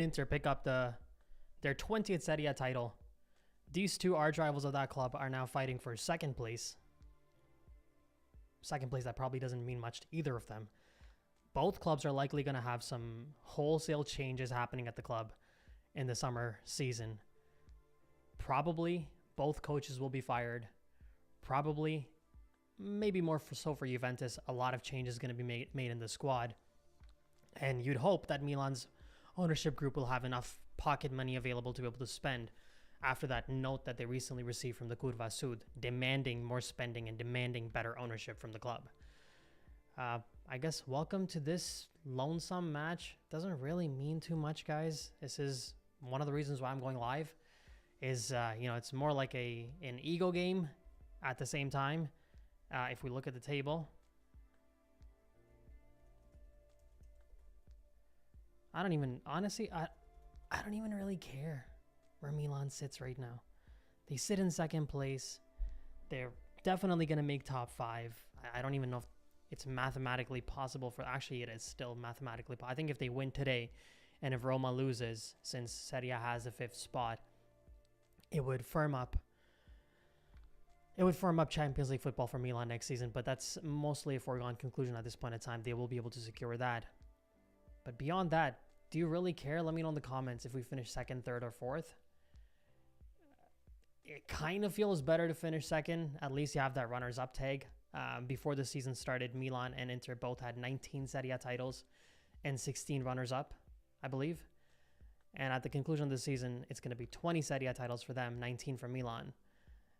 Inter pick up their 20th Serie A title. These two arch rivals of that club are now fighting for second place. Second place that probably doesn't mean much to either of them. Both clubs are likely going to have some wholesale changes happening at the club in the summer season. Probably both coaches will be fired. Probably, maybe more so for Juventus, a lot of changes going to be made in the squad. And you'd hope that Milan's ownership group will have enough pocket money available to be able to spend after that note that they recently received from the Curva Sud, demanding more spending and demanding better ownership from the club. I guess welcome to this lonesome match. Doesn't really mean too much, guys. This is one of the reasons why I'm going live. Is it's more like an ego game at the same time. If we look at the table, I don't even really care where Milan sits right now. They sit in second place. They're definitely going to make top 5. I don't even know if it's mathematically possible for... Actually, it is still mathematically possible. I think if they win today and if Roma loses, since Serie A has the 5th spot, it would firm up Champions League football for Milan next season, but that's mostly a foregone conclusion at this point in time. They will be able to secure that. But beyond that, do you really care? Let me know in the comments if we finish 2nd, 3rd, or 4th. It kind of feels better to finish 2nd. At least you have that runners-up tag. Before the season started, Milan and Inter both had 19 Serie A titles and 16 runners-up, I believe. And at the conclusion of the season, it's going to be 20 Serie A titles for them, 19 for Milan.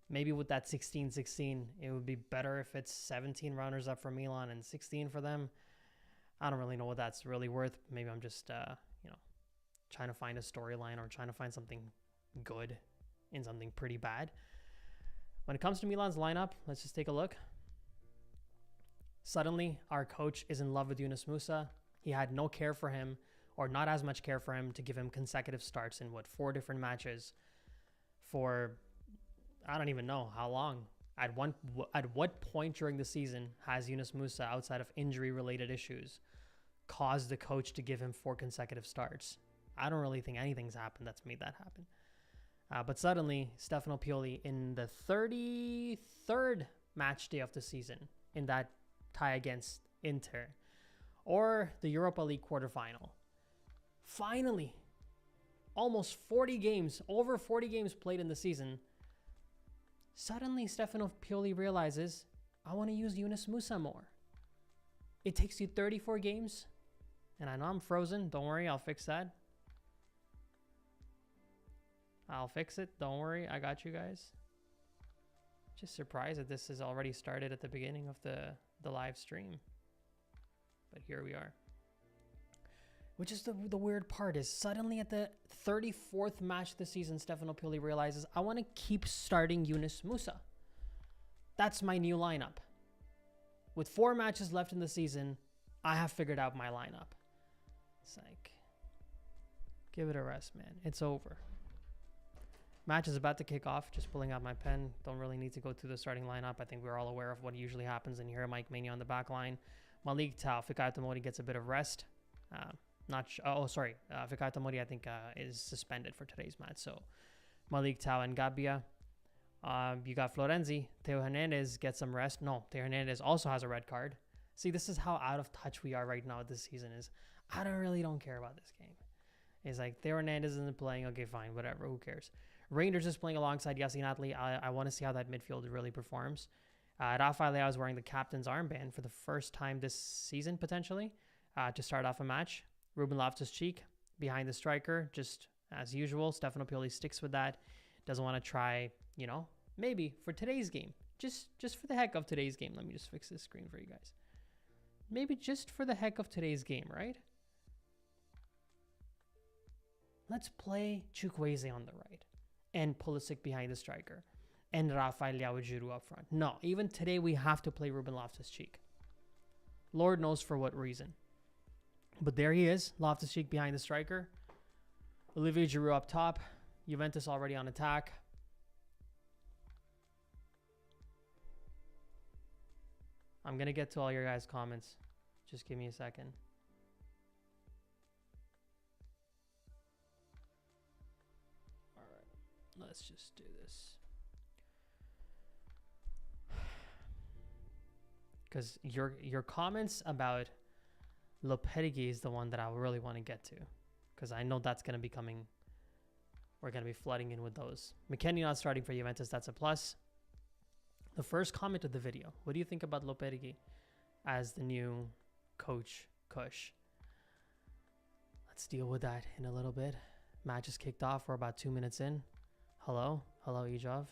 Maybe with that 16-16, it would be better if it's 17 runners-up for Milan and 16 for them. I don't really know what that's really worth. Maybe I'm just, trying to find a storyline or trying to find something good in something pretty bad. When it comes to Milan's lineup, let's just take a look. Suddenly, our coach is in love with Yunus Musa. He had no care for him, or not as much care for him, to give him consecutive starts in 4 different matches for, I don't even know how long. At what point during the season has Yunus Musa, outside of injury-related issues, caused the coach to give him 4 consecutive starts? I don't really think anything's happened that's made that happen. But suddenly, Stefano Pioli, in the 33rd match day of the season, in that tie against Inter, or the Europa League quarterfinal, finally, almost 40 games, over 40 games played in the season, suddenly Stefano Pioli realizes, I want to use Yunus Musa more. It takes you 34 games, and I know I'm frozen. Don't worry, I'll fix that. I'll fix it. Don't worry, I got you guys. Just surprised that this has already started at the beginning of the live stream. But here we are. Which is the weird part, is suddenly at the 34th match this season, Stefano Pioli realizes, I want to keep starting Yunus Musa. That's my new lineup. With 4 matches left in the season, I have figured out my lineup. It's like, give it a rest, man. It's over. Match is about to kick off. Just pulling out my pen. Don't really need to go through the starting lineup. I think we're all aware of what usually happens in here. Mike Maignan on the back line. Malik Tau. Fikayo Tomori gets a bit of rest. Fikayo Tomori, I think, is suspended for today's match. So Malik Tau and Gabbia. You got Florenzi. Theo Hernandez gets some rest. No, Theo Hernandez also has a red card. See, this is how out of touch we are right now this season. Is I don't care about this game. It's like Theo Hernandez isn't playing. Okay, fine, whatever. Who cares? Rangers is playing alongside Yassin Atli. I want to see how that midfield really performs. Rafael Leao is wearing the captain's armband for the first time this season, potentially, to start off a match. Ruben Loftus-Cheek behind the striker, just as usual. Stefano Pioli sticks with that. Doesn't want to try, maybe for today's game. Just for the heck of today's game. Let me just fix this screen for you guys. Maybe just for the heck of today's game, right? Let's play Chukwueze on the right and Pulisic behind the striker and Rafael Leao with Giroud up front. No, even today we have to play Ruben Loftus-Cheek. Lord knows for what reason. But there he is, Loftus-Cheek behind the striker. Olivier Giroud up top. Juventus already on attack. I'm going to get to all your guys' comments. Just give me a second. Let's just do this. Because your comments about Lopetegui is the one that I really want to get to. Because I know that's going to be coming. We're going to be flooding in with those. McKennie not starting for Juventus. That's a plus. The first comment of the video. What do you think about Lopetegui as the new coach, Kush? Let's deal with that in a little bit. Match is kicked off. We're about 2 minutes in. Hello, Ijov.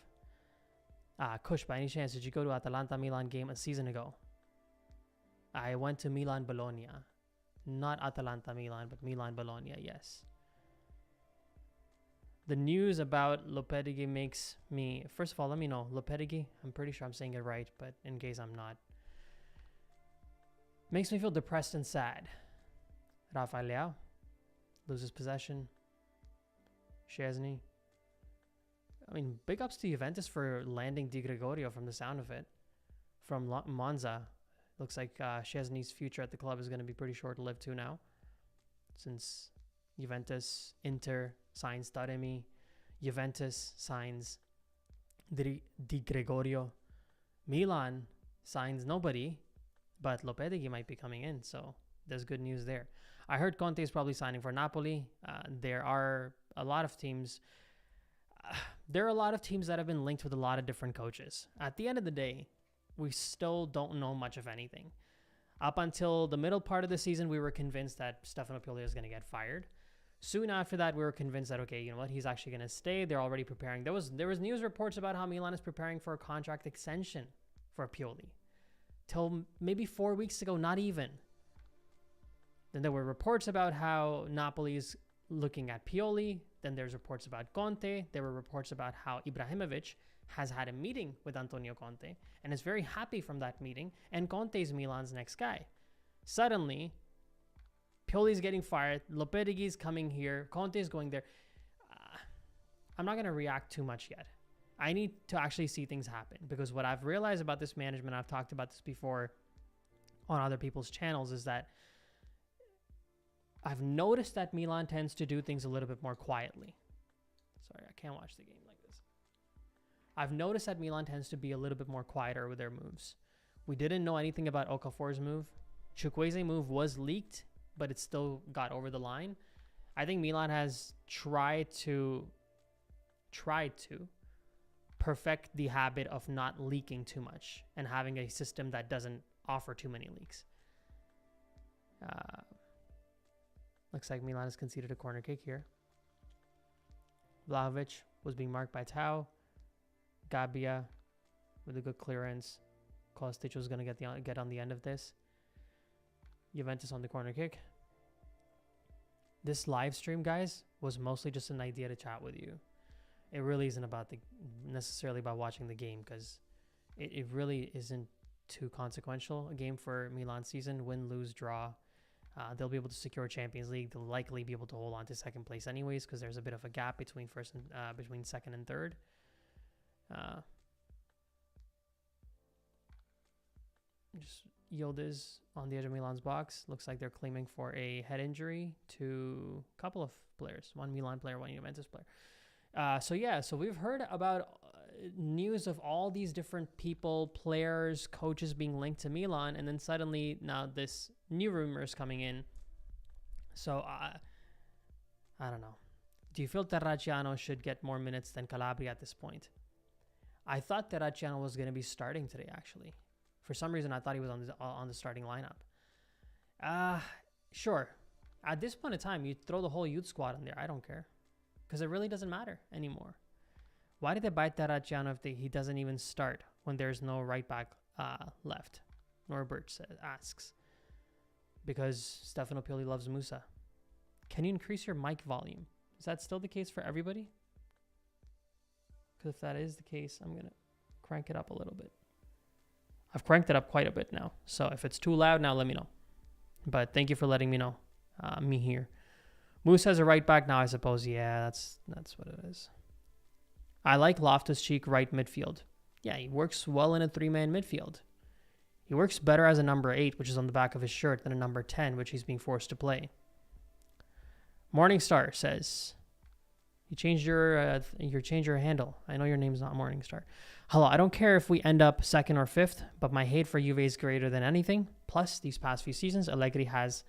Kush, by any chance, did you go to Atalanta Milan game a season ago? I went to Milan Bologna. Not Atalanta Milan, but Milan Bologna, yes. The news about Lopetegui makes me... First of all, let me know. Lopetegui, I'm pretty sure I'm saying it right, but in case I'm not. Makes me feel depressed and sad. Rafael Leao loses possession. Szczesny. I mean, big ups to Juventus for landing Di Gregorio from the sound of it. From Monza. Looks like Szczesny's future at the club is going to be pretty short-lived too now. Since Juventus, Inter signs Taremi. Juventus signs Di Gregorio. Milan signs nobody. But Lopetegui might be coming in. So there's good news there. I heard Conte is probably signing for Napoli. There are a lot of teams... there are a lot of teams that have been linked with a lot of different coaches. At the end of the day, we still don't know much of anything. Up until the middle part of the season, we were convinced that Stefano Pioli is going to get fired. Soon after that, we were convinced that, okay, you know what, he's actually going to stay. They're already preparing. There was news reports about how Milan is preparing for a contract extension for Pioli. Till maybe 4 weeks ago, not even. Then there were reports about how Napoli is looking at Pioli. Then there's reports about Conte. There were reports about how Ibrahimovic has had a meeting with Antonio Conte and is very happy from that meeting. And Conte is Milan's next guy. Suddenly, Pioli's getting fired. Lopetegui's coming here. Conte is going there. I'm not going to react too much yet. I need to actually see things happen, because what I've realized about this management, I've talked about this before on other people's channels, is that I've noticed that Milan tends to do things a little bit more quietly. Sorry, I can't watch the game like this. I've noticed that Milan tends to be a little bit more quieter with their moves. We didn't know anything about Okafor's move. Chukwueze move was leaked, but it still got over the line. I think Milan has tried to perfect the habit of not leaking too much and having a system that doesn't offer too many leaks. Looks like Milan has conceded a corner kick here. Vlahovic was being marked by Tau. Gabbia with a good clearance. Kostic was going to get on the end of this. Juventus on the corner kick. This live stream, guys, was mostly just an idea to chat with you. It really isn't about necessarily about watching the game, because it really isn't too consequential. A game for Milan season, win, lose, draw. They'll be able to secure Champions League. They'll likely be able to hold on to second place anyways, because there's a bit of a gap between between second and third. Just Yildiz on the edge of Milan's box. Looks like they're claiming for a head injury to a couple of players. One Milan player, one Juventus player. So we've heard about news of all these different people, players, coaches being linked to Milan, and then suddenly now this new rumor is coming in. So I don't know. Do you feel Terracciano should get more minutes than Calabria at this point? I thought Terracciano was going to be starting today, actually. For some reason, I thought he was on the starting lineup. Sure. At this point in time, you throw the whole youth squad in there. I don't care. Because it really doesn't matter anymore. Why did they buy Terracciano if he doesn't even start when there's no right back left? Norbert asks. Because Stefano Pioli loves Musa. Can you increase your mic volume? Is that still the case for everybody? Because if that is the case, I'm going to crank it up a little bit. I've cranked it up quite a bit now. So if it's too loud now, let me know. But thank you for letting me know. Me here. Musa has a right back now, I suppose. Yeah, that's what it is. I like Loftus-Cheek right midfield. Yeah, he works well in a three-man midfield. He works better as a number 8, which is on the back of his shirt, than a number 10, which he's being forced to play. Morningstar says, You changed your handle. I know your name's not Morningstar. Hello, I don't care if we end up second or fifth, but my hate for Juve is greater than anything. Plus, these past few seasons, Allegri has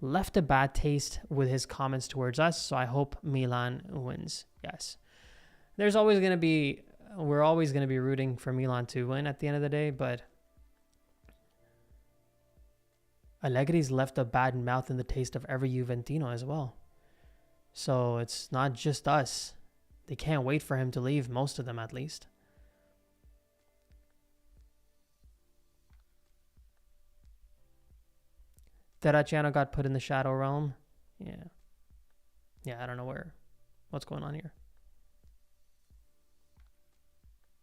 left a bad taste with his comments towards us, so I hope Milan wins. Yes. We're always going to be rooting for Milan to win at the end of the day, but Allegri's left a bad mouth in the taste of every Juventino as well. So it's not just us. They can't wait for him to leave, most of them at least. Terracciano got put in the shadow realm. Yeah, I don't know what's going on here.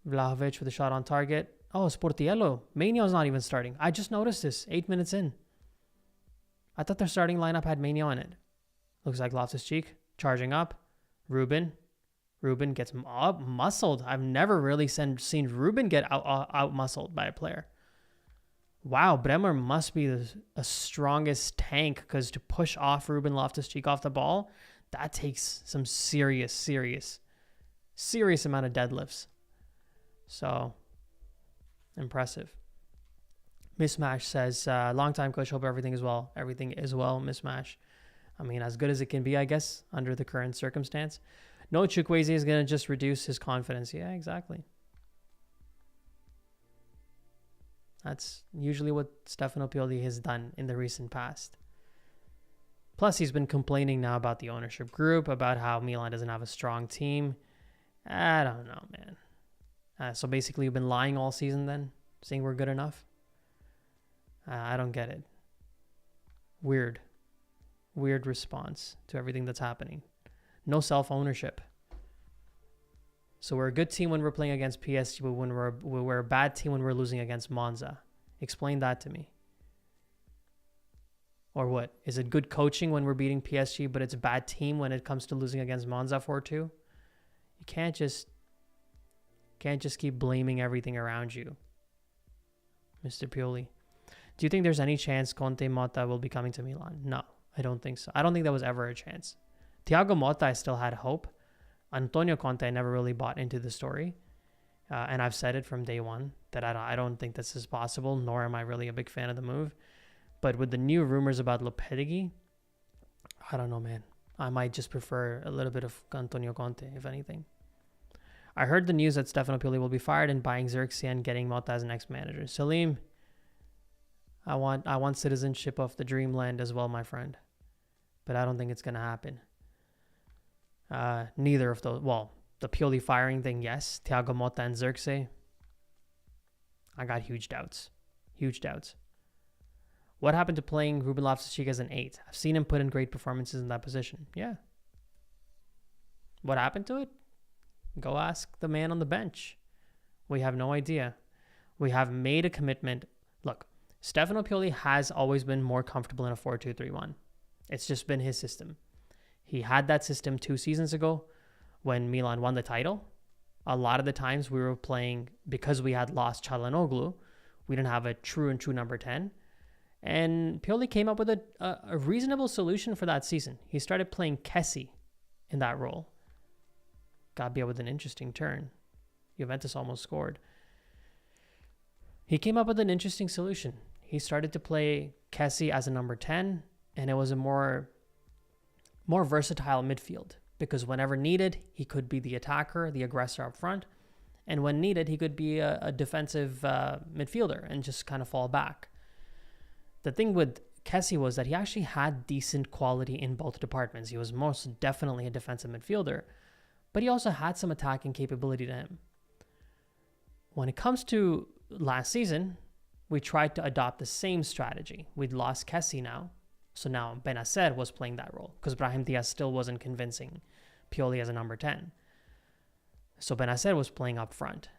Vlahovic with a shot on target. Oh, Sportiello. Maigno's not even starting. I just noticed this 8 minutes in. I thought their starting lineup had Maigno in it. Looks like Loftus-Cheek charging up. Ruben gets muscled. I've never really seen Ruben get out muscled by a player. Wow, Bremer must be the strongest tank, because to push off Ruben Loftus-Cheek off the ball, that takes some serious amount of deadlifts. So, impressive. Mismatch says, long time coach, hope everything is well. Everything is well, Mismatch. I mean, as good as it can be, I guess, under the current circumstance. No, Chukwueze is going to just reduce his confidence. Yeah, exactly. That's usually what Stefano Pioli has done in the recent past. Plus, he's been complaining now about the ownership group, about how Milan doesn't have a strong team. I don't know, man. So basically, you've been lying all season then, saying we're good enough? I don't get it. Weird response to everything that's happening. No self-ownership. So we're a good team when we're playing against PSG, but when we're a bad team when we're losing against Monza. Explain that to me. Or what? Is it good coaching when we're beating PSG, but it's a bad team when it comes to losing against Monza 4-2? You can't just keep blaming everything around you, Mr. Pioli. Do you think there's any chance Conte Motta will be coming to Milan? No, I don't think so. I don't think that was ever a chance. Thiago Motta, I still had hope. Antonio Conte, I never really bought into the story. And I've said it from day one that I don't think this is possible, nor am I really a big fan of the move. But with the new rumors about Lopetegui, I don't know, man. I might just prefer a little bit of Antonio Conte, if anything. I heard the news that Stefano Pioli will be fired and buying Xerxes and getting Motta as next manager. Salim, I want citizenship of the dreamland as well, my friend. But I don't think it's going to happen. Neither of those. Well, the Pioli firing thing, yes. Thiago Motta and Xerxes, I got huge doubts. Huge doubts. What happened to playing Ruben Loftus-Cheek as an 8? I've seen him put in great performances in that position. Yeah. What happened to it? Go ask the man on the bench. We have no idea. We have made a commitment. Look, Stefano Pioli has always been more comfortable in a 4-2-3-1. It's just been his system. He had that system 2 seasons ago when Milan won the title. A lot of the times we were playing, because we had lost Çalhanoğlu, we didn't have a true number 10. And Pioli came up with a reasonable solution for that season. He started playing Kessie in that role. Gabbia with an interesting turn. Juventus almost scored. He came up with an interesting solution. He started to play Kessie as a number 10, and it was a more versatile midfield, because whenever needed, he could be the attacker, the aggressor up front, and when needed, he could be a defensive midfielder and just kind of fall back. The thing with Kessie was that he actually had decent quality in both departments. He was most definitely a defensive midfielder, but he also had some attacking capability to him. When it comes to last season, we tried to adopt the same strategy. We'd lost Kessie now, so now Benacer was playing that role because Brahim Diaz still wasn't convincing Pioli as a number 10. So Benacer was playing up front.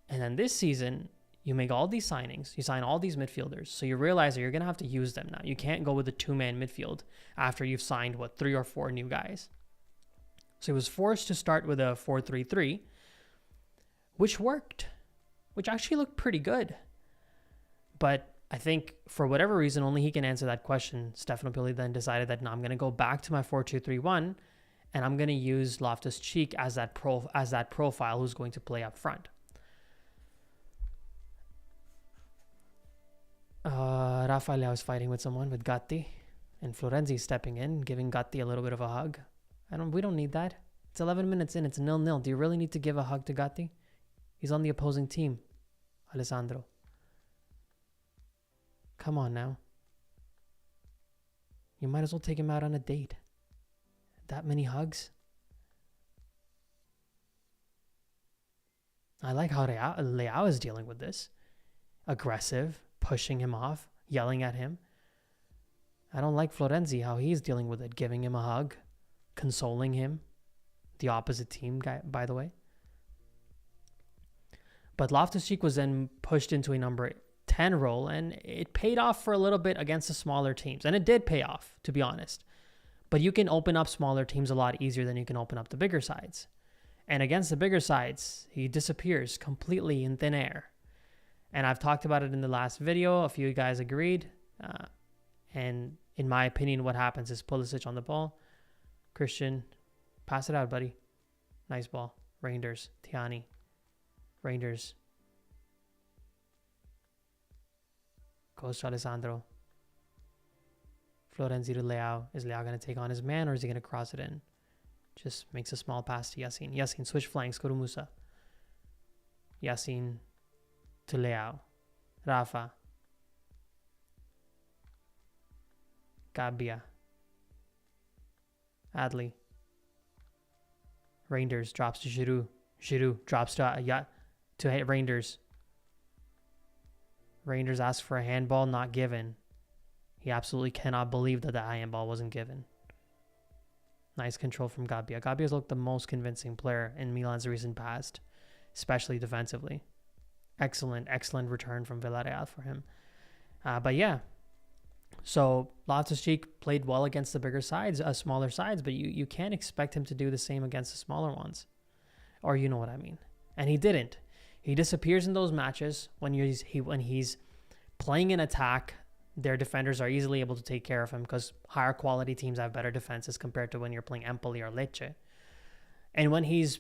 And then this season, you make all these signings, you sign all these midfielders, so you realize that you're going to have to use them now. You can't go with a 2-man midfield after you've signed, 3 or 4 new guys. So he was forced to start with a 4-3-3, which worked, which actually looked pretty good. But I think for whatever reason, only he can answer that question. Stefano Pioli then decided that, no, I'm going to go back to my 4-2-3-1, and I'm going to use Loftus-Cheek as that profile who's going to play up front. Rafa Leao is fighting with someone, with Gatti, and Florenzi stepping in, giving Gatti a little bit of a hug. We don't need that. It's 11 minutes in. It's 0-0. Do you really need to give a hug to Gatti? He's on the opposing team, Alessandro. Come on now. You might as well take him out on a date. That many hugs. I like how Leao is dealing with this. Aggressive, pushing him off, yelling at him. I don't like Florenzi, how he's dealing with it. Giving him a hug, consoling him. The opposite team guy, by the way. But Loftus-Cheek was then pushed into a number 10 role, and it paid off for a little bit against the smaller teams. And it did pay off, to be honest. But you can open up smaller teams a lot easier than you can open up the bigger sides. And against the bigger sides, he disappears completely in thin air. And I've talked about it in the last video. A few guys agreed. And in my opinion, what happens is Pulisic on the ball. Christian, pass it out, buddy. Nice ball. Reinders, Tiani. Reinders. Goes to Alessandro. Florenzi to Leao. Is Leao going to take on his man, or is he going to cross it in? Just makes a small pass to Yassin. Yassin, switch flanks. Go to Musa. Yassin to Leao. Rafa. Gabbia. Adli. Reinders drops to Giroud. Giroud drops to Reinders. Reinders asks for a handball, not given. He absolutely cannot believe that handball wasn't given. Nice control from Gabbia. Gabbia's looked the most convincing player in Milan's recent past, especially defensively. Excellent return from Villarreal for him. But yeah, so Loftus-Cheek played well against the bigger sides, smaller sides, but you can't expect him to do the same against the smaller ones. Or you know what I mean. And he didn't. He disappears in those matches when he's playing in attack. Their defenders are easily able to take care of him because higher quality teams have better defenses compared to when you're playing Empoli or Lecce. And when he's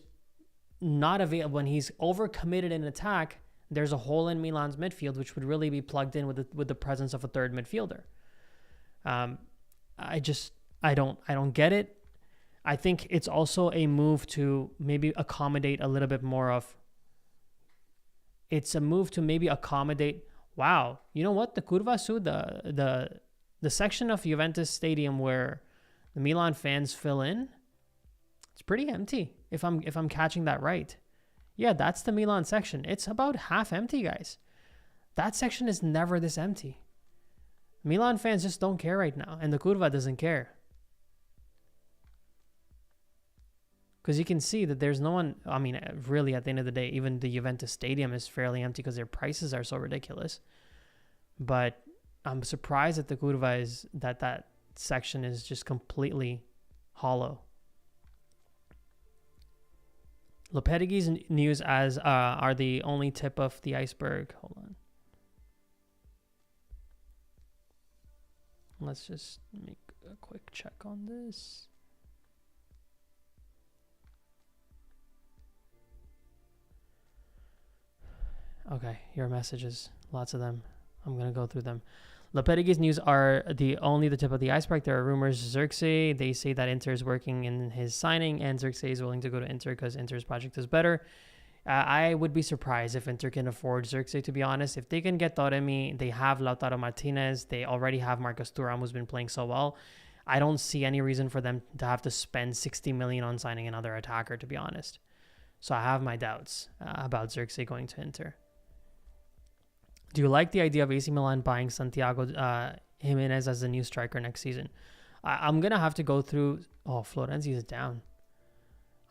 not available, when he's overcommitted in attack, there's a hole in Milan's midfield which would really be plugged in with the presence of a third midfielder. I don't get it. I think it's also a move to maybe accommodate a little bit more of. It's a move to maybe accommodate. Wow, you know what? The Curva Sud, the section of Juventus Stadium where the Milan fans fill in, it's pretty empty. If I'm catching that right, yeah, that's the Milan section. It's about half empty, guys. That section is never this empty. Milan fans just don't care right now, and the Curva doesn't care. Because you can see that there's no one, I mean, really at the end of the day, even the Juventus Stadium is fairly empty because their prices are so ridiculous. But I'm surprised that the Curva is, that section is just completely hollow. Lopetegui's news are the only tip of the iceberg. Hold on. Let's just make a quick check on this. Okay, your messages, lots of them. I'm going to go through them. Lopetegui's news are only the tip of the iceberg. There are rumors. Xerxes, they say that Inter is working in his signing, and Xerxes is willing to go to Inter because Inter's project is better. I would be surprised if Inter can afford Xerxes, to be honest. If they can get Taremi, they have Lautaro Martinez. They already have Marcus Thuram, who's been playing so well. I don't see any reason for them to have to spend 60 million on signing another attacker, to be honest. So I have my doubts about Xerxes going to Inter. Do you like the idea of AC Milan buying Santiago Jimenez as the new striker next season? I'm going to have to go through... Oh, Florenzi is down.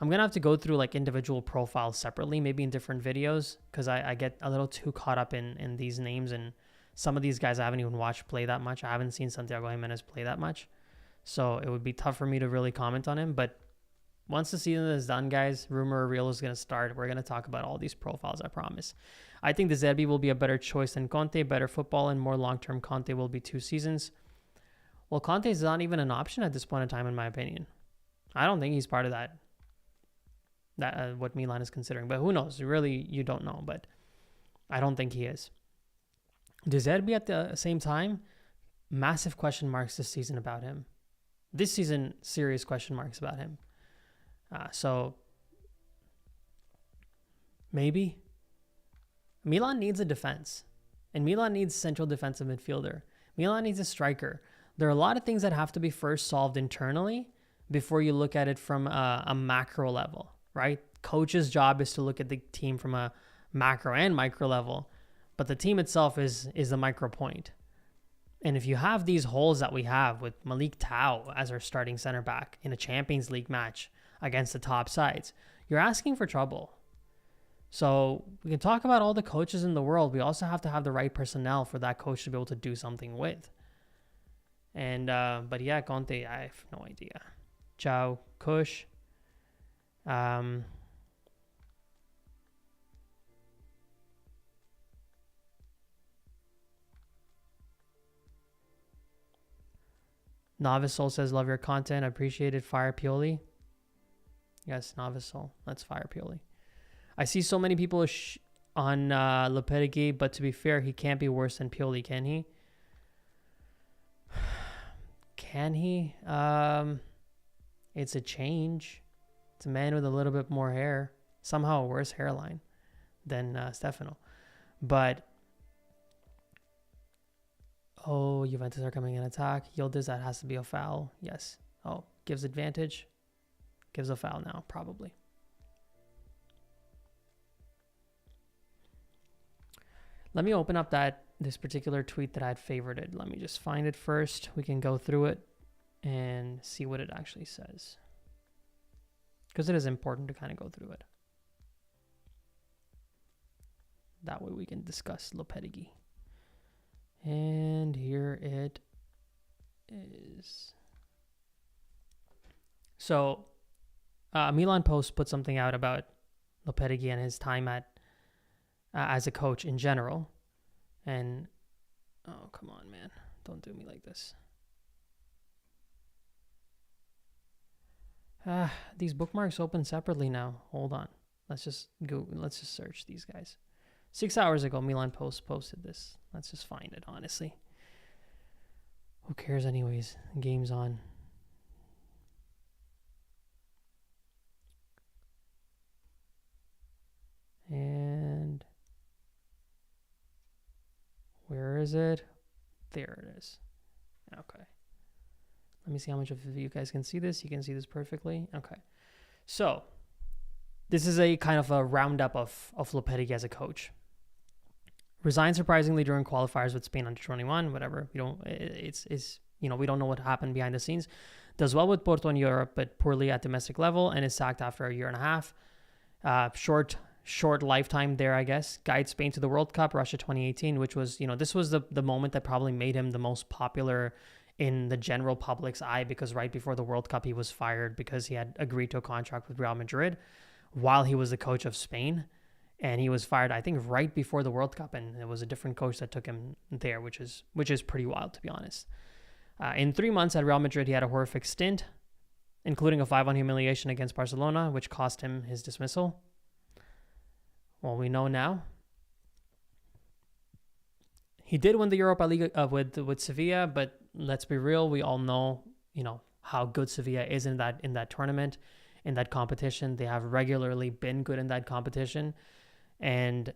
I'm going to have to go through like individual profiles separately, maybe in different videos, because I get a little too caught up in these names, and some of these guys I haven't even watched play that much. I haven't seen Santiago Jimenez play that much. So it would be tough for me to really comment on him. But once the season is done, guys, rumor or real is going to start. We're going to talk about all these profiles, I promise. I think the Zerbi will be a better choice than Conte, better football, and more long-term. Conte will be 2 seasons. Well, Conte is not even an option at this point in time, in my opinion. I don't think he's part of that. What Milan is considering, but who knows? Really, you don't know. But I don't think he is. De Zerbi at the same time, massive question marks this season about him. This season, serious question marks about him. So maybe Milan needs a defense, and Milan needs a central defensive midfielder. Milan needs a striker. There are a lot of things that have to be first solved internally before you look at it from a macro level, right? Coach's job is to look at the team from a macro and micro level, but the team itself is the micro point. And if you have these holes that we have with Malik Tau as our starting center back in a Champions League match against the top sides, you're asking for trouble. So we can talk about all the coaches in the world. We also have to have the right personnel for that coach to be able to do something with. And, but yeah, Conte, I have no idea. Ciao, Kush. Novice Soul says, love your content. I appreciate it. Fire Pioli. Yes, Novice Soul. Let's fire Pioli. I see so many people on Lopetegui, but to be fair, he can't be worse than Pioli, can he? Can he? It's a change. It's a man with a little bit more hair. Somehow a worse hairline than Stefano. But, oh, Juventus are coming in attack. Yildiz, that has to be a foul. Yes. Oh, gives advantage. Gives a foul now, probably. Let me open up this particular tweet that I had favorited. Let me just find it first. We can go through it and see what it actually says, because it is important to kind of go through it. That way we can discuss Lopetegui. And here it is. So, Milan Post put something out about Lopetegui and his time as a coach in general. And, oh, come on, man. Don't do me like this. These bookmarks open separately now. Hold on. Let's just search these guys. 6 hours ago, Milan Post posted this. Let's just find it, honestly. Who cares anyways? Game's on. And where is it? There it is. Okay. Let me see how much of you guys can see this. You can see this perfectly. Okay. So this is a kind of a roundup of Lopetegui as a coach. Resigned surprisingly during qualifiers with Spain under 21, whatever. We don't know what happened behind the scenes. Does well with Porto in Europe, but poorly at domestic level, and is sacked after a year and a half. Short lifetime there, I guess. Guides Spain to the World Cup, Russia 2018, which was, this was the moment that probably made him the most popular in the general public's eye, because right before the World Cup, he was fired because he had agreed to a contract with Real Madrid while he was the coach of Spain. And he was fired, I think, right before the World Cup, and it was a different coach that took him there, which is pretty wild, to be honest. In 3 months at Real Madrid, he had a horrific stint, including a 5-1 humiliation against Barcelona, which cost him his dismissal. Well, we know now. He did win the Europa League with Sevilla, but let's be real, we all know, how good Sevilla is in that tournament, in that competition. They have regularly been good in that competition, and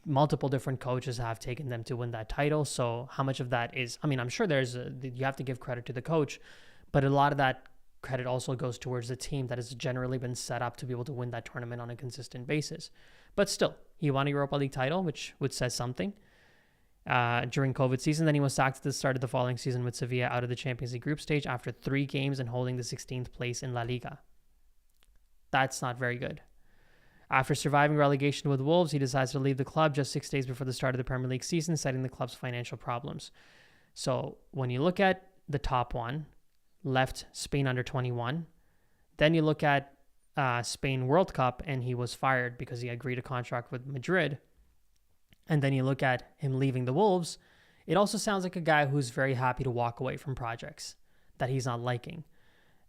multiple different coaches have taken them to win that title. So how much of that is, I'm sure you have to give credit to the coach, but a lot of that credit also goes towards the team that has generally been set up to be able to win that tournament on a consistent basis. But still, he won a Europa League title, which says something. During COVID season, then he was sacked at the start of the following season with Sevilla out of the Champions League group stage after 3 games and holding the 16th place in La Liga. That's not very good. After surviving relegation with Wolves, he decides to leave the club just 6 days before the start of the Premier League season, citing the club's financial problems. So when you look at the top one, left Spain under 21, then you look at Spain World Cup, and he was fired because he agreed a contract with Madrid. And then you look at him leaving the Wolves, it also sounds like a guy who's very happy to walk away from projects that he's not liking.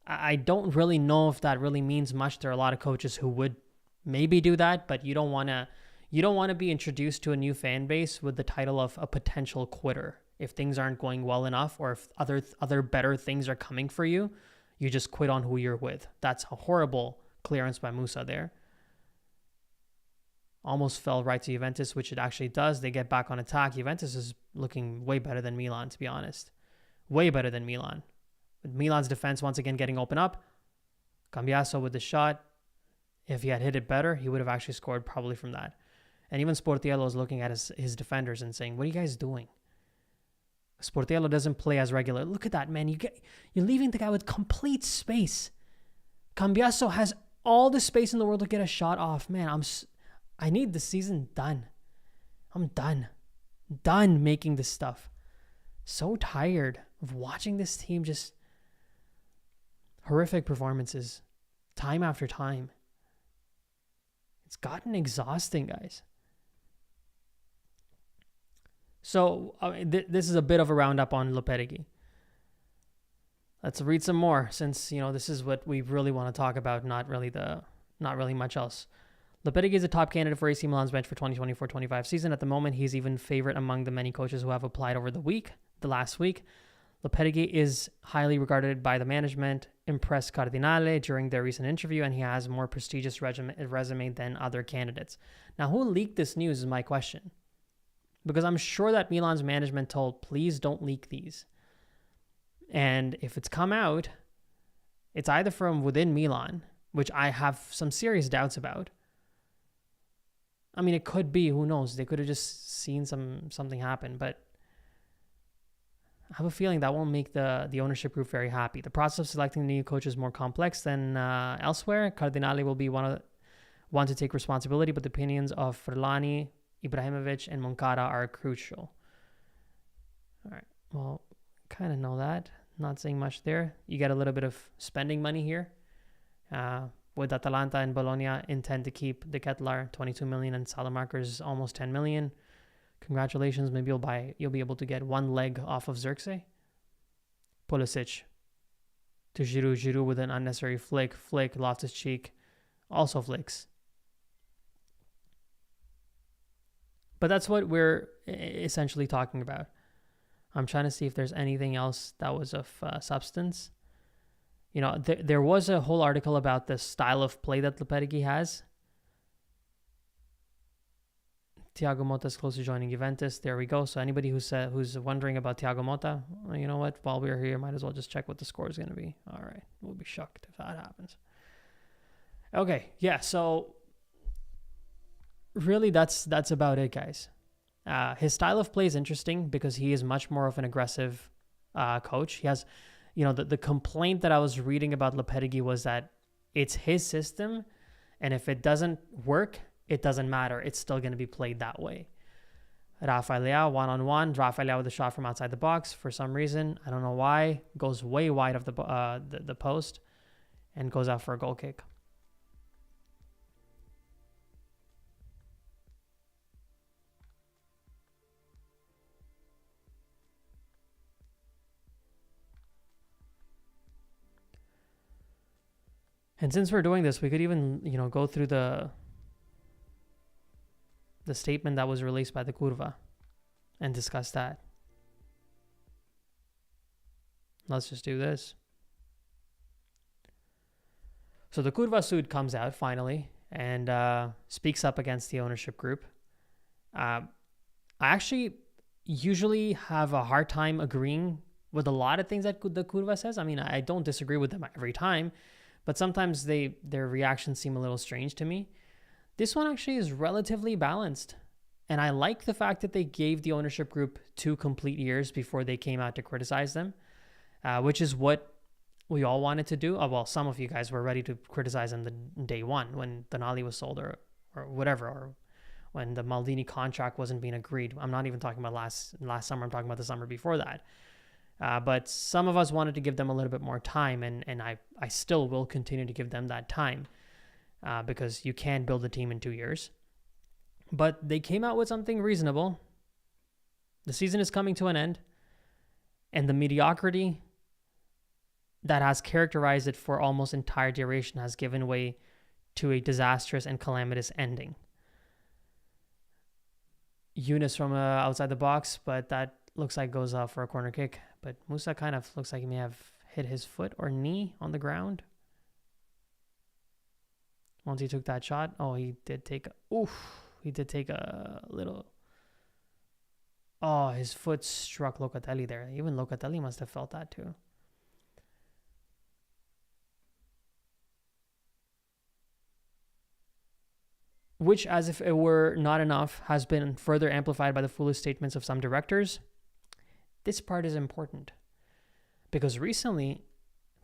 I don't really know if that really means much. There are a lot of coaches who would maybe do that, but you don't want to be introduced to a new fan base with the title of a potential quitter. If things aren't going well enough, or if other better things are coming for you, you just quit on who you're with. That's a horrible clearance by Musa there. Almost fell right to Juventus, which it actually does. They get back on attack. Juventus is looking way better than Milan, to be honest. Way better than Milan. With Milan's defense once again getting open up. Cambiaso with the shot. If he had hit it better, he would have actually scored probably from that. And even Sportiello is looking at his defenders and saying, what are you guys doing? Sportiello doesn't play as regular. Look at that, man. You're leaving the guy with complete space. Cambiaso has all the space in the world to get a shot off. Man, I need the season done. I'm done. Done making this stuff. So tired of watching this team just horrific performances time after time. It's gotten exhausting, guys. So this is a bit of a roundup on Lopetegui. Let's read some more, since this is what we really want to talk about, not really much else. Lopetegui is a top candidate for AC Milan's bench for 2024-25 season. At the moment, he's even favorite among the many coaches who have applied over the last week. Lopetegui is highly regarded by the management, impressed Cardinale during their recent interview, and he has a more prestigious resume than other candidates. Now, who leaked this news is my question. Because I'm sure that Milan's management told, please don't leak these. And if it's come out, it's either from within Milan, which I have some serious doubts about. I mean, it could be, who knows? They could have just seen something happen, but I have a feeling that won't make the ownership group very happy. The process of selecting the new coach is more complex than elsewhere. Cardinale will be one to take responsibility, but the opinions of Furlani, Ibrahimovic, and Moncada are crucial. All right, well, kind of know that. Not saying much there. You get a little bit of spending money here. With Atalanta and Bologna intend to keep De Ketelaere, 22 million, and Salamakers almost 10 million. Congratulations, maybe you'll be able to get one leg off of Xerxes. Pulisic to Giroud with an unnecessary flick, Loftus-Cheek also flicks. But that's what we're essentially talking about. I'm trying to see if there's anything else that was of substance. There was a whole article about the style of play that Lopetegui has. Thiago Motta is close to joining Juventus. There we go. So anybody who's wondering about Thiago Motta, well, you know what? While we're here, might as well just check what the score is going to be. All right. We'll be shocked if that happens. Okay. Yeah. So really, that's about it, guys. His style of play is interesting because he is much more of an aggressive coach. He has, the complaint that I was reading about Lopetegui was that it's his system, and if it doesn't work, it doesn't matter. It's still going to be played that way. Rafael Leao, one-on-one. Rafael Leao with a shot from outside the box. For some reason, I don't know why, goes way wide of the post and goes out for a goal kick. And since we're doing this, we could even, go through the statement that was released by the Curva and discuss that. Let's just do this. So the Curva Sud comes out finally and speaks up against the ownership group. I actually usually have a hard time agreeing with a lot of things that the Curva says. I mean, I don't disagree with them every time, but sometimes their reactions seem a little strange to me. This one actually is relatively balanced. And I like the fact that they gave the ownership group 2 complete years before they came out to criticize them, which is what we all wanted to do. Well, some of you guys were ready to criticize them the day one when Tonali was sold or whatever, or when the Maldini contract wasn't being agreed. I'm not even talking about last summer. I'm talking about the summer before that. But some of us wanted to give them a little bit more time, and I still will continue to give them that time. Because you can build a team in 2 years. But they came out with something reasonable. The season is coming to an end. And the mediocrity that has characterized it for almost entire duration has given way to a disastrous and calamitous ending. Yunus from outside the box, but that looks like goes off for a corner kick. But Musa kind of looks like he may have hit his foot or knee on the ground once he took that shot. Oh, he did take a little. Oh, his foot struck Locatelli there. Even Locatelli must have felt that too. Which, as if it were not enough, has been further amplified by the foolish statements of some directors. This part is important because recently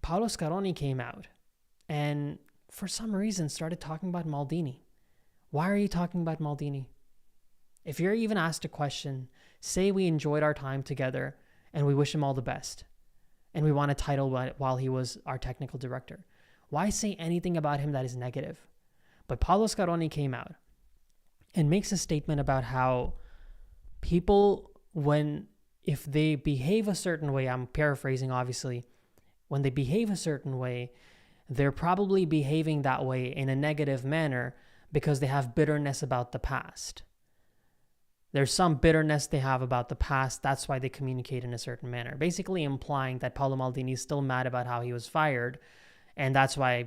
Paolo Scaroni came out and for some reason started talking about Maldini. Why are you talking about Maldini? If you're even asked a question, say we enjoyed our time together and we wish him all the best and we won a title while he was our technical director. Why say anything about him that is negative? But Paolo Scaroni came out and makes a statement about how people, if they behave a certain way, I'm paraphrasing obviously, when they behave a certain way, they're probably behaving that way in a negative manner because they have bitterness about the past. There's some bitterness they have about the past. That's why they communicate in a certain manner. Basically implying that Paolo Maldini is still mad about how he was fired. And that's why,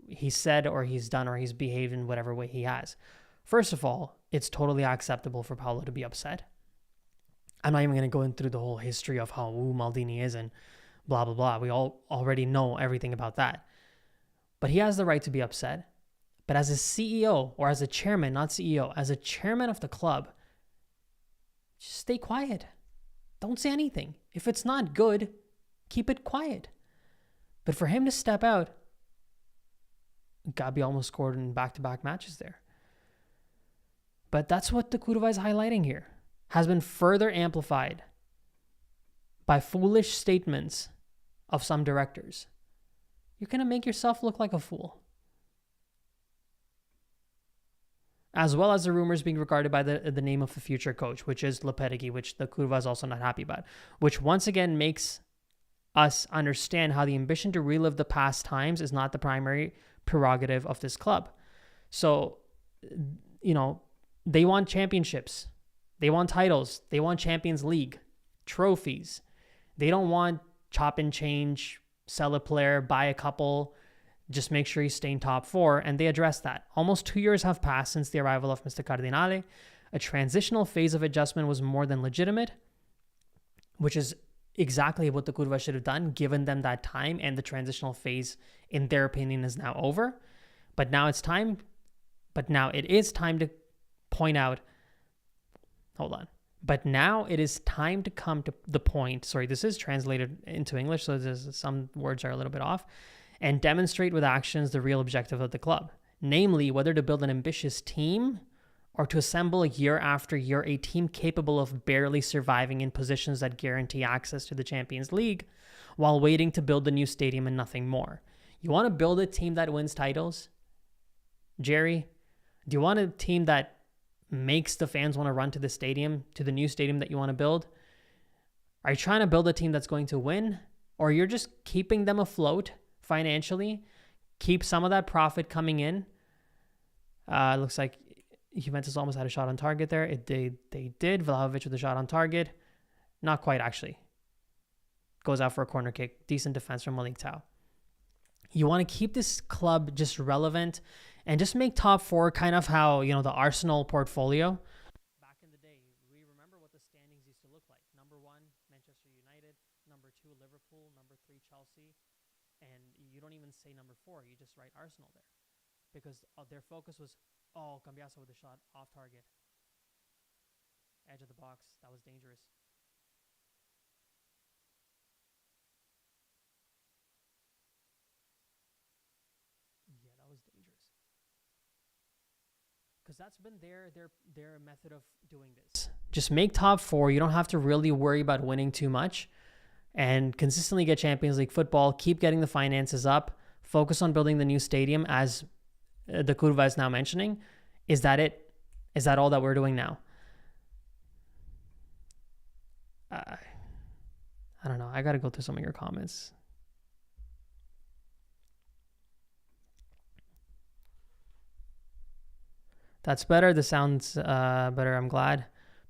he said or he's done or he's behaved in whatever way he has. First of all, it's totally acceptable for Paolo to be upset. I'm not even going to go into the whole history of how Maldini is and blah, blah, blah. We all already know everything about that. But he has the right to be upset. But as a CEO or as a chairman, not CEO, as a chairman of the club, just stay quiet. Don't say anything. If it's not good, keep it quiet. But for him to step out, Gabi almost scored in back-to-back matches there. But that's what the Curva is highlighting here. Has been further amplified by foolish statements of some directors. You're going to make yourself look like a fool. As well as the rumors being regarded by the name of the future coach, which is Lopetegui, which the Curva is also not happy about. Which once again makes us understand how the ambition to relive the past times is not the primary prerogative of this club. So, they want championships. They want titles. They want Champions League, trophies. They don't want chop and change, sell a player, buy a couple, just make sure he's staying top four. And they address that. Almost 2 years have passed since the arrival of Mr. Cardinale. A transitional phase of adjustment was more than legitimate, which is exactly what the Curva should have done, given them that time, and the transitional phase, in their opinion, is now over. But now it is time to point out, But now it is time to come to the point, sorry, this is translated into English, so some words are a little bit off, and demonstrate with actions the real objective of the club, namely whether to build an ambitious team or to assemble year after year a team capable of barely surviving in positions that guarantee access to the Champions League while waiting to build the new stadium and nothing more. You want to build a team that wins titles? Jerry, do you want a team that makes the fans want to run to the stadium, to the new stadium that you want to build? Are you trying to build a team that's going to win? Or you're just keeping them afloat financially? Keep some of that profit coming in? It looks like Juventus almost had a shot on target there. They did. Vlahovic with a shot on target. Not quite, actually. Goes out for a corner kick. Decent defense from Malik Tau. You want to keep this club just relevant and just make top four kind of how, the Arsenal portfolio. Back in the day, we remember what the standings used to look like. Number 1, Manchester United. Number 2, Liverpool. Number 3, Chelsea. And you don't even say number 4. You just write Arsenal there. Because their focus was, Cambiaso with a shot off target. Edge of the box. That was dangerous. Yeah, that was dangerous. Because that's been their method of doing this. Just make top four. You don't have to really worry about winning too much. And consistently get Champions League football. Keep getting the finances up. Focus on building the new stadium, as the Curva is now mentioning. Is that it? Is that all that we're doing now? I don't know. I got to go through some of your comments. That's better. This sounds better. I'm glad.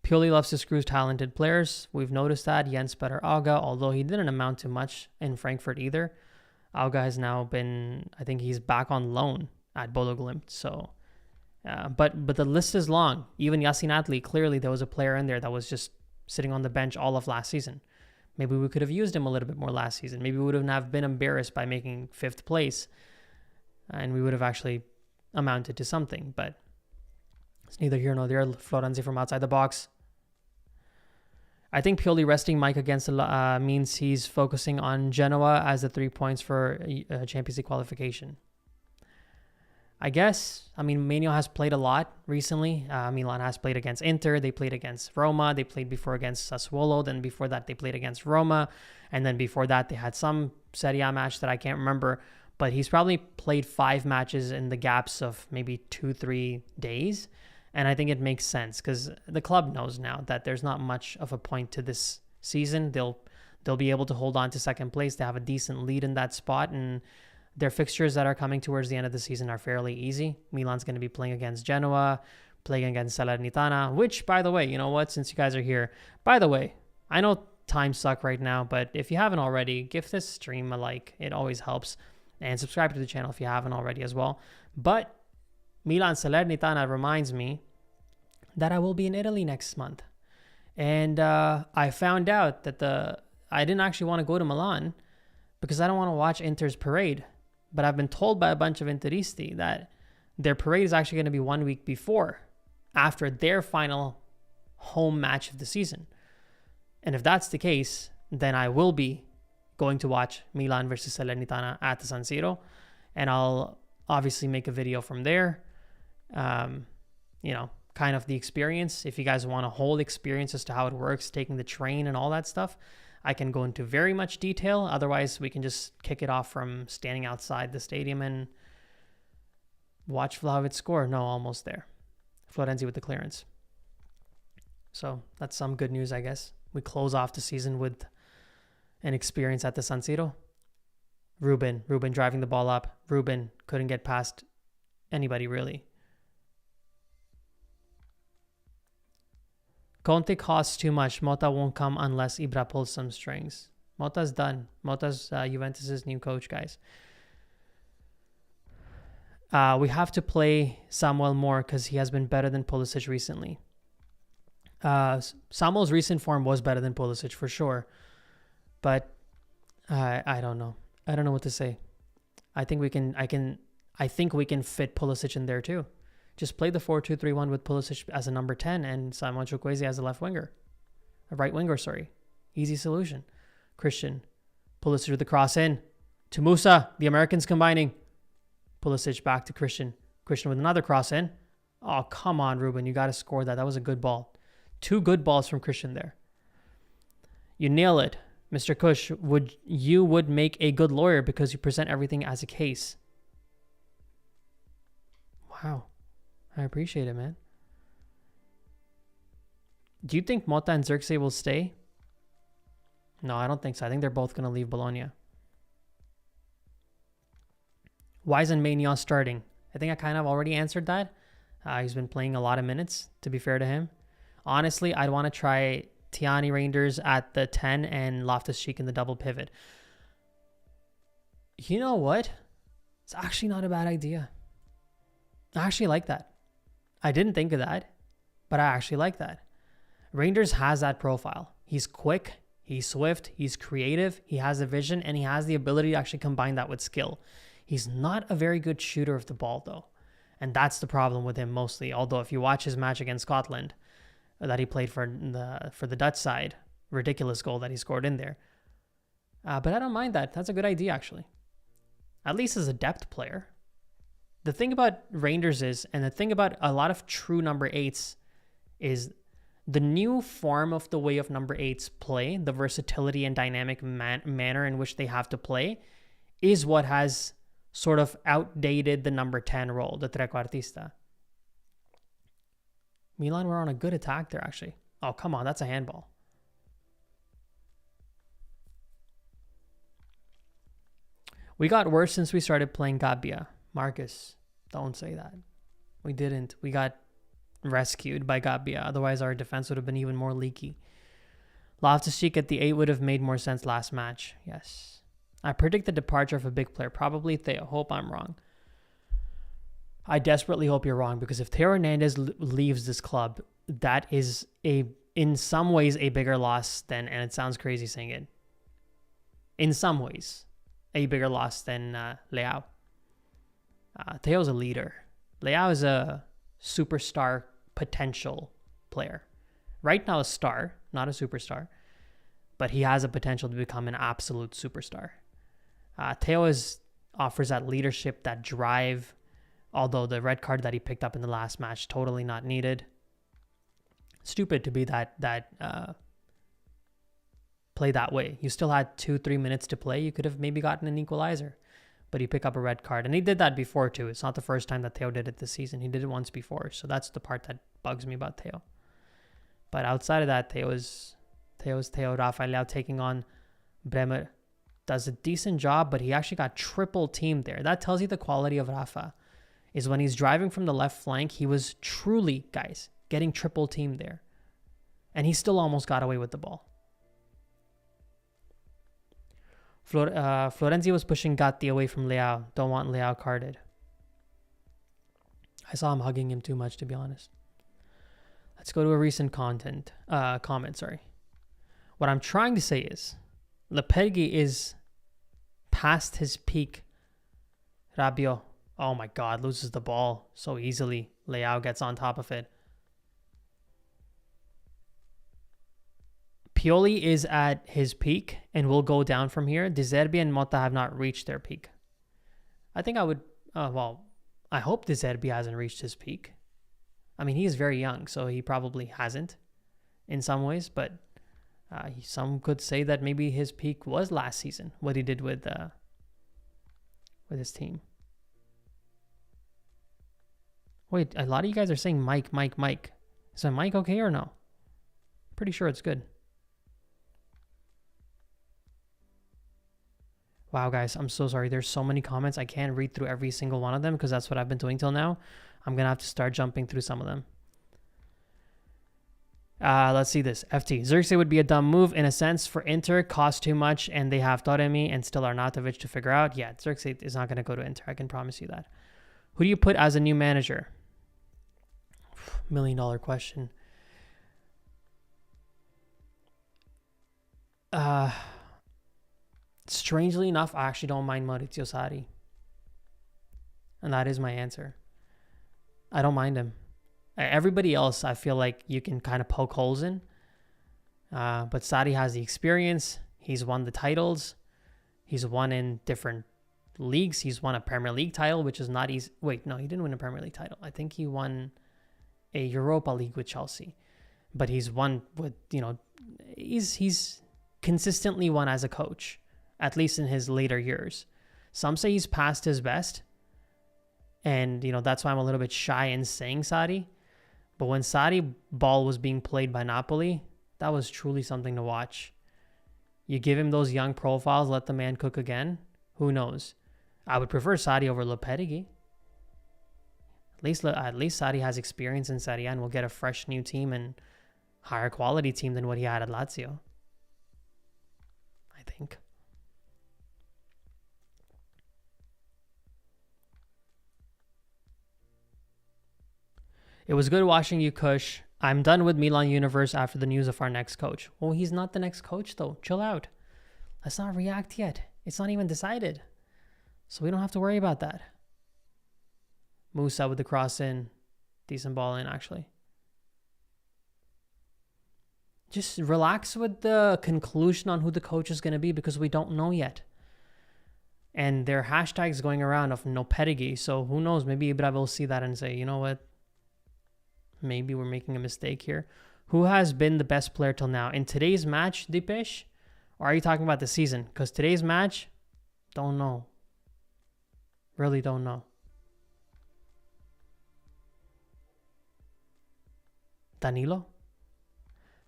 Pioli loves to screw talented players. We've noticed that. Jens Petter Auga, although he didn't amount to much in Frankfurt either. Auga has now been, I think he's back on loan at Bodo Glimt. So, but the list is long. Even Yassin Adli, clearly there was a player in there that was just sitting on the bench all of last season. Maybe we could have used him a little bit more last season. Maybe we would have been embarrassed by making 5th place. And we would have actually amounted to something. But it's neither here nor there. Florenzi from outside the box. I think Pioli resting Mike against means he's focusing on Genoa as the 3 points for Champions League qualification. I guess. I mean, Manuel has played a lot recently. Milan has played against Inter. They played against Roma. They played before against Sassuolo. Then before that, they played against Roma. And then before that, they had some Serie A match that I can't remember. But he's probably played 5 matches in the gaps of maybe 2-3 days. And I think it makes sense because the club knows now that there's not much of a point to this season. They'll be able to hold on to second place. They have a decent lead in that spot. And their fixtures that are coming towards the end of the season are fairly easy. Milan's going to be playing against Genoa, playing against Salernitana, which, by the way, you know what? Since you guys are here, by the way, I know times suck right now, but if you haven't already, give this stream a like. It always helps. And subscribe to the channel if you haven't already as well. But Milan Salernitana reminds me that I will be in Italy next month. And I found out that I didn't actually want to go to Milan because I don't want to watch Inter's parade. But I've been told by a bunch of Interisti that their parade is actually going to be 1 week before, after their final home match of the season. And if that's the case, then I will be going to watch Milan versus Salernitana at the San Siro. And I'll obviously make a video from there. Kind of the experience. If you guys want a whole experience as to how it works, taking the train and all that stuff, I can go into very much detail. Otherwise, we can just kick it off from standing outside the stadium and watch Vlahovic score. No, almost there. Florenzi with the clearance. So that's some good news, I guess. We close off the season with an experience at the San Siro. Ruben driving the ball up. Ruben couldn't get past anybody, really. Conte costs too much. Mota won't come unless Ibra pulls some strings. Mota's done. Mota's Juventus' new coach, guys. We have to play Samuel more because he has been better than Pulisic recently. Samuel's recent form was better than Pulisic for sure. But I don't know. I don't know what to say. I think we can fit Pulisic in there too. Just play the 4-2-3-1 with Pulisic as a number 10 and Simon Chukwueze as a right winger. Easy solution. Christian, Pulisic with the cross in to Musa. The Americans combining. Pulisic back to Christian. Christian with another cross in. Oh, come on, Ruben. You got to score that. That was a good ball. 2 good balls from Christian there. You nail it. Mr. Kush, you would make a good lawyer because you present everything as a case. Wow. I appreciate it, man. Do you think Mota and Xerxes will stay? No, I don't think so. I think they're both going to leave Bologna. Why isn't Maignan starting? I think I kind of already answered that. He's been playing a lot of minutes, to be fair to him. Honestly, I'd want to try Tiani Reinders at the 10 and Loftus-Cheek in the double pivot. You know what? It's actually not a bad idea. I actually like that. I didn't think of that, but I actually like that. Reinders has that profile. He's quick, he's swift, he's creative, he has a vision, and he has the ability to actually combine that with skill. He's not a very good shooter of the ball, though. And that's the problem with him mostly. Although if you watch his match against Scotland that he played for the Dutch side, ridiculous goal that he scored in there. But I don't mind that. That's a good idea, actually. At least as a depth player. The thing about Reinders is, and the thing about a lot of true number 8s is the new form of the way of number 8s play, the versatility and dynamic manner in which they have to play, is what has sort of outdated the number 10 role, the trequartista. Milan were on a good attack there, actually. Oh, come on, that's a handball. We got worse since we started playing Gabbia. Marcus, don't say that. We didn't. We got rescued by Gabbia. Otherwise, our defense would have been even more leaky. Loftus-Cheek at the 8 would have made more sense last match. Yes. I predict the departure of a big player. Probably Theo. Hope I'm wrong. I desperately hope you're wrong, because if Theo Hernandez leaves this club, that is in some ways a bigger loss than, and it sounds crazy saying it, in some ways, a bigger loss than Leao. Theo's a leader. Leao is a superstar potential player. Right now a star, not a superstar, but he has a potential to become an absolute superstar. Theo offers that leadership, that drive, although the red card that he picked up in the last match, totally not needed. Stupid to be play that way. You still had 2-3 minutes to play. You could have maybe gotten an equalizer, but he picked up a red card, and he did that before too. It's not the first time that Theo did it this season. He did it once before, so that's the part that bugs me about Theo. But outside of that, Theo's Theo. Rafael Leao taking on Bremer does a decent job, but he actually got triple teamed there. That tells you the quality of Rafa. Is when he's driving from the left flank, he was truly, guys, getting triple teamed there. And he still almost got away with the ball. Florenzi was pushing Gatti away from Leao. Don't want Leao carded. I saw him hugging him too much, to be honest. Let's go to a recent comment. What I'm trying to say is, Lopetegui is past his peak. Rabiot, oh my God, loses the ball so easily. Leao gets on top of it. Pioli is at his peak and will go down from here. De Zerbi and Motta have not reached their peak. I think I would, I hope De Zerbi hasn't reached his peak. I mean, he is very young, so he probably hasn't in some ways, but some could say that maybe his peak was last season, what he did with his team. Wait, a lot of you guys are saying Mike. Is my mic okay or no? Pretty sure it's good. Wow, guys, I'm so sorry. There's so many comments. I can't read through every single one of them because that's what I've been doing till now. I'm going to have to start jumping through some of them. Let's see this. FT. Xerxes would be a dumb move in a sense for Inter. Cost too much, and they have Taremi and still Arnautovic to figure out. Yeah, Xerxes is not going to go to Inter. I can promise you that. Who do you put as a new manager? $1 million question. Strangely enough, I actually don't mind Maurizio Sarri. And that is my answer. I don't mind him. Everybody else, I feel like you can kind of poke holes in. But Sarri has the experience. He's won the titles. He's won in different leagues. He's won a Premier League title, which is not easy. Wait, no, he didn't win a Premier League title. I think he won a Europa League with Chelsea. But he's won with, he's consistently won as a coach, at least in his later years. Some say he's past his best. And, that's why I'm a little bit shy in saying Sarri. But when Sarri ball was being played by Napoli, that was truly something to watch. You give him those young profiles, let the man cook again. Who knows? I would prefer Sarri over Lopetegui. At least Sarri has experience in Serie A and will get a fresh new team and higher quality team than what he had at Lazio. I think. It was good watching you, Kush. I'm done with Milan Universe after the news of our next coach. Oh, he's not the next coach, though. Chill out. Let's not react yet. It's not even decided. So we don't have to worry about that. Musa with the cross in. Decent ball in, actually. Just relax with the conclusion on who the coach is going to be because we don't know yet. And there are hashtags going around of Lopetegui. So who knows? Maybe Ibra will see that and say, you know what? Maybe we're making a mistake here. Who has been the best player till now? In today's match, Dipesh? Or are you talking about the season? Because today's match, don't know. Really don't know. Danilo?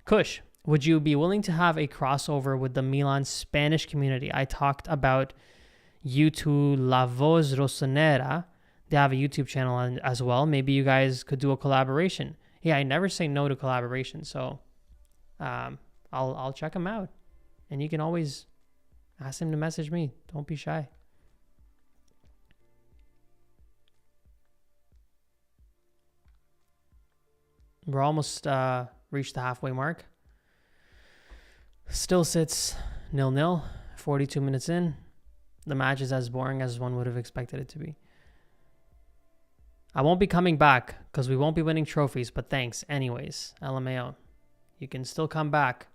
Kush, would you be willing to have a crossover with the Milan Spanish community? I talked about you to La Voz Rossonera. They have a YouTube channel as well. Maybe you guys could do a collaboration. yeah, I never say no to collaboration. So I'll check him out, and you can always ask him to message me. Don't be shy. We're almost reached the halfway mark. Still sits 0-0, 42 minutes in. The match is as boring as one would have expected it to be. I won't be coming back because we won't be winning trophies, but thanks anyways, LMAO. You can still come back.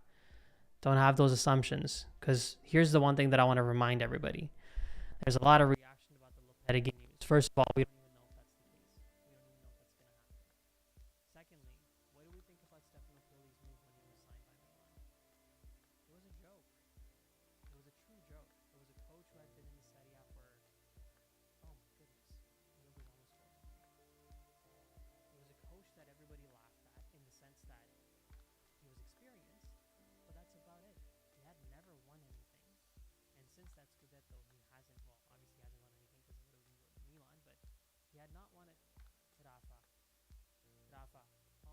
Don't have those assumptions, because here's the one thing that I want to remind everybody. There's a lot of reaction about the Lopetegui news. First of all, we don't even know if that's the case. We don't even know if that's going to happen. Secondly, what do we think about Stefano Pioli's move when he was signed by Milan? It was a joke. It was a true joke. It was a coach who had been in the Serie A for, oh my goodness, Ruben's almost scored. It was a coach that everybody laughed at in the sense that he was experienced, but that's about it. He had never won anything. And since that Scudetto, he hasn't, well, obviously he hasn't won anything because it would have been with Milan, but he had not won it. Rafa,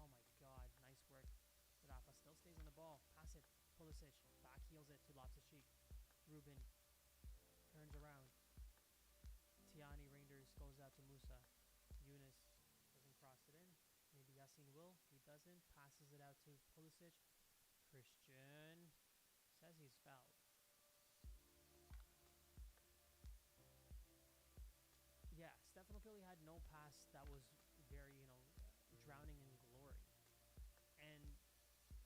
oh my God, nice work. Rafa still stays on the ball. Pass it, Pulisic, back heels it to Loftus-Cheek. Ruben turns around. Tiani Reinders goes out to Musa. Yunus doesn't cross it in. Maybe Yassin will. He doesn't. Passes it out to Pulisic. Christian says he's fouled. Yeah, Stefano Pioli had no pass that was very, drowning in glory. And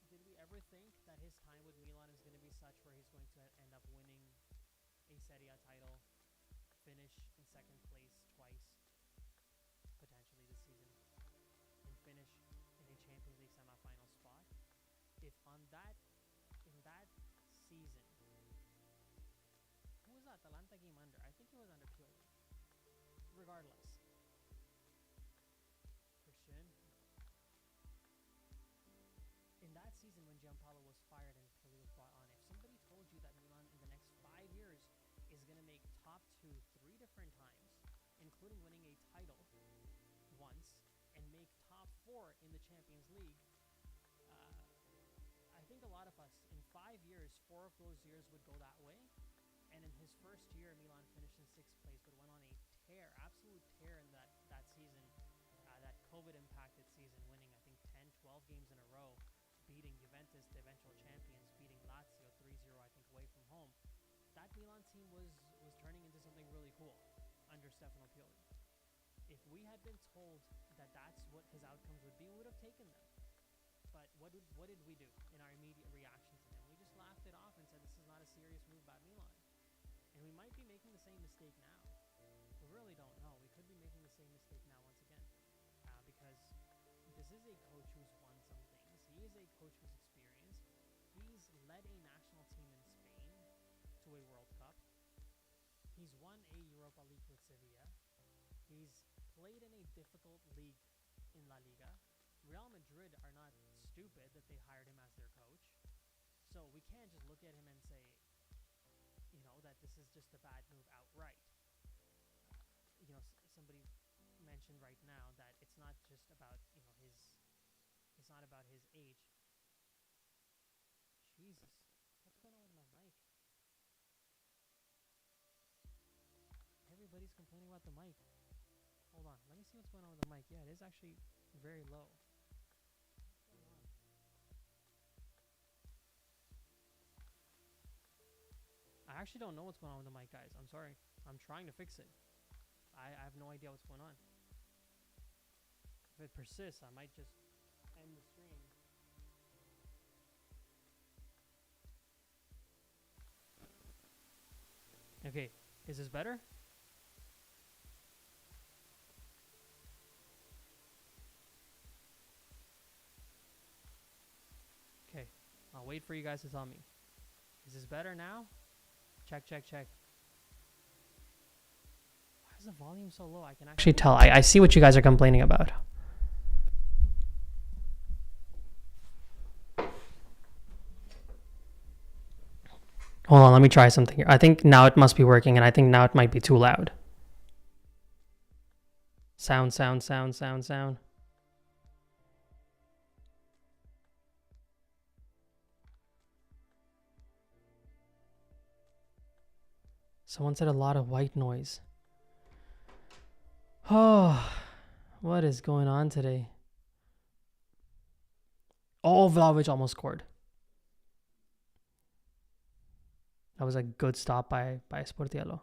did we ever think that his time with Milan is going to be such where he's going to end up winning a Serie A title, finish in second place twice, potentially this season, and finish in a Champions League semifinal spot? If in that season, who was that Atalanta game under? I think it was under Pioli. Regardless. Christian? No. In that season when Gianpaolo was fired and Pioli was brought on, if somebody told you that Milan in the next 5 years is going to make top 2 3 different times, including winning a title once, and make top 4 in the Champions League, I think a lot of us, in 5 years, 4 of those years would go that way. And in his first year, Milan finished in 6th place, but went on a tear, absolute tear in that season, that COVID-impacted season, winning, I think, 10, 12 games in a row, beating Juventus, the eventual champions, beating Lazio 3-0, I think, away from home. That Milan team was turning into something really cool under Stefano Pioli. If we had been told that that's what his outcomes would be, we would have taken them. But what did we do in our immediate reaction to him? We just laughed it off and said, this is not a serious move by Milan. And we might be making the same mistake now. We really don't know. We could be making the same mistake now once again. Because this is a coach who's won some things. He is a coach who's experienced. He's led a national team in Spain to a World Cup. He's won a Europa League with Sevilla. He's played in a difficult league in La Liga. Real Madrid are not stupid that they hired him as their coach. So we can't just look at him and say, that this is just a bad move outright. Somebody mentioned right now that it's not just about, it's not about his age. Jesus, what's going on with my mic? Everybody's complaining about the mic. Hold on, let me see what's going on with the mic. Yeah, it is actually very low. What's going on? I actually don't know what's going on with the mic, guys. I'm sorry. I'm trying to fix it. I have no idea what's going on. If it persists, I might just end the stream. Okay, is this better? Okay, I'll wait for you guys to tell me. Is this better now? Check. Why is the volume so low? I can actually tell. I see what you guys are complaining about. Hold on, let me try something here. I think now it must be working, and I think now it might be too loud. Sound. Someone said a lot of white noise. Oh, what is going on today? Oh, Vlahovic almost scored. That was a good stop by Sportiello.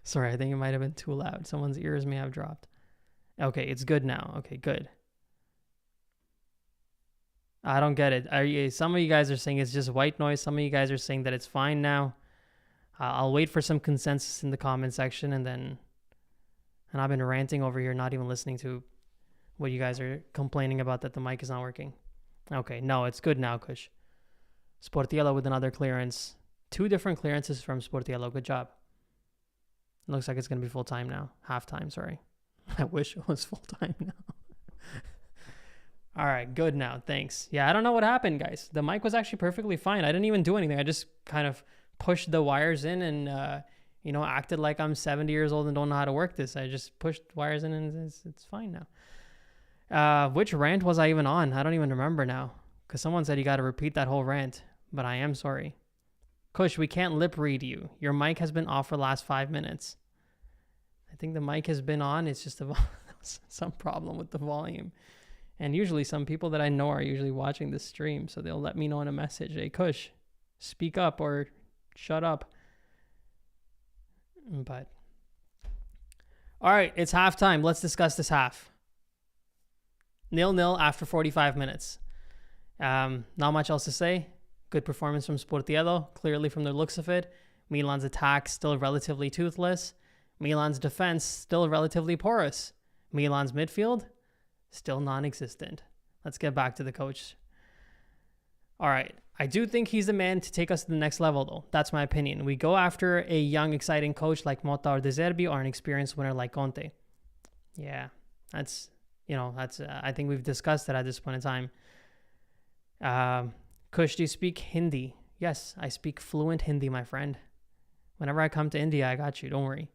Sorry, I think it might have been too loud. Someone's ears may have dropped. Okay, it's good now. Okay, good. I don't get it. Some of you guys are saying it's just white noise. Some of you guys are saying that it's fine now. I'll wait for some consensus in the comment section, and I've been ranting over here, not even listening to what you guys are complaining about, that the mic is not working. Okay, no, it's good now, Kush. Sportiello with another clearance. 2 different clearances from Sportiello. Good job. Looks like it's going to be full-time now. Half-time, sorry. I wish it was full-time now. All right, good now. Thanks. Yeah, I don't know what happened, guys. The mic was actually perfectly fine. I didn't even do anything. I just kind of pushed the wires in and, acted like I'm 70 years old and don't know how to work this. I just pushed wires in and it's fine now. Which rant was I even on? I don't even remember now, because someone said you got to repeat that whole rant, but I am sorry. Kush, we can't lip read you. Your mic has been off for the last 5 minutes. I think the mic has been on. It's just some problem with the volume. And usually some people that I know are usually watching this stream, so they'll let me know in a message, hey, Kush, speak up or shut up. But, all right, it's halftime. Let's discuss this half. 0-0 after 45 minutes. Not much else to say. Good performance from Sportiello, clearly from the looks of it. Milan's attack still relatively toothless. Milan's defense still relatively porous. Milan's midfield still non-existent. Let's get back to the coach. All right. I do think he's the man to take us to the next level, though. That's my opinion. We go after a young, exciting coach like Motta or De Zerbi, or an experienced winner like Conte. Yeah, that's I think we've discussed that at this point in time. Kush, do you speak Hindi? Yes, I speak fluent Hindi, my friend. Whenever I come to India, I got you. Don't worry.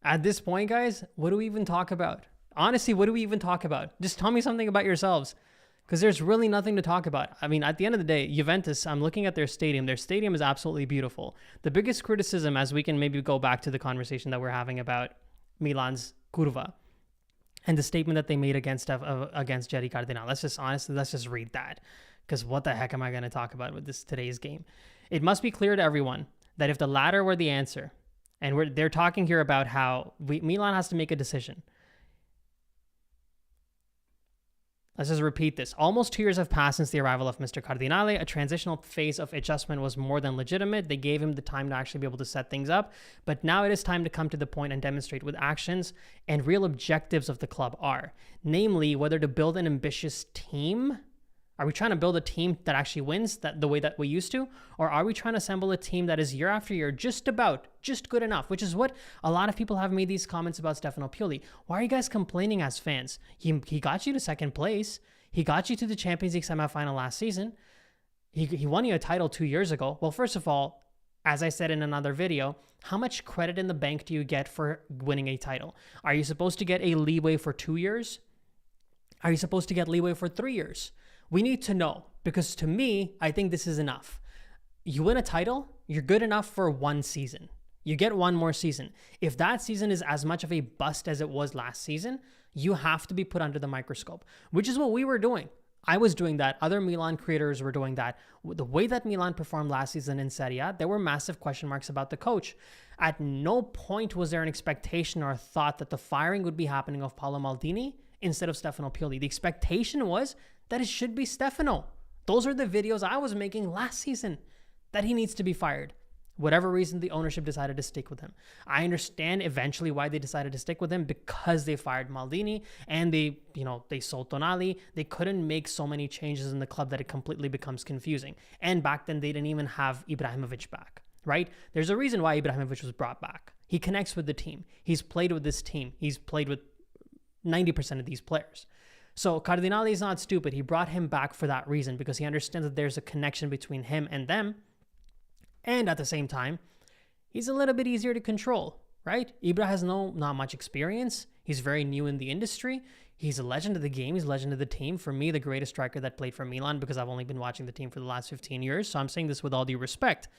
At this point, guys, what do we even talk about? Honestly, what do we even talk about? Just tell me something about yourselves, because there's really nothing to talk about. I mean, at the end of the day, Juventus, I'm looking at their stadium. Their stadium is absolutely beautiful. The biggest criticism, as we can maybe go back to the conversation that we're having about Milan's Curva and the statement that they made against Jerry Cardinal. Let's just read that, because what the heck am I going to talk about with today's game? It must be clear to everyone that if the latter were the answer, and they're talking here about how Milan has to make a decision. Let's just repeat this. Almost 2 years have passed since the arrival of Mr. Cardinale. A transitional phase of adjustment was more than legitimate. They gave him the time to actually be able to set things up. But now it is time to come to the point and demonstrate with actions and real objectives of the club are. Namely, whether to build an ambitious team. Are we trying to build a team that actually wins the way that we used to? Or are we trying to assemble a team that is year after year just good enough? Which is what a lot of people have made these comments about Stefano Pioli. Why are you guys complaining as fans? He got you to second place. He got you to the Champions League semifinal last season. He won you a title 2 years ago. Well, first of all, as I said in another video, how much credit in the bank do you get for winning a title? Are you supposed to get a leeway for 2 years? Are you supposed to get leeway for 3 years? We need to know, because to me, I think this is enough. You win a title, you're good enough for 1 season. You get 1 more season. If that season is as much of a bust as it was last season, you have to be put under the microscope, which is what we were doing. I was doing that. Other Milan creators were doing that. The way that Milan performed last season in Serie A, there were massive question marks about the coach. At no point was there an expectation or a thought that the firing would be happening of Paolo Maldini instead of Stefano Pioli. The expectation was that it should be Stefano. Those are the videos I was making last season, that he needs to be fired. Whatever reason the ownership decided to stick with him. I understand eventually why they decided to stick with him, because they fired Maldini and they sold Tonali. They couldn't make so many changes in the club that it completely becomes confusing. And back then they didn't even have Ibrahimovic back, right? There's a reason why Ibrahimovic was brought back. He connects with the team. He's played with this team. He's played with 90% of these players. So Cardinale is not stupid. He brought him back for that reason, because he understands that there's a connection between him and them. And at the same time, he's a little bit easier to control, right? Ibra has not much experience. He's very new in the industry. He's a legend of the game. He's a legend of the team. For me, the greatest striker that played for Milan, because I've only been watching the team for the last 15 years. So I'm saying this with all due respect.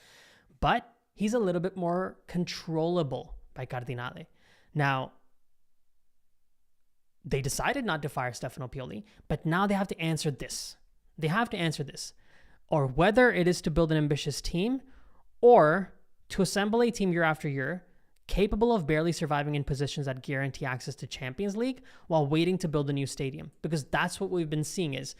But he's a little bit more controllable by Cardinale. Now, they decided not to fire Stefano Pioli, but now they have to answer this. They have to answer this. Or whether it is to build an ambitious team, or to assemble a team year after year capable of barely surviving in positions that guarantee access to Champions League while waiting to build a new stadium. Because that's what we've been seeing is,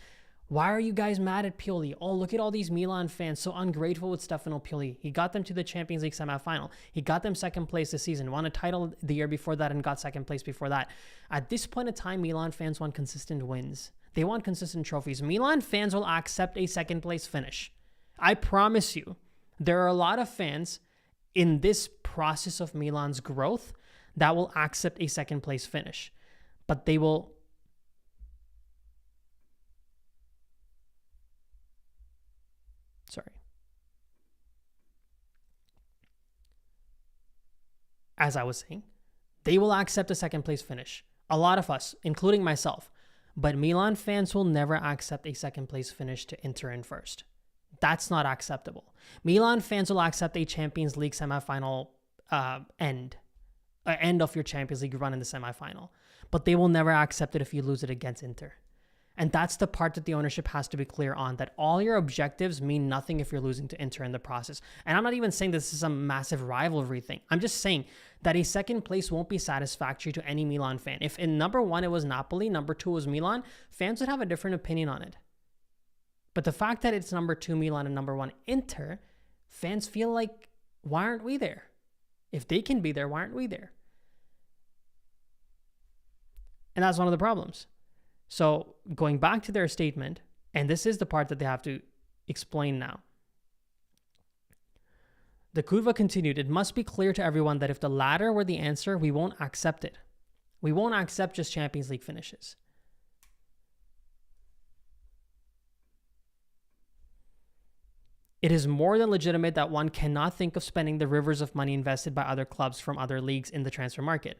why are you guys mad at Pioli? Oh, look at all these Milan fans so ungrateful with Stefano Pioli. He got them to the Champions League semifinal. He got them second place this season, won a title the year before that and got second place before that. At this point in time, Milan fans want consistent wins. They want consistent trophies. Milan fans will accept a second place finish. I promise you. There are a lot of fans in this process of Milan's growth that will accept a second place finish, but they will as I was saying, they will accept a second place finish. A lot of us, including myself, but Milan fans will never accept a second place finish to enter in first. That's not acceptable. Milan fans will accept a Champions League semifinal end of your Champions League run in the semifinal, but they will never accept it if you lose it against Inter. And that's the part that the ownership has to be clear on, that all your objectives mean nothing if you're losing to Inter in the process. And I'm not even saying this is a massive rivalry thing. I'm just saying that a second place won't be satisfactory to any Milan fan. If in number 1 it was Napoli, number 2 was Milan, fans would have a different opinion on it. But the fact that it's number 2 Milan and number 1 Inter, fans feel like, why aren't we there? If they can be there, why aren't we there? And that's one of the problems. So going back to their statement, and this is the part that they have to explain now. The Curva continued, it must be clear to everyone that if the latter were the answer, we won't accept it. We won't accept just Champions League finishes. It is more than legitimate that one cannot think of spending the rivers of money invested by other clubs from other leagues in the transfer market.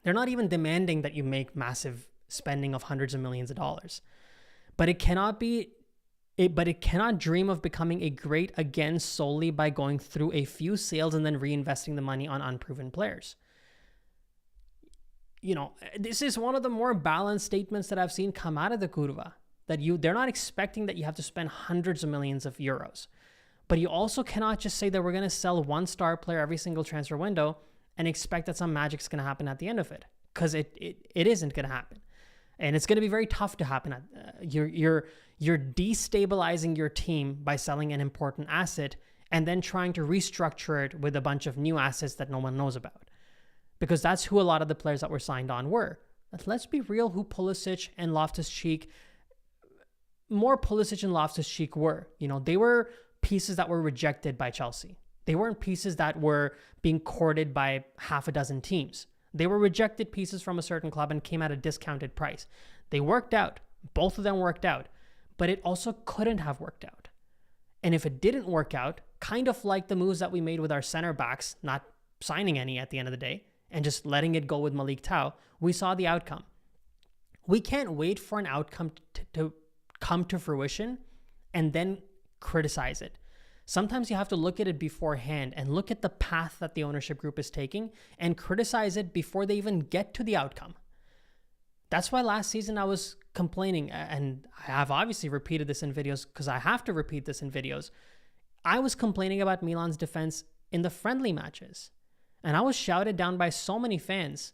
They're not even demanding that you make massive spending of hundreds of millions of dollars. But it cannot dream of becoming a great again solely by going through a few sales and then reinvesting the money on unproven players. You know, this is one of the more balanced statements that I've seen come out of the Curva. They're not expecting that you have to spend hundreds of millions of euros. But you also cannot just say that we're going to sell one star player every single transfer window and expect that some magic's going to happen at the end of it. Because it isn't going to happen. And it's going to be very tough to happen. You're destabilizing your team by selling an important asset and then trying to restructure it with a bunch of new assets that no one knows about. Because that's who a lot of the players that were signed on were. But let's be real who Pulisic and Loftus-Cheek, more Pulisic and Loftus-Cheek were. You know, they were pieces that were rejected by Chelsea. They weren't pieces that were being courted by half a dozen teams. They were rejected pieces from a certain club and came at a discounted price. They worked out. Both of them worked out. But it also couldn't have worked out. And if it didn't work out, kind of like the moves that we made with our center backs, not signing any at the end of the day, and just letting it go with Malik Tau, we saw the outcome. We can't wait for an outcome to come to fruition and then criticize it. Sometimes you have to look at it beforehand and look at the path that the ownership group is taking and criticize it before they even get to the outcome. That's why last season I was complaining, and I have obviously repeated this in videos because I have to repeat this in videos. I was complaining about Milan's defense in the friendly matches. And I was shouted down by so many fans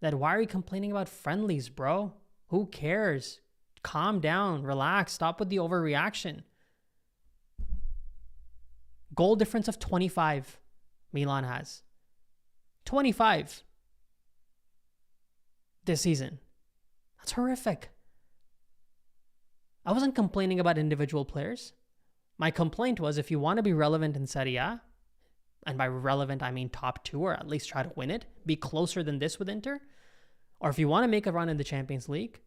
that why are you complaining about friendlies, bro? Who cares? calm down, relax, stop with the overreaction. Goal difference of 25, Milan has. 25 this season. That's horrific. I wasn't complaining about individual players. My complaint was, if you want to be relevant in Serie A, and by relevant I mean top 2 or at least try to win it, be closer than this with Inter, or if you want to make a run in the Champions League,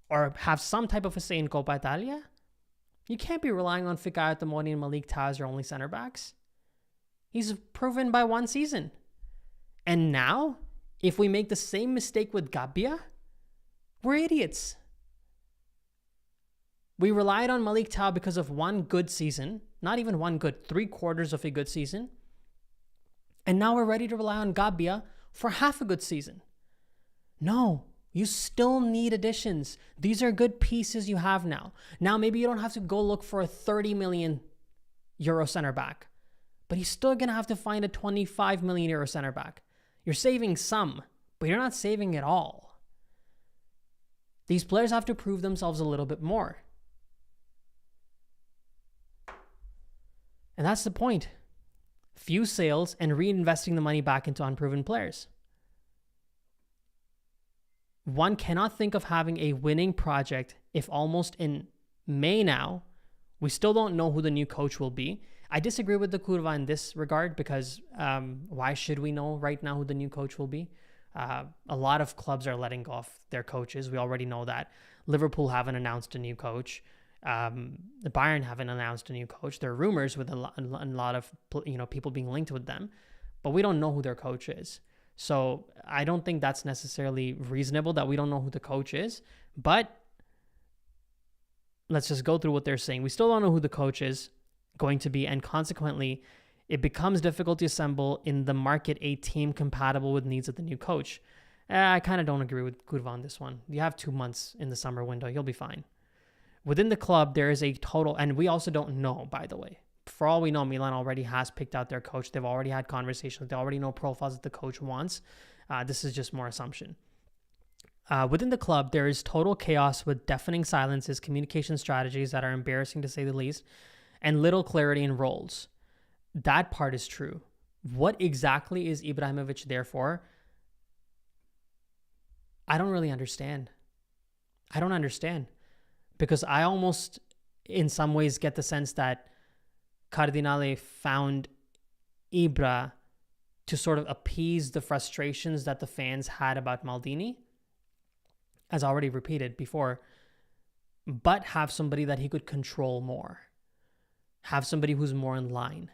or have some type of a say in Coppa Italia, you can't be relying on Fikayo Tomori and Malik Tah as your only center backs. He's proven by one season. And now, if we make the same mistake with Gabbia, we're idiots. We relied on Malik Tah because of one good season, not even one good, 3/4 of a good season. And now we're ready to rely on Gabbia for half a good season. No, you still need additions. These are good pieces you have now. Now, maybe you don't have to go look for a 30 million euro center back, but you're still going to have to find a 25 million euro center back. You're saving some, but you're not saving it all. These players have to prove themselves a little bit more. And that's the point. Few sales and reinvesting the money back into unproven players. One cannot think of having a winning project if almost in May now, we still don't know who the new coach will be. I disagree with the Curva in this regard because why should we know right now who the new coach will be? A lot of clubs are letting go of their coaches. We already know that. Liverpool haven't announced a new coach. The Bayern haven't announced a new coach. There are rumors with a lot of people being linked with them, but we don't know who their coach is. So I don't think that's necessarily reasonable that we don't know who the coach is, but let's just go through what they're saying. We still don't know who the coach is going to be, and consequently, it becomes difficult to assemble in the market a team compatible with needs of the new coach. I kind of don't agree with Curva on this one. You have 2 months in the summer window. You'll be fine. Within the club, there is a total, and we also don't know, by the way. For all we know, Milan already has picked out their coach. They've already had conversations. They already know profiles that the coach wants. This is just more assumption. Within the club, there is total chaos with deafening silences, communication strategies that are embarrassing to say the least, and little clarity in roles. That part is true. What exactly is Ibrahimovic there for? I don't really understand. I don't understand. Because I almost, in some ways, get the sense that Cardinale found Ibra to sort of appease the frustrations that the fans had about Maldini, as already repeated before, but have somebody that he could control more. Have somebody who's more in line.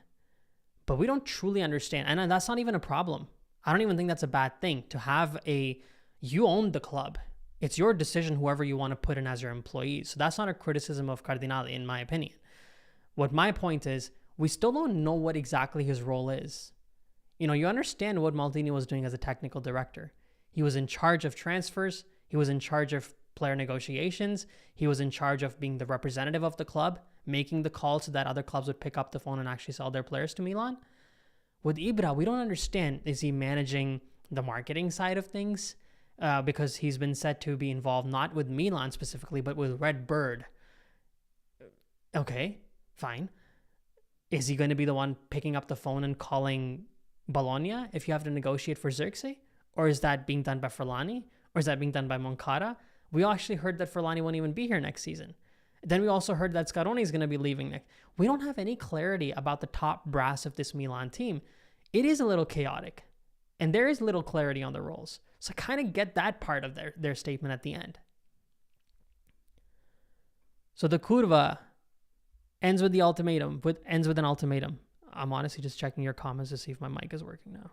But we don't truly understand, and that's not even a problem. I don't even think that's a bad thing to have you own the club. It's your decision, whoever you want to put in as your employees. So that's not a criticism of Cardinale, in my opinion. What my point is, we still don't know what exactly his role is. You understand what Maldini was doing as a technical director. He was in charge of transfers. He was in charge of player negotiations. He was in charge of being the representative of the club, making the call so that other clubs would pick up the phone and actually sell their players to Milan. With Ibra, we don't understand. Is he managing the marketing side of things? Because he's been said to be involved not with Milan specifically, but with Red Bird. Okay, fine. Is he going to be the one picking up the phone and calling Bologna if you have to negotiate for Xerxes? Or is that being done by Forlani? Or is that being done by Moncada? We actually heard that Forlani won't even be here next season. Then we also heard that Scaroni is going to be leaving next. We don't have any clarity about the top brass of this Milan team. It is a little chaotic. And there is little clarity on the roles. So I kind of get that part of their statement at the end. So the Curva ends with an ultimatum. I'm honestly just checking your comments to see if my mic is working now.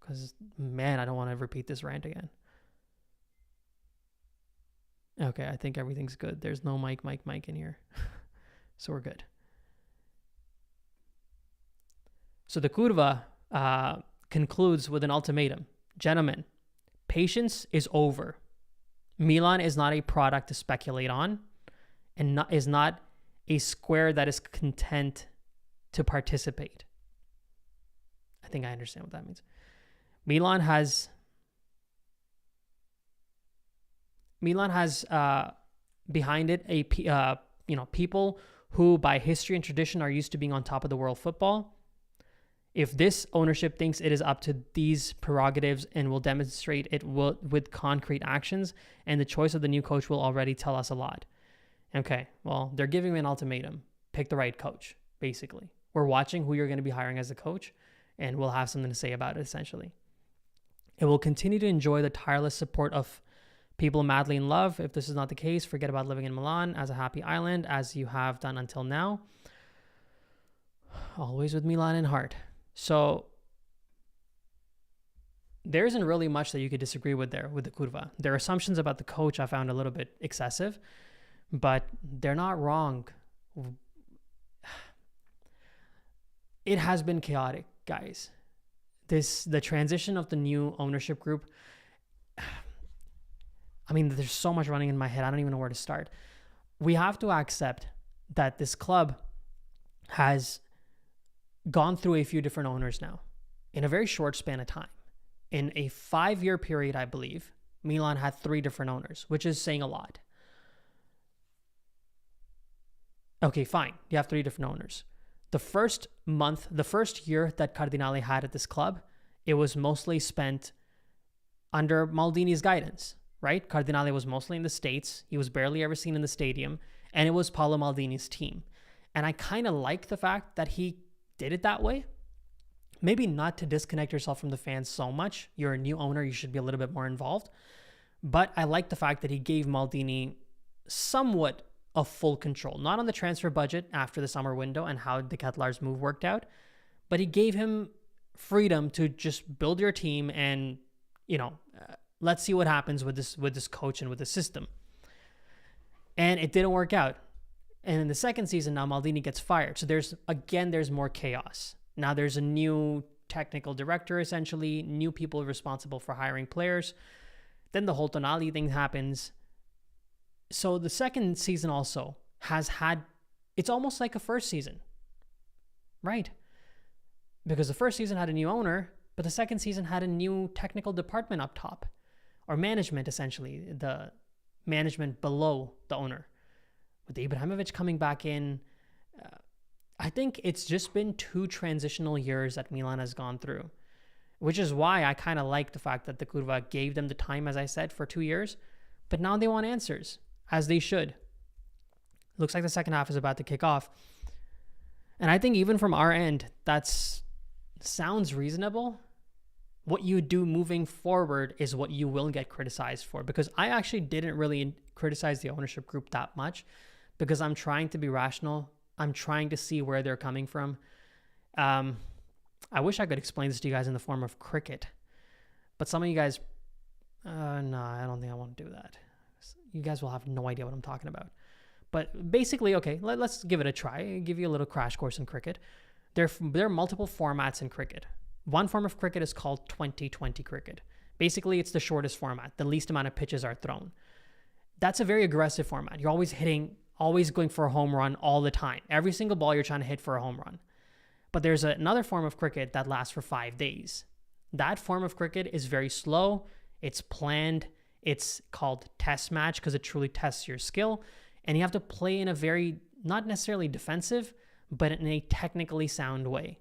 Because, man, I don't want to repeat this rant again. Okay, I think everything's good. There's no mic in here. So we're good. So the Curva concludes with an ultimatum. Gentlemen, patience is over. Milan is not a product to speculate on, and is not a square that is content to participate. I think I understand what that means. Milan has behind it, people who by history and tradition are used to being on top of the world football. If this ownership thinks it is up to these prerogatives and will demonstrate it with concrete actions, and the choice of the new coach will already tell us a lot. Okay, well, they're giving me an ultimatum. Pick the right coach, basically. We're watching who you're going to be hiring as a coach, and we'll have something to say about it, essentially. It will continue to enjoy the tireless support of people madly in love. If this is not the case, forget about living in Milan as a happy island, as you have done until now. Always with Milan in heart. So there isn't really much that you could disagree with there with the Curva. Their assumptions about the coach I found a little bit excessive, but they're not wrong. It has been chaotic, guys. The transition of the new ownership group, I mean, there's so much running in my head. I don't even know where to start. We have to accept that this club has gone through a few different owners now in a very short span of time. In a 5-year period, I believe, Milan had 3 different owners, which is saying a lot. Okay, fine. You have 3 different owners. The first year that Cardinale had at this club, it was mostly spent under Maldini's guidance, right? Cardinale was mostly in the States. He was barely ever seen in the stadium, and it was Paolo Maldini's team. And I kind of like the fact that he did it that way. Maybe not to disconnect yourself from the fans so much. You're a new owner. You should be a little bit more involved. But I like the fact that he gave Maldini somewhat of full control, not on the transfer budget after the summer window and how the Ketelaer's move worked out, but he gave him freedom to just build your team and, let's see what happens with this coach and with the system. And it didn't work out. And in the second season, now Maldini gets fired. So there's more chaos. Now there's a new technical director, essentially, new people responsible for hiring players. Then the whole Tonali thing happens. So the second season also it's almost like a first season, right? Because the first season had a new owner, but the second season had a new technical department up top, or management, essentially, the management below the owner. With Ibrahimovic coming back in, I think it's just been 2 transitional years that Milan has gone through, which is why I kind of like the fact that the Curva gave them the time, as I said, for 2 years, but now they want answers. As they should. Looks like the second half is about to kick off. And I think even from our end, sounds reasonable. What you do moving forward is what you will get criticized for. Because I actually didn't really criticize the ownership group that much, because I'm trying to be rational. I'm trying to see where they're coming from. I wish I could explain this to you guys in the form of cricket. But some of you guys, no, I don't think I want to do that. You guys will have no idea what I'm talking about. But basically, okay, let's give it a try. I'll give you a little crash course in cricket. There are multiple formats in cricket. One form of cricket is called 20-20 cricket. Basically, it's the shortest format. The least amount of pitches are thrown. That's a very aggressive format. You're always going for a home run all the time. Every single ball you're trying to hit for a home run. But there's another form of cricket that lasts for 5 days. That form of cricket is very slow. It's planned. It's called test match because it truly tests your skill. And you have to play in a very, not necessarily defensive, but in a technically sound way.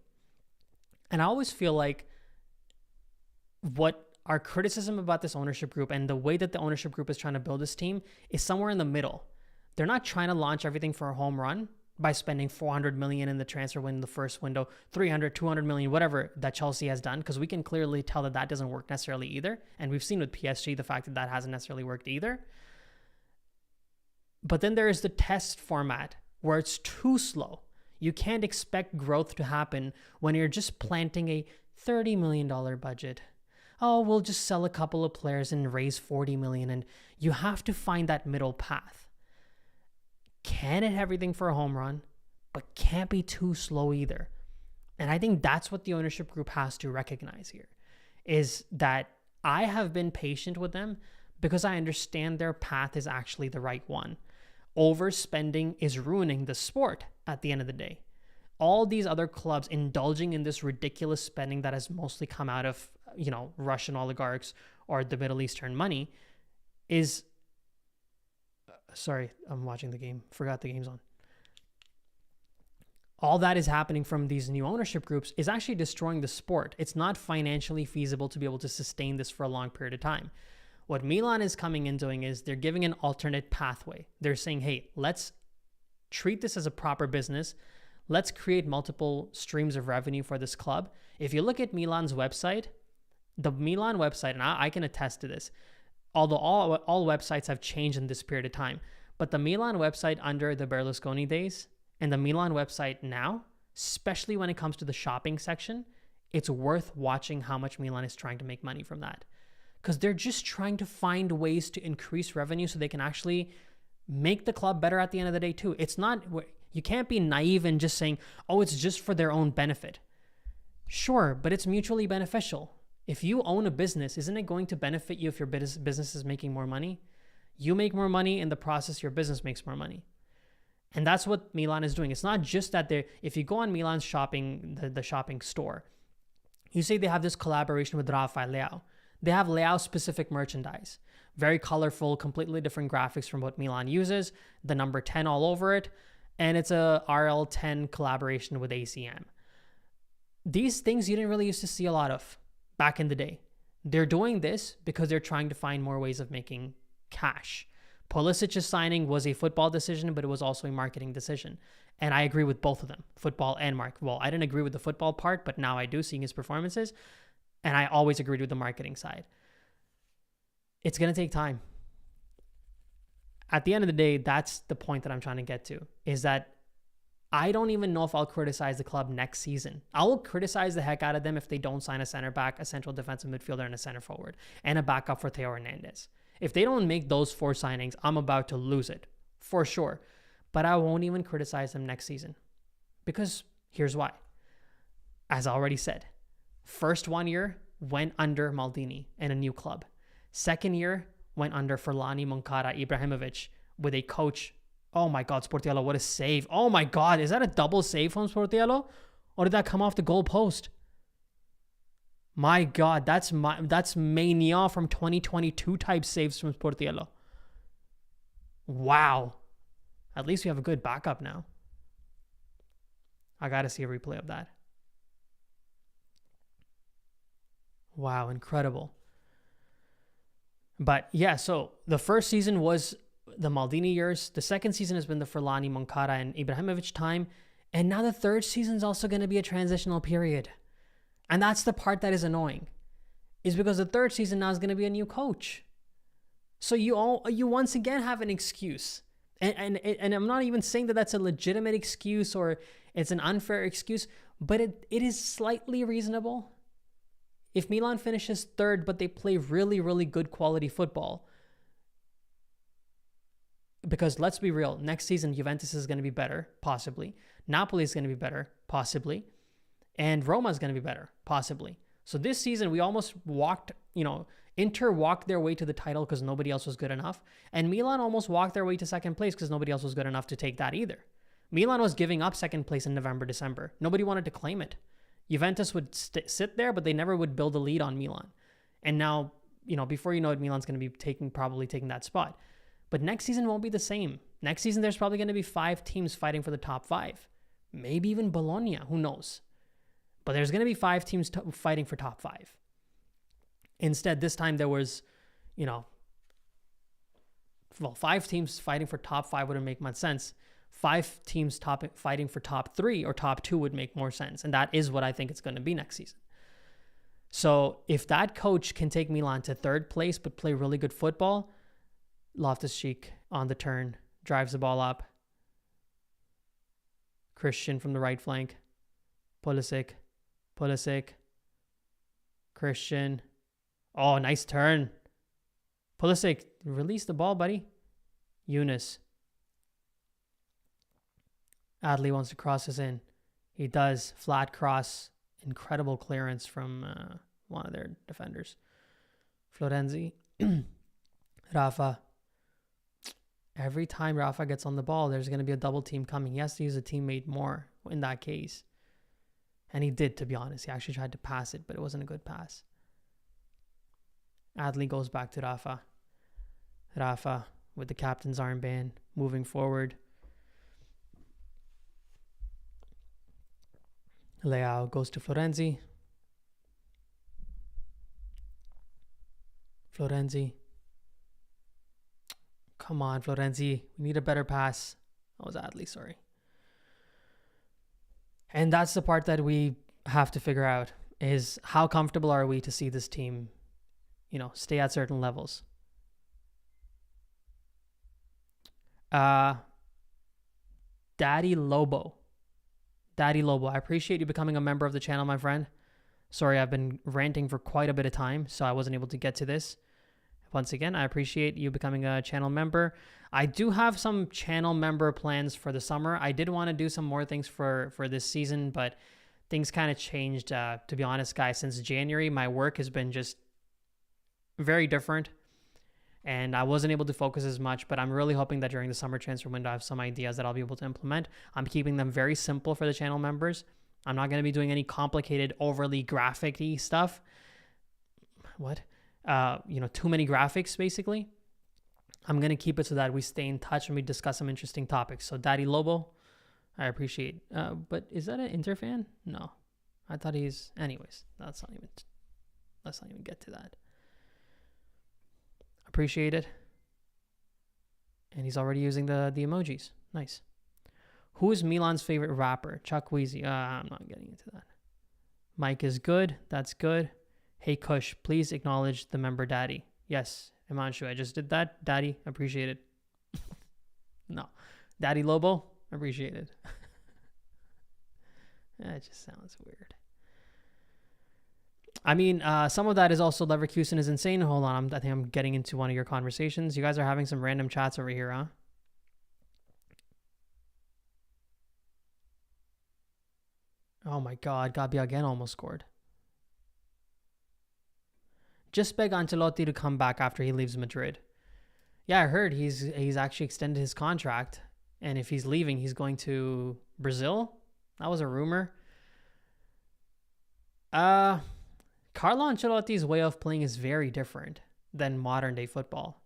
And I always feel like what our criticism about this ownership group and the way that the ownership group is trying to build this team is somewhere in the middle. They're not trying to launch everything for a home run by spending 400 million in the transfer window, the first window, 300, 200 million, whatever that Chelsea has done, because we can clearly tell that doesn't work necessarily either. And we've seen with PSG the fact that hasn't necessarily worked either. But then there is the test format where it's too slow. You can't expect growth to happen when you're just planting a $30 million budget. Oh, we'll just sell a couple of players and raise 40 million. And you have to find that middle path. Can't hit everything for a home run, but can't be too slow either. And I think that's what the ownership group has to recognize here, is that I have been patient with them because I understand their path is actually the right one. Overspending is ruining the sport at the end of the day. All these other clubs indulging in this ridiculous spending that has mostly come out of, Russian oligarchs or the Middle Eastern money is Sorry, I'm watching the game. Forgot the game's on. All that is happening from these new ownership groups is actually destroying the sport. It's not financially feasible to be able to sustain this for a long period of time. What Milan is coming in doing is they're giving an alternate pathway. They're saying, hey, let's treat this as a proper business. Let's create multiple streams of revenue for this club. If you look at Milan's website, the Milan website, and I can attest to this, although all websites have changed in this period of time, but the Milan website under the Berlusconi days and the Milan website now, especially when it comes to the shopping section, it's worth watching how much Milan is trying to make money from that. Because they're just trying to find ways to increase revenue so they can actually make the club better at the end of the day too. It's not, you can't be naive and just saying, oh, it's just for their own benefit. Sure, but it's mutually beneficial. If you own a business, isn't it going to benefit you if your business is making more money? You make more money, in the process, your business makes more money. And that's what Milan is doing. It's not just that if you go on Milan's shopping, the shopping store, you say they have this collaboration with Rafa Leao. They have Leao-specific merchandise. Very colorful, completely different graphics from what Milan uses. The number 10 all over it. And it's a RL10 collaboration with ACM. These things you didn't really used to see a lot of back in the day. They're doing this because they're trying to find more ways of making cash. Pulisic's signing was a football decision, but it was also a marketing decision. And I agree with both of them, football and marketing. Well, I didn't agree with the football part, but now I do, seeing his performances. And I always agreed with the marketing side. It's going to take time. At the end of the day, that's the point that I'm trying to get to, is that I don't even know if I'll criticize the club next season. I will criticize the heck out of them if they don't sign a center back, a central defensive midfielder, and a center forward, and a backup for Theo Hernandez. If they don't make those 4 signings, I'm about to lose it, for sure. But I won't even criticize them next season. Because here's why. As I already said, first 1 year went under Maldini and a new club. Second year went under Furlani, Moncada, Ibrahimovic with a coach. Oh my God, Sportiello, what a save. Oh my God, is that a double save from Sportiello? Or did that come off the goal post? My God, that's Mania from 2022 type saves from Sportiello. Wow. At least we have a good backup now. I got to see a replay of that. Wow, incredible. But yeah, so the first season was the Maldini years. The second season has been the Furlani, Moncada, and Ibrahimovic time. And now the third season is also going to be a transitional period. And that's the part that is annoying, is because the third season now is going to be a new coach. So you once again have an excuse. And I'm not even saying that that's a legitimate excuse or it's an unfair excuse, but it is slightly reasonable. If Milan finishes third, but they play really, really good quality football, because let's be real, next season, Juventus is going to be better, possibly. Napoli is going to be better, possibly. And Roma is going to be better, possibly. So this season, we almost Inter walked their way to the title because nobody else was good enough. And Milan almost walked their way to second place because nobody else was good enough to take that either. Milan was giving up second place in November, December. Nobody wanted to claim it. Juventus would sit there, but they never would build a lead on Milan. And now, before you know it, Milan's going to be probably taking that spot. But next season won't be the same. Next season, there's probably going to be 5 teams fighting for the top 5. Maybe even Bologna. Who knows? But there's going to be 5 teams fighting for top 5. Instead, this time there was, 5 teams fighting for top 5 wouldn't make much sense. 5 teams fighting for top 3 or top 2 would make more sense. And that is what I think it's going to be next season. So if that coach can take Milan to third place but play really good football, Loftus-Cheek on the turn, drives the ball up. Christian from the right flank. Pulisic. Christian. Oh, nice turn. Pulisic, release the ball, buddy. Yunus. Adli wants to cross this in. He does. Flat cross. Incredible clearance from one of their defenders. Florenzi. Rafa. Every time Rafa gets on the ball, there's going to be a double team coming. He has to use a teammate more in that case. And he did, to be honest. He actually tried to pass it, but it wasn't a good pass. Adli goes back to Rafa. Rafa with the captain's armband moving forward. Leao goes to Florenzi. Florenzi. Come on, Florenzi. We need a better pass. That was Adley, sorry. And that's the part that we have to figure out, is how comfortable are we to see this team, stay at certain levels. Daddy Lobo, I appreciate you becoming a member of the channel, my friend. Sorry, I've been ranting for quite a bit of time, so I wasn't able to get to this. Once again, I appreciate you becoming a channel member. I do have some channel member plans for the summer. I did want to do some more things for this season, but things kind of changed. To be honest, guys, since January, my work has been just very different, and I wasn't able to focus as much, but I'm really hoping that during the summer transfer window, I have some ideas that I'll be able to implement. I'm keeping them very simple for the channel members. I'm not going to be doing any complicated, overly graphic-y stuff. What? Too many graphics, basically. I'm going to keep it so that we stay in touch and we discuss some interesting topics. So Daddy Lobo, I appreciate. But is that an Inter fan? No. I thought he's... Anyways, let's not even get to that. Appreciate it. And he's already using the emojis. Nice. Who is Milan's favorite rapper? Chuck Weezy. I'm not getting into that. Mike is good. That's good. Hey, Kush, please acknowledge the member Daddy. Yes, Imanshu, I just did that. Daddy, appreciate it. No. Daddy Lobo, appreciate it. It just sounds weird. I mean, some of that is also Leverkusen is insane. Hold on, I think I'm getting into one of your conversations. You guys are having some random chats over here, huh? Oh my God, Gabi again almost scored. Just beg Ancelotti to come back after he leaves Madrid. Yeah, I heard he's actually extended his contract, and if he's leaving, he's going to Brazil. That was a rumor. Carlo Ancelotti's way of playing is very different than modern day football.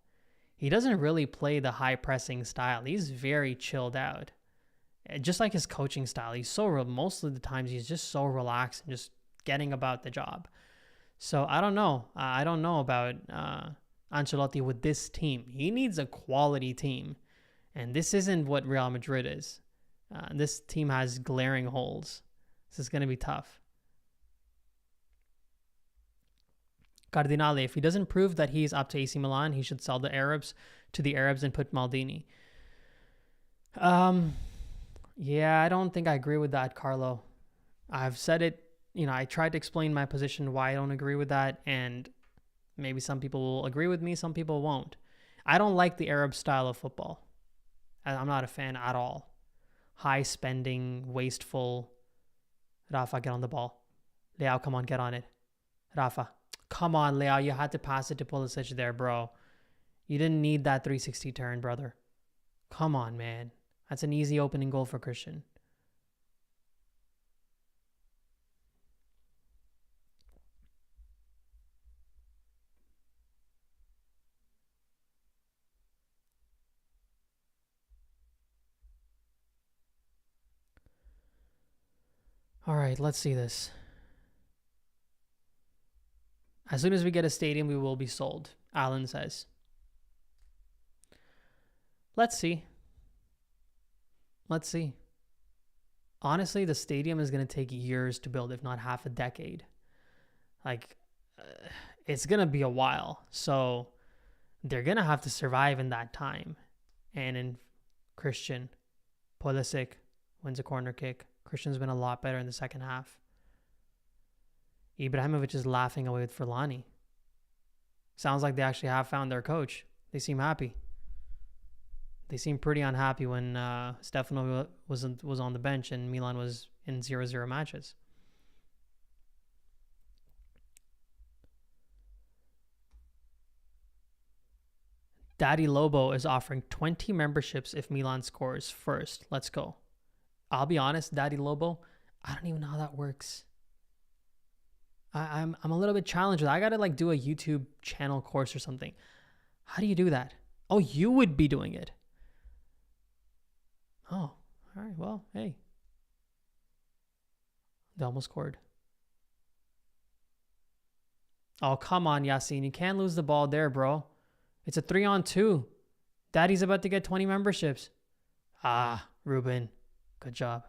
He doesn't really play the high pressing style. He's very chilled out. Just like his coaching style, most of the times he's just so relaxed and just getting about the job. So I don't know. I don't know about Ancelotti with this team. He needs a quality team, and this isn't what Real Madrid is. This team has glaring holes. This is going to be tough. Cardinale, if he doesn't prove that he's up to AC Milan, he should sell the Arabs to the Arabs and put Maldini. Yeah, I don't think I agree with that, Carlo. I've said it, I tried to explain my position why I don't agree with that, and maybe some people will agree with me, some people won't. I don't like the Arab style of football. I'm not a fan at all. High spending, wasteful. Rafa, get on the ball. Leao, come on, get on it. Rafa, come on, Leao, you had to pass it to Pulisic there, bro. You didn't need that 360 turn, brother. Come on, man. That's an easy opening goal for Christian. All right, let's see this. As soon as we get a stadium, we will be sold, Alan says. Let's see. Let's see. Honestly, the stadium is going to take years to build, if not half a decade. It's going to be a while. So they're going to have to survive in that time. And in Christian, Pulisic wins a corner kick. Christian's been a lot better in the second half. Ibrahimovic is laughing away with Forlani. Sounds like they actually have found their coach. They seem happy. They seemed pretty unhappy when Stefano was on the bench and Milan was in 0-0 matches. Daddy Lobo is offering 20 memberships if Milan scores first. Let's go. I'll be honest, Daddy Lobo, I don't even know how that works. I'm a little bit challenged with that. I got to do a YouTube channel course or something. How do you do that? Oh, you would be doing it. Oh, all right. Well, hey. They almost scored. Oh, come on, Yasin. You can't lose the ball there, bro. It's a 3-on-2. Daddy's about to get 20 memberships. Ah, Ruben. Good job.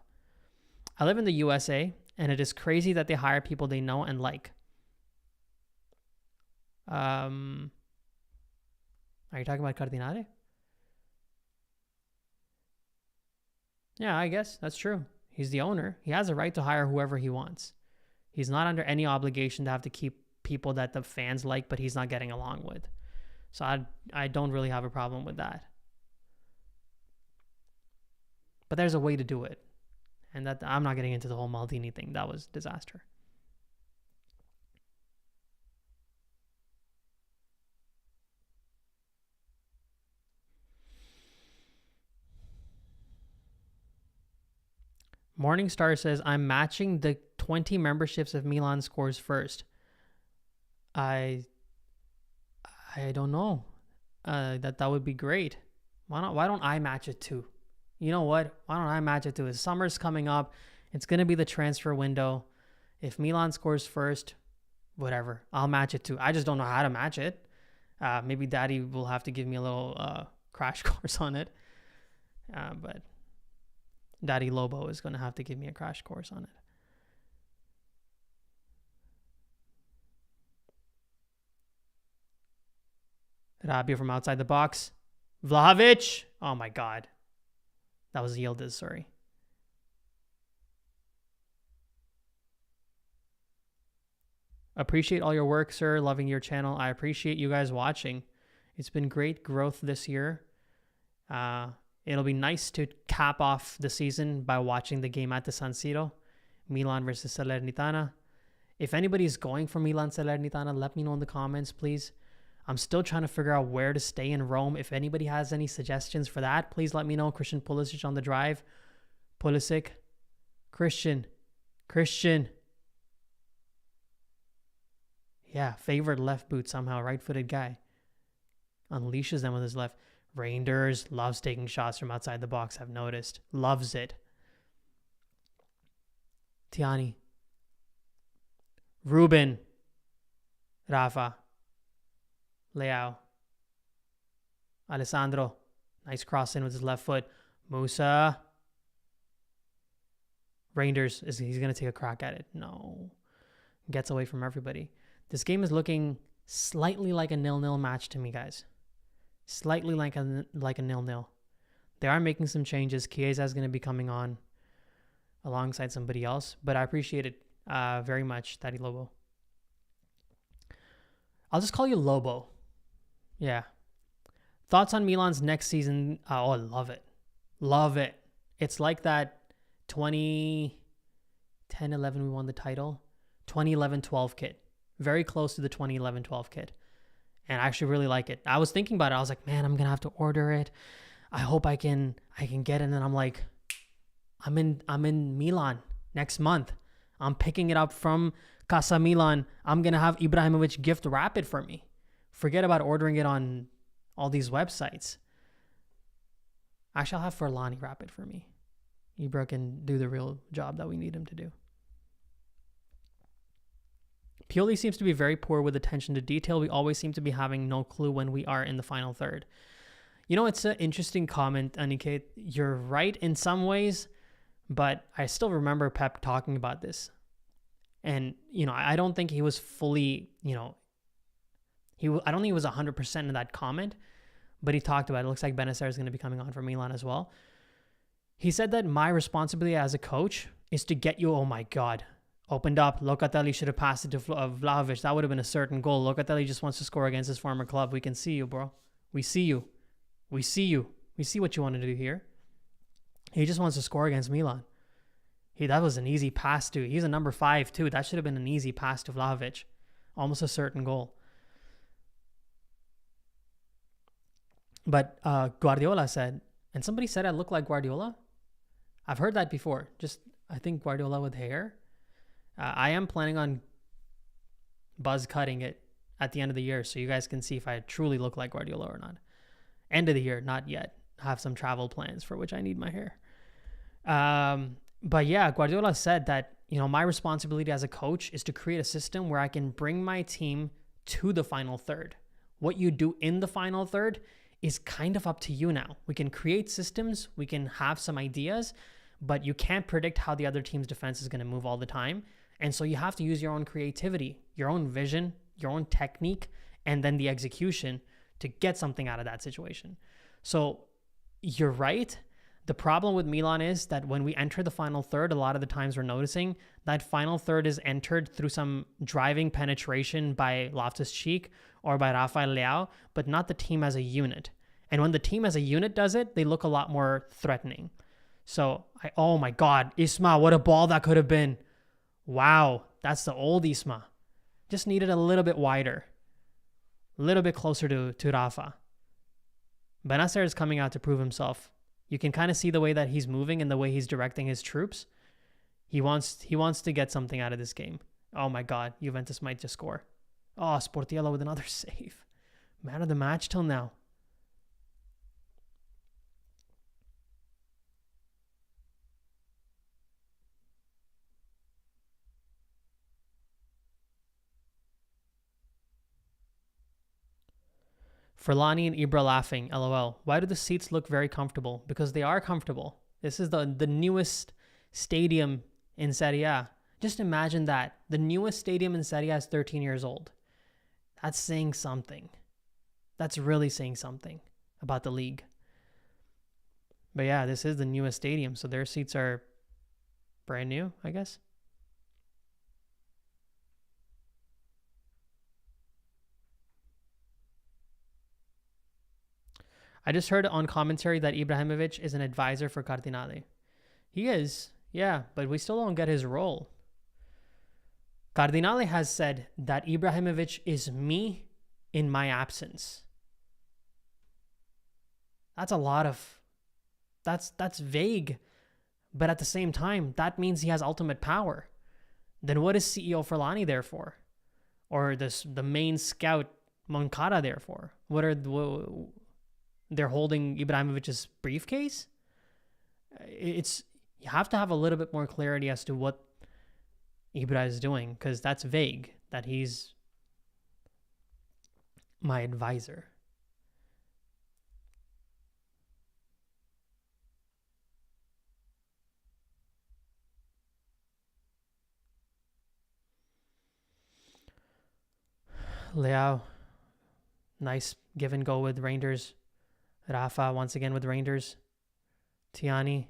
I live in the USA, and it is crazy that they hire people they know and like. Are you talking about Cardinale? Yeah, I guess that's true. He's the owner. He has a right to hire whoever he wants. He's not under any obligation to have to keep people that the fans like, but he's not getting along with. So I don't really have a problem with that. But there's a way to do it. And that I'm not getting into the whole Maldini thing. That was disaster. Morningstar says, I'm matching the 20 memberships if Milan scores first. I don't know. That would be great. Why don't I match it too? You know what? Why don't I match it too? Summer's coming up. It's going to be the transfer window. If Milan scores first, whatever. I'll match it too. I just don't know how to match it. Maybe Daddy will have to give me a little crash course on it. But Daddy Lobo is going to have to give me a crash course on it. Rabia from outside the box. Vlahovic. Oh my God. That was Yildiz, sorry. Appreciate all your work, sir. Loving your channel. I appreciate you guys watching. It's been great growth this year. It'll be nice to cap off the season by watching the game at the San Siro. Milan versus Salernitana. If anybody's going for Milan Salernitana, let me know in the comments, please. I'm still trying to figure out where to stay in Rome. If anybody has any suggestions for that, please let me know. Christian Pulisic on the drive. Pulisic. Christian. Yeah, favored left boot somehow. Right-footed guy. Unleashes them with his left. Reinders loves taking shots from outside the box, I've noticed. Loves it. Tiani. Ruben. Rafa. Leao. Alessandro. Nice cross in with his left foot. Musa. Reinders, he's going to take a crack at it. No. Gets away from everybody. This game is looking slightly like a 0-0 match to me, guys. Slightly like a 0-0. They are making some changes. Chiesa is going to be coming on alongside somebody else, but I appreciate it very much, Daddy Lobo. I'll just call you Lobo. Yeah. Thoughts on Milan's next season? Oh, I love it. Love it. It's like that 2010-11 we won the title. 2011-12 kit. Very close to the 2011-12 kit. And I actually really like it. I was thinking about it. I was like, man, I'm going to have to order it. I hope I can get it. And then I'm like, I'm in Milan next month. I'm picking it up from Casa Milan. I'm going to have Ibrahimovic gift wrap it for me. Forget about ordering it on all these websites. I shall have Furlani wrap it for me. Ibra can do the real job that we need him to do. Pioli seems to be very poor with attention to detail. We always seem to be having no clue when we are in the final third. You know, it's an interesting comment, Aniket. You're right in some ways, but I still remember Pep talking about this. And, you know, I don't think he was fully, you know, I don't think he was 100% in that comment, but he talked about it. It looks like Benacer is going to be coming on for Milan as well. He said that my responsibility as a coach is to get you, oh my God, opened up. Locatelli should have passed it to Vlahovic. That would have been a certain goal. Locatelli just wants to score against his former club. We can see you, bro. We see you. We see you. We see what you want to do here. He just wants to score against Milan. That was an easy pass to. He's a number 5 too. That should have been an easy pass to Vlahovic. Almost a certain goal. But Guardiola said, and somebody said I look like Guardiola. I've heard that before. I think Guardiola with hair. I am planning on buzz cutting it at the end of the year so you guys can see if I truly look like Guardiola or not. End of the year, not yet. I have some travel plans for which I need my hair. But yeah, Guardiola said that, my responsibility as a coach is to create a system where I can bring my team to the final third. What you do in the final third is kind of up to you now. We can create systems, we can have some ideas, but you can't predict how the other team's defense is going to move all the time. And so you have to use your own creativity, your own vision, your own technique, and then the execution to get something out of that situation. So you're right. The problem with Milan is that when we enter the final third, a lot of the times we're noticing that final third is entered through some driving penetration by Loftus-Cheek or by Rafael Leao, but not the team as a unit. And when the team as a unit does it, they look a lot more threatening. So, oh my God, Isma, what a ball that could have been. Wow, that's the old Isma. Just needed a little bit wider, a little bit closer to Rafa. Benacer is coming out to prove himself. You can kind of see the way that he's moving and the way he's directing his troops. He wants to get something out of this game. Oh my God, Juventus might just score. Oh, Sportiello with another save. Man of the match till now. Ferlani and Ibra laughing, LOL. Why do the seats look very comfortable? Because they are comfortable. This is the newest stadium in Serie A. Just imagine that. The newest stadium in Serie A is 13 years old. That's saying something. That's really saying something about the league. But yeah, this is the newest stadium, so their seats are brand new, I guess. I just heard on commentary that Ibrahimovic is an advisor for Cardinale. He is, yeah, but we still don't get his role. Cardinale has said that Ibrahimovic is me in my absence. That's a lot of... That's vague. But at the same time, that means he has ultimate power. Then what is CEO Ferlani there for? Or the main scout Moncada there for? They're holding Ibrahimovic's briefcase? You have to have a little bit more clarity as to what Ibra is doing, because that's vague, that he's my advisor. Leao, nice give and go with Rangers. Rafa once again with Rangers. Tiani,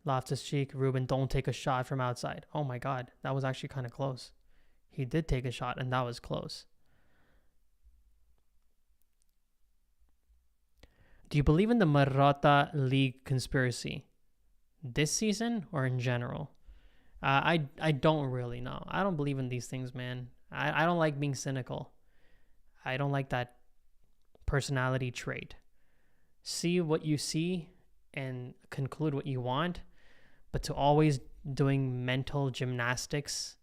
Loftus-Cheek, Ruben, don't take a shot from outside. Oh my God, that was actually kind of close. He did take a shot and that was close. Do you believe in the Marotta League conspiracy? This season or in general? I don't really know. I don't believe in these things, man. I don't like being cynical. I don't like that personality trait. See what you see and conclude what you want, but to always doing mental gymnastics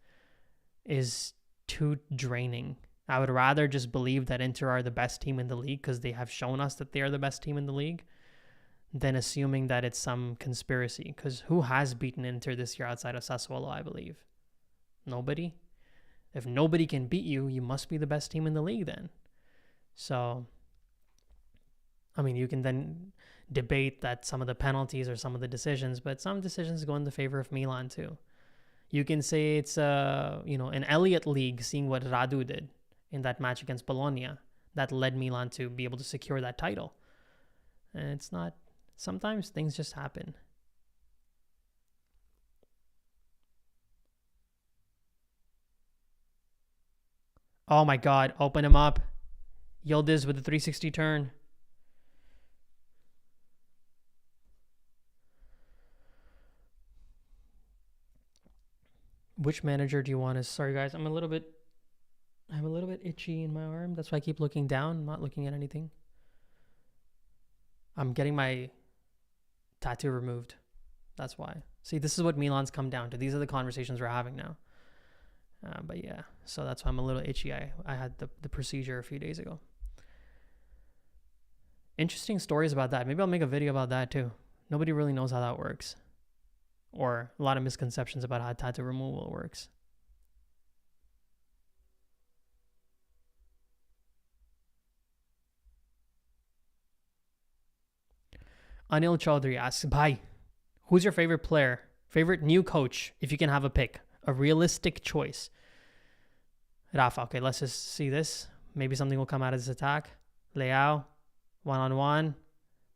is too draining. I would rather just believe that Inter are the best team in the league because they have shown us that they are the best team in the league than assuming that it's some conspiracy. Because who has beaten Inter this year outside of Sassuolo, I believe? Nobody. If nobody can beat you, you must be the best team in the league then. So, I mean, you can then debate that some of the penalties or some of the decisions, but some decisions go in the favor of Milan too. You can say it's an Elliott League, seeing what Radu did in that match against Bologna that led Milan to be able to secure that title. And it's not, sometimes things just happen. Oh my God, open him up. Yildiz with the 360 turn. Which manager do you want? Sorry guys, I'm a little bit itchy in my arm. That's why I keep looking down. I'm not looking at anything. I'm getting my tattoo removed. That's why. See, this is what Milan's come down to. These are the conversations we're having now. But yeah, so that's why I'm a little itchy. I had the procedure a few days ago. Interesting stories about that. Maybe I'll make a video about that too. Nobody really knows how that works, or a lot of misconceptions about how tattoo removal works. Anil Chaudhary asks, bye. Who's your favorite player? Favorite new coach, if you can have a pick? A realistic choice. Rafa, okay, let's just see this. Maybe something will come out of this attack. Leao, one-on-one.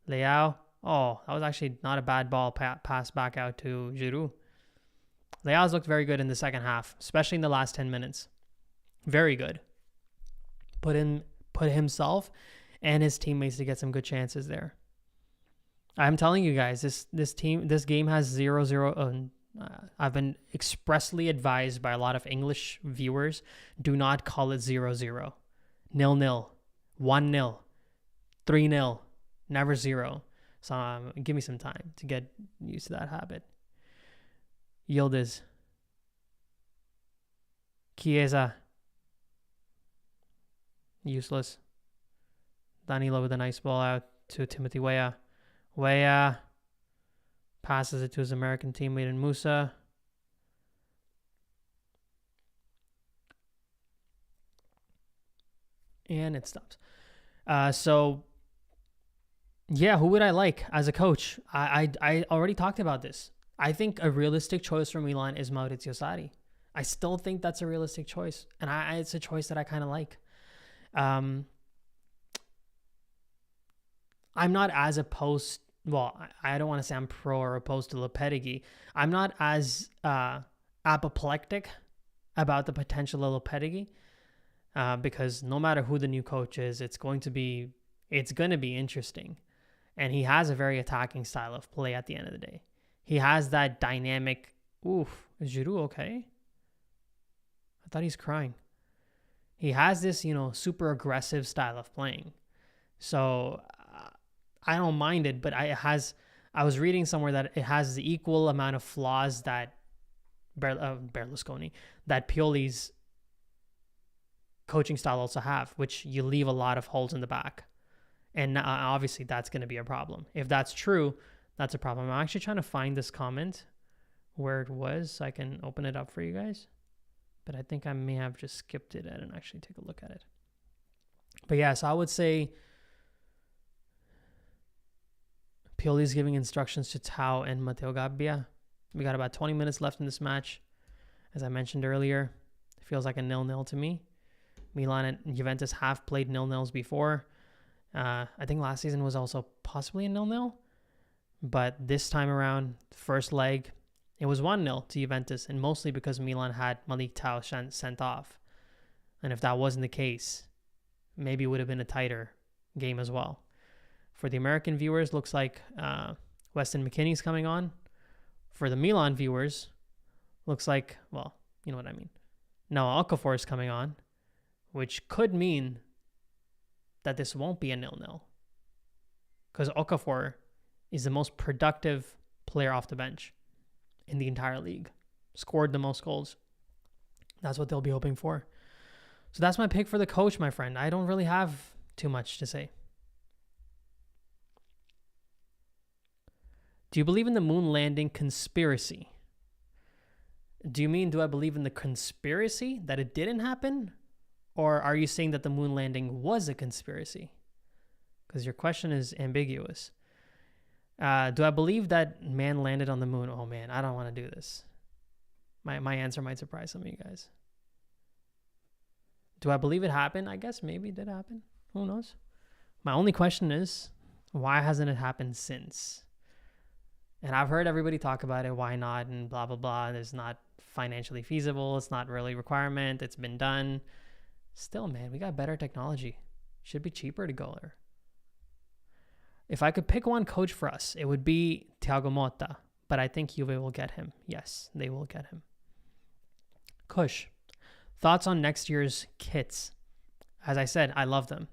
Leao. Oh, that was actually not a bad ball pass back out to Giroud. Leao's looked very good in the second half, especially in the last 10 minutes. Very good. Put himself and his teammates to get some good chances there. I'm telling you guys, this game has 0-0. I've been expressly advised by a lot of English viewers, do not call it 0-0. 0-0, 1-0, 3-0, never 0. So give me some time to get used to that habit. Yildiz. Chiesa. Useless. Danilo with a nice ball out to Timothy Weah. Weah passes it to his American teammate in Musa. And it stops. So, yeah, who would I like as a coach? I already talked about this. I think a realistic choice for Milan is Maurizio Sarri. I still think that's a realistic choice. And it's a choice that I kind of like. I'm not as opposed. Well, I don't want to say I'm pro or opposed to Lopetegui. I'm not as apoplectic about the potential of Lopetegui because no matter who the new coach is, it's going to be interesting. And he has a very attacking style of play at the end of the day. He has that dynamic. Oof, is Giroud okay? I thought he's crying. He has this, super aggressive style of playing. So I don't mind it, but I was reading somewhere that it has the equal amount of flaws that Berlusconi, that Pioli's coaching style also have, which you leave a lot of holes in the back. And obviously that's going to be a problem. If that's true, that's a problem. I'm actually trying to find this comment where it was so I can open it up for you guys. But I think I may have just skipped it and actually take a look at it. But yeah, so I would say Pioli's giving instructions to Tau and Matteo Gabbia. We got about 20 minutes left in this match. As I mentioned earlier, it feels like a 0-0 to me. Milan and Juventus have played 0-0s before. I think last season was also possibly a 0-0. But this time around, first leg, it was 1-0 to Juventus, and mostly because Milan had Malik Tau sent off. And if that wasn't the case, maybe it would have been a tighter game as well. For the American viewers, looks like Weston McKennie's coming on. For the Milan viewers, looks like, well, you know what I mean. Noah Okafor is coming on, which could mean that this won't be a 0-0. Because Okafor is the most productive player off the bench in the entire league. Scored the most goals. That's what they'll be hoping for. So that's my pick for the coach, my friend. I don't really have too much to say. Do you believe in the moon landing conspiracy? Do you mean, do I believe in the conspiracy that it didn't happen? Or are you saying that the moon landing was a conspiracy? Because your question is ambiguous. Do I believe that man landed on the moon? Oh man, I don't want to do this. My answer might surprise some of you guys. Do I believe it happened? I guess maybe it did happen. Who knows? My only question is, why hasn't it happened since? And I've heard everybody talk about it. Why not? And blah, blah, blah. It's not financially feasible. It's not really a requirement. It's been done. Still, man, we got better technology. Should be cheaper to go there. If I could pick one coach for us, it would be Thiago Motta. But I think Juve will get him. Yes, they will get him. Kush, thoughts on next year's kits? As I said, I love them.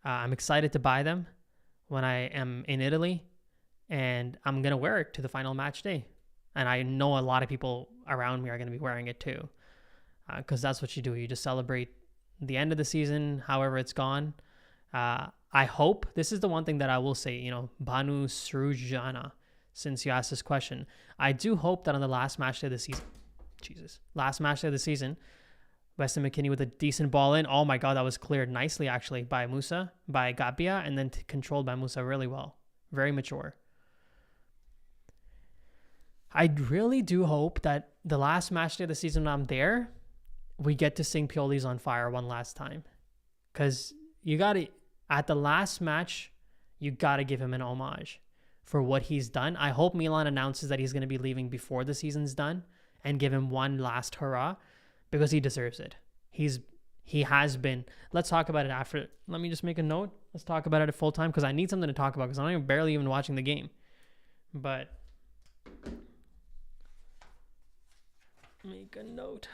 I'm excited to buy them when I am in Italy. And I'm going to wear it to the final match day. And I know a lot of people around me are going to be wearing it too. Because that's what you do. You just celebrate the end of the season, however it's gone. I I hope, this is the one thing that I will say, Banu Srujana, since you asked this question, I do hope that on the last match day of the season, Weston McKennie with a decent ball in. Oh my God, that was cleared nicely actually by Gapia, and then controlled by Musa really well. Very mature. I really do hope that the last match day of the season when I'm there, we get to sing Pioli's on fire one last time. Because at the last match, you got to give him an homage for what he's done. I hope Milan announces that he's going to be leaving before the season's done and give him one last hurrah, because he deserves it. He has been. Let's talk about it after. Let me just make a note. Let's talk about it at full time, because I need something to talk about, because I'm barely even watching the game. But make a note.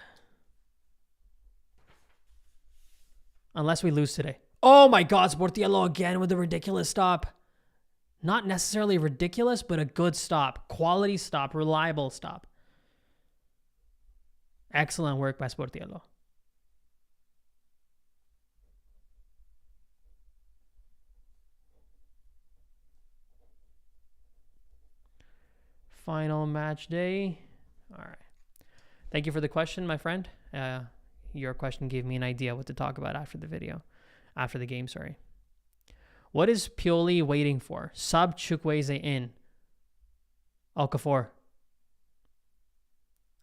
Unless we lose today. Oh my God, Sportiello again with a ridiculous stop. Not necessarily ridiculous, but a good stop. Quality stop, reliable stop. Excellent work by Sportiello. Final match day. All right. Thank you for the question, my friend. Your question gave me an idea what to talk about after the game, sorry. What is Pioli waiting for? Sub Chukwueze in. Okafor.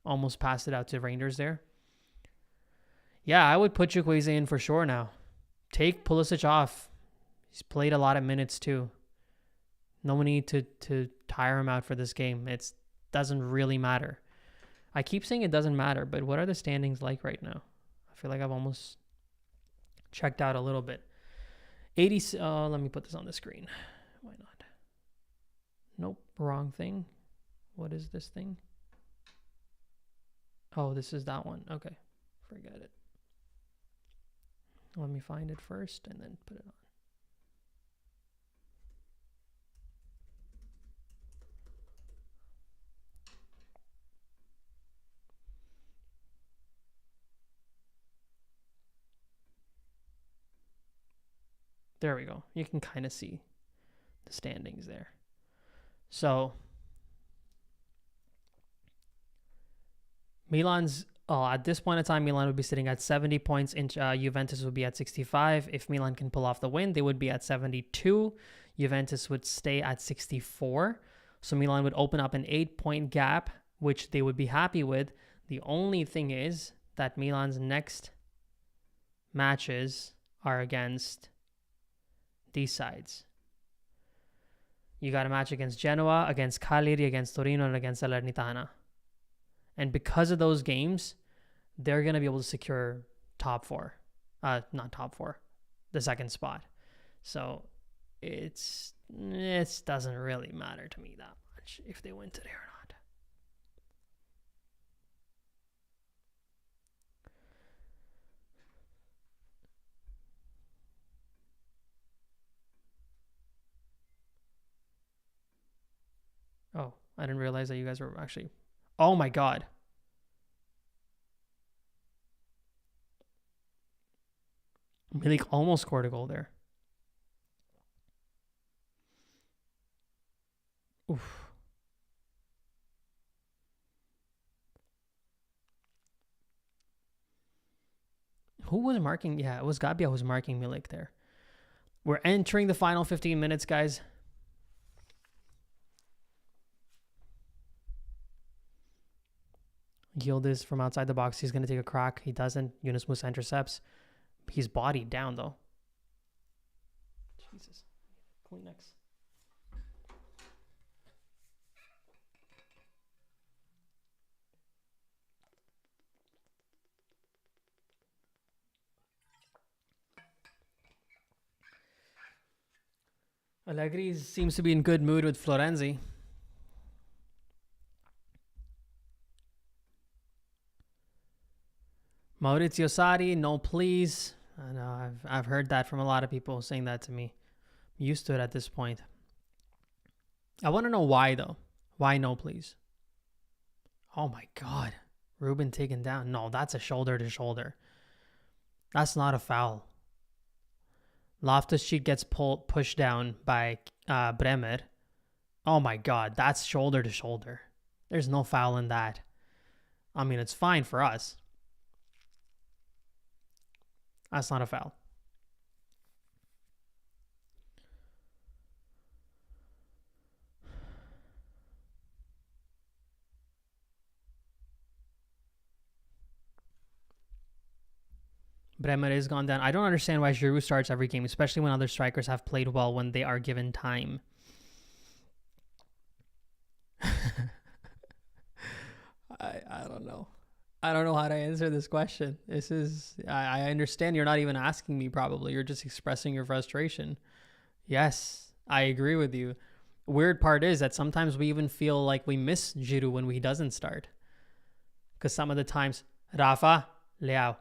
Almost passed it out to Rangers there. Yeah, I would put Chukwueze in for sure now. Take Pulisic off. He's played a lot of minutes too. No need to tire him out for this game. It doesn't really matter. I keep saying it doesn't matter, but what are the standings like right now? I feel like I've almost checked out a little bit. Let me put this on the screen. Why not? Nope, wrong thing. What is this thing? Oh, this is that one. Okay, forget it. Let me find it first and then put it on. There we go. You can kind of see the standings there. So at this point in time, Milan would be sitting at 70 points. Juventus would be at 65. If Milan can pull off the win, they would be at 72. Juventus would stay at 64. So Milan would open up an 8-point gap, which they would be happy with. The only thing is that Milan's next matches are against these sides. You got a match against Genoa, against Cagliari, against Torino, and against Salernitana. And because of those games, they're going to be able to secure top four. Not top four, the second spot. So it doesn't really matter to me that much if they win today or not. Oh, I didn't realize that you guys were actually... Oh my God. Milik almost scored a goal there. Oof. Who was marking? Yeah, it was Gabia who was marking Milik there. We're entering the final 15 minutes, guys. Yildiz from outside the box. He's going to take a crack. He doesn't. Yunus Musa intercepts. He's bodied down, though. Jesus. Kleenex. Allegri seems to be in good mood with Florenzi. Maurizio Sarri, no please. I know I've heard that from a lot of people saying that to me. I'm used to it at this point. I want to know why though. Why no please? Oh my God. Ruben taken down. No, that's a shoulder to shoulder. That's not a foul. Loftus-Cheek gets pushed down by Bremer. Oh my God, that's shoulder to shoulder. There's no foul in that. I mean, it's fine for us. That's not a foul. Bremer is gone down. I don't understand why Giroud starts every game, especially when other strikers have played well when they are given time. I don't know. I don't know how to answer this question. I understand you're not even asking me probably. You're just expressing your frustration. Yes, I agree with you. Weird part is that sometimes we even feel like we miss Giroud when he doesn't start. Because some of the times, Rafa, Leao.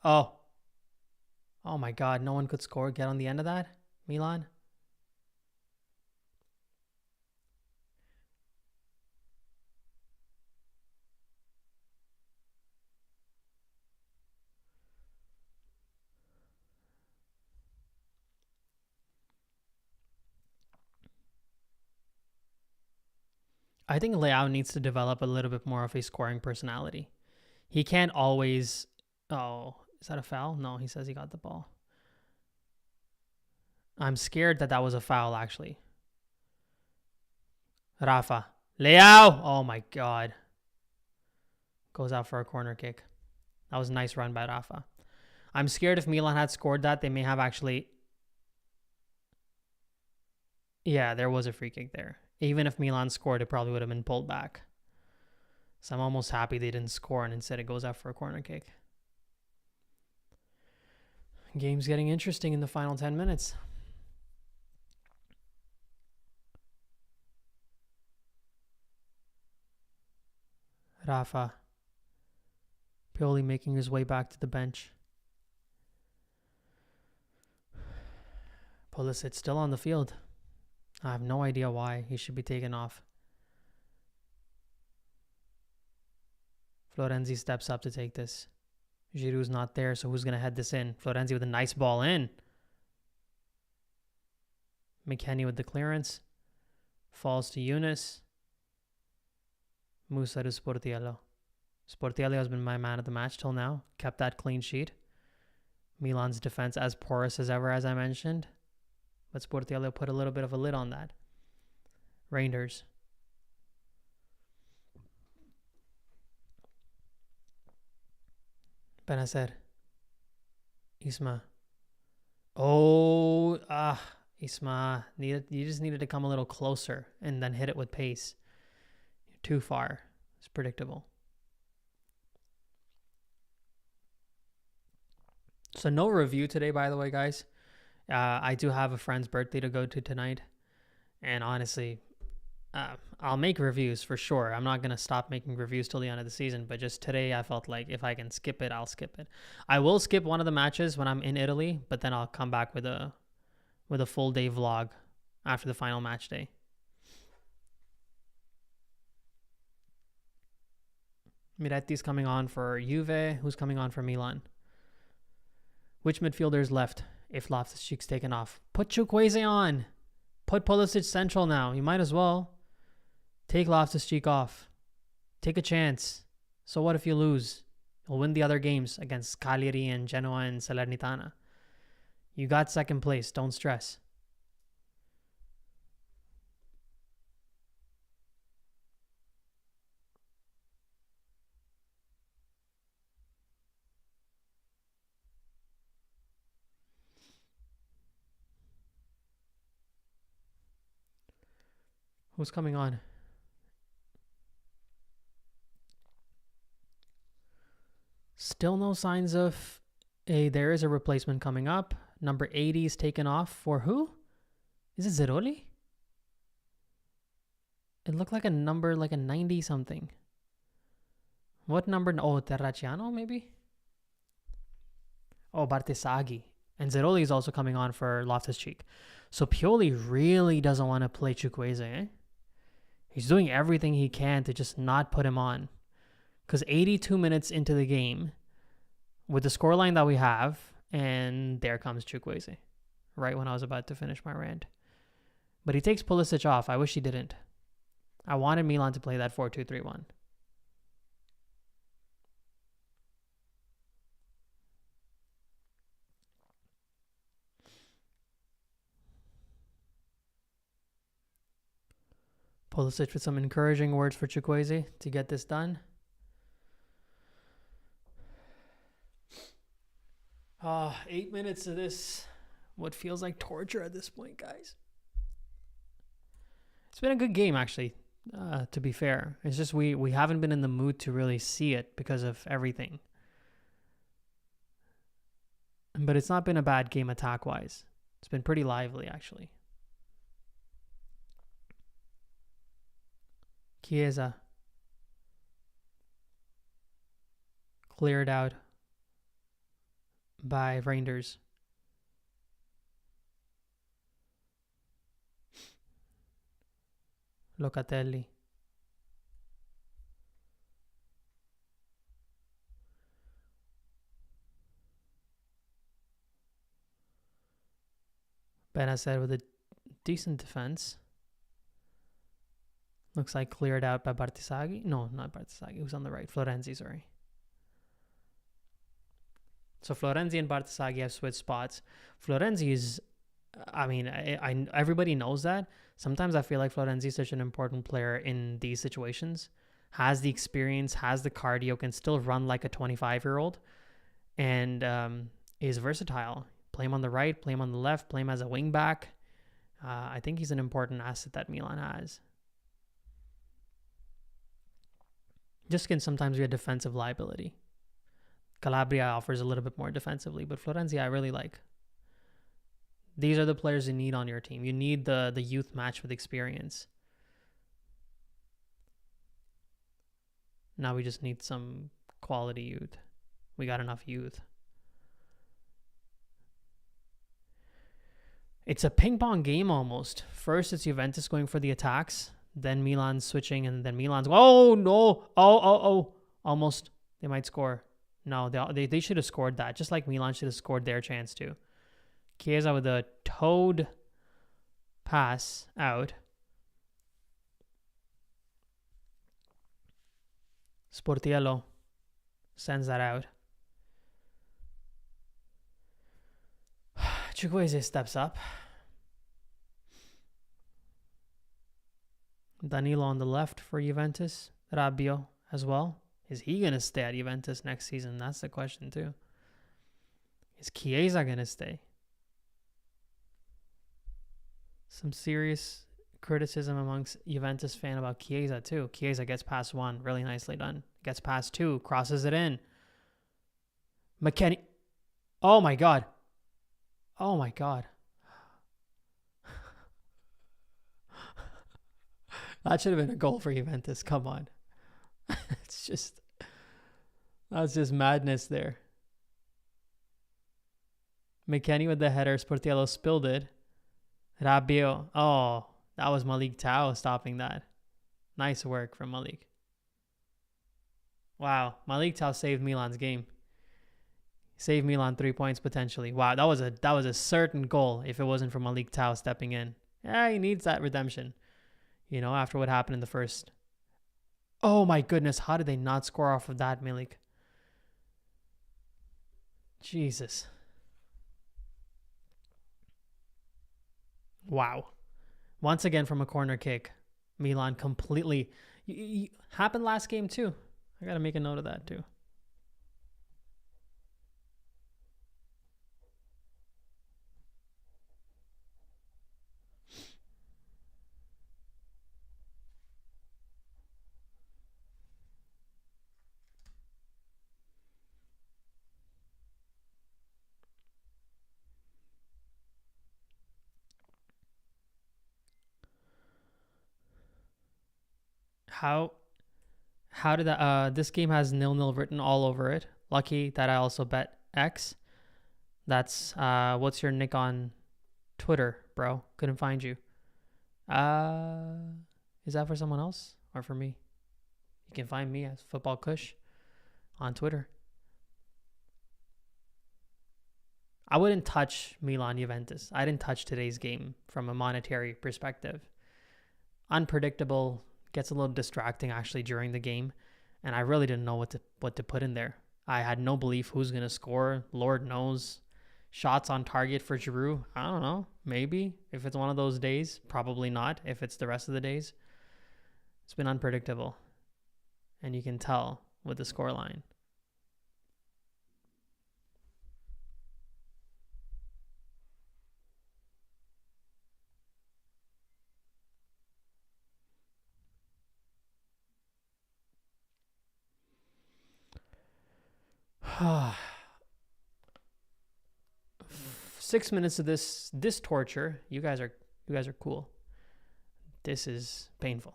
Oh my God, no one could score. Get on the end of that, Milan. I think Leao needs to develop a little bit more of a scoring personality. He can't always... Oh, is that a foul? No, he says he got the ball. I'm scared that was a foul, actually. Rafa. Leao! Oh my God. Goes out for a corner kick. That was a nice run by Rafa. I'm scared if Milan had scored that, they may have actually... Yeah, there was a free kick there. Even if Milan scored, it probably would have been pulled back. So I'm almost happy they didn't score and instead it goes out for a corner kick. Game's getting interesting in the final 10 minutes. Rafa. Pioli making his way back to the bench. Pulisic still on the field. I have no idea why he should be taken off. Florenzi steps up to take this. Giroud's not there, so who's going to head this in? Florenzi with a nice ball in. McKennie with the clearance. Falls to Yunus. Musa to Sportiello. Sportiello has been my man of the match till now. Kept that clean sheet. Milan's defense as porous as ever, as I mentioned. But Sportiello put a little bit of a lid on that. Rangers. Benacer. Isma. Isma. You just needed to come a little closer and then hit it with pace. You're too far. It's predictable. So no review today, by the way, guys. I do have a friend's birthday to go to tonight. And honestly, I'll make reviews for sure. I'm not going to stop making reviews till the end of the season. But just today, I felt like if I can skip it, I'll skip it. I will skip one of the matches when I'm in Italy. But then I'll come back with a full day vlog after the final match day. Miretti's coming on for Juve. Who's coming on for Milan? Which midfielders left if Loftus-Cheek's taken off? Put Chukwueze on. Put Pulisic central now. You might as well. Take Loftus-Cheek off. Take a chance. So what if you lose? You'll win the other games against Cagliari and Genoa and Salernitana. You got second place. Don't stress. Who's coming on? Still no signs of there is a replacement coming up. Number 80 is taken off for who? Is it Zeroli? It looked like a number, like a 90 something. What number? Oh, Terracciano maybe? Oh, Bartesaghi. And Zeroli is also coming on for Loftus-Cheek. So Pioli really doesn't want to play Chukwueze, eh? He's doing everything he can to just not put him on. Because 82 minutes into the game, with the scoreline that we have, and there comes Chukwueze. right when I was about to finish my rant. But he takes Pulisic off. I wish he didn't. I wanted Milan to play that 4-2-3-1. Pulisic with some encouraging words for Chukwueze to get this done. 8 minutes of this, what feels like torture at this point, guys. It's been a good game, actually, to be fair. It's just we haven't been in the mood to really see it because of everything. But it's not been a bad game attack-wise. It's been pretty lively, actually. Chiesa. Cleared out by Reinders. Locatelli. Benacer with a decent defense. Looks like cleared out by Bartisaghi. No, not Bartisaghi. Who's on the right? Florenzi, sorry. So Florenzi and Bartisaghi have switched spots. Florenzi is, I mean, I everybody knows that. Sometimes I feel like Florenzi is such an important player in these situations. Has the experience, has the cardio, can still run like a 25-year-old, and is versatile. Play him on the right, play him on the left, play him as a wing back. I think he's an important asset that Milan has. Just can sometimes be a defensive liability. Calabria offers a little bit more defensively, but Florenzi I really like. These are the players you need on your team. You need the youth match with experience. Now we just need some quality youth. We got enough youth. It's a ping pong game almost. First it's Juventus going for the attacks, then Milan's switching, and then Milan's, oh no, oh, almost. They might score. No, they should have scored that, just like Milan should have scored their chance too. Chiesa with a toed pass out. Sportiello sends that out. Chukwueze steps up. Danilo on the left for Juventus. Rabiot as well. Is he going to stay at Juventus next season? That's the question too. Is Chiesa going to stay? Some serious criticism amongst Juventus fan about Chiesa too. Chiesa gets past one. Really nicely done. Gets past two. Crosses it in. McKennie. Oh my God. Oh my God. That should have been a goal for Juventus. Come on. That's just madness there. McKennie with the header. Sportiello spilled it. Rabiot. Oh, that was Malik Tao stopping that. Nice work from Malik. Wow. Malik Tao saved Milan's game. Saved Milan 3 points potentially. Wow, that was a certain goal if it wasn't for Malik Tao stepping in. Yeah, he needs that redemption. You know, after what happened in the first. Oh my goodness, how did they not score off of that, Milik? Jesus. Wow. Once again from a corner kick. Milan completely... happened last game too. I got to make a note of that too. How did that this game has 0-0 written all over it. Lucky that I also bet X. That's what's your nick on Twitter, bro? Couldn't find you. Is that for someone else or for me? You can find me as Football Kush on Twitter. I wouldn't touch Milan Juventus. I didn't touch today's game from a monetary perspective. Unpredictable, gets a little distracting actually during the game, and I really didn't know what to put in there. I had no belief who's going to score. Lord knows. Shots on target for Giroud, I don't know. Maybe if it's one of those days, probably not if it's the rest of the days. It's been unpredictable, and you can tell with the scoreline. Ah. 6 minutes of this torture. You guys are cool. This is painful.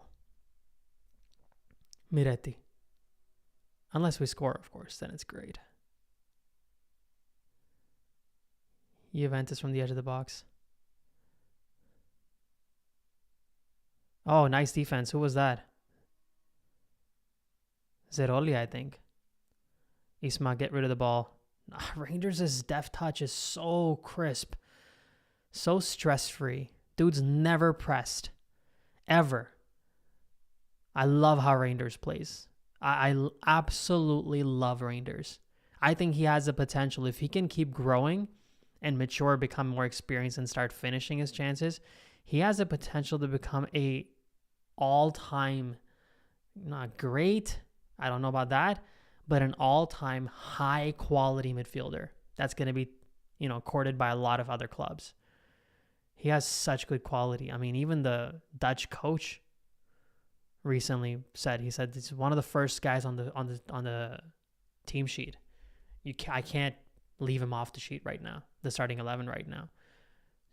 Miretti. Unless we score, of course, then it's great. Juventus from the edge of the box. Oh, nice defense. Who was that? Zeroli, I think. Isma, get rid of the ball. Rangers' deft touch is so crisp, so stress-free. Dude's never pressed, ever. I love how Rangers plays. I absolutely love Rangers. I think he has the potential. If he can keep growing and mature, become more experienced, and start finishing his chances, he has the potential to become a all-time, not great, I don't know about that, but an all-time high-quality midfielder that's going to be, courted by a lot of other clubs. He has such good quality. I mean, even the Dutch coach recently said this is one of the first guys on the team sheet. I can't leave him off the sheet right now, the starting 11 right now.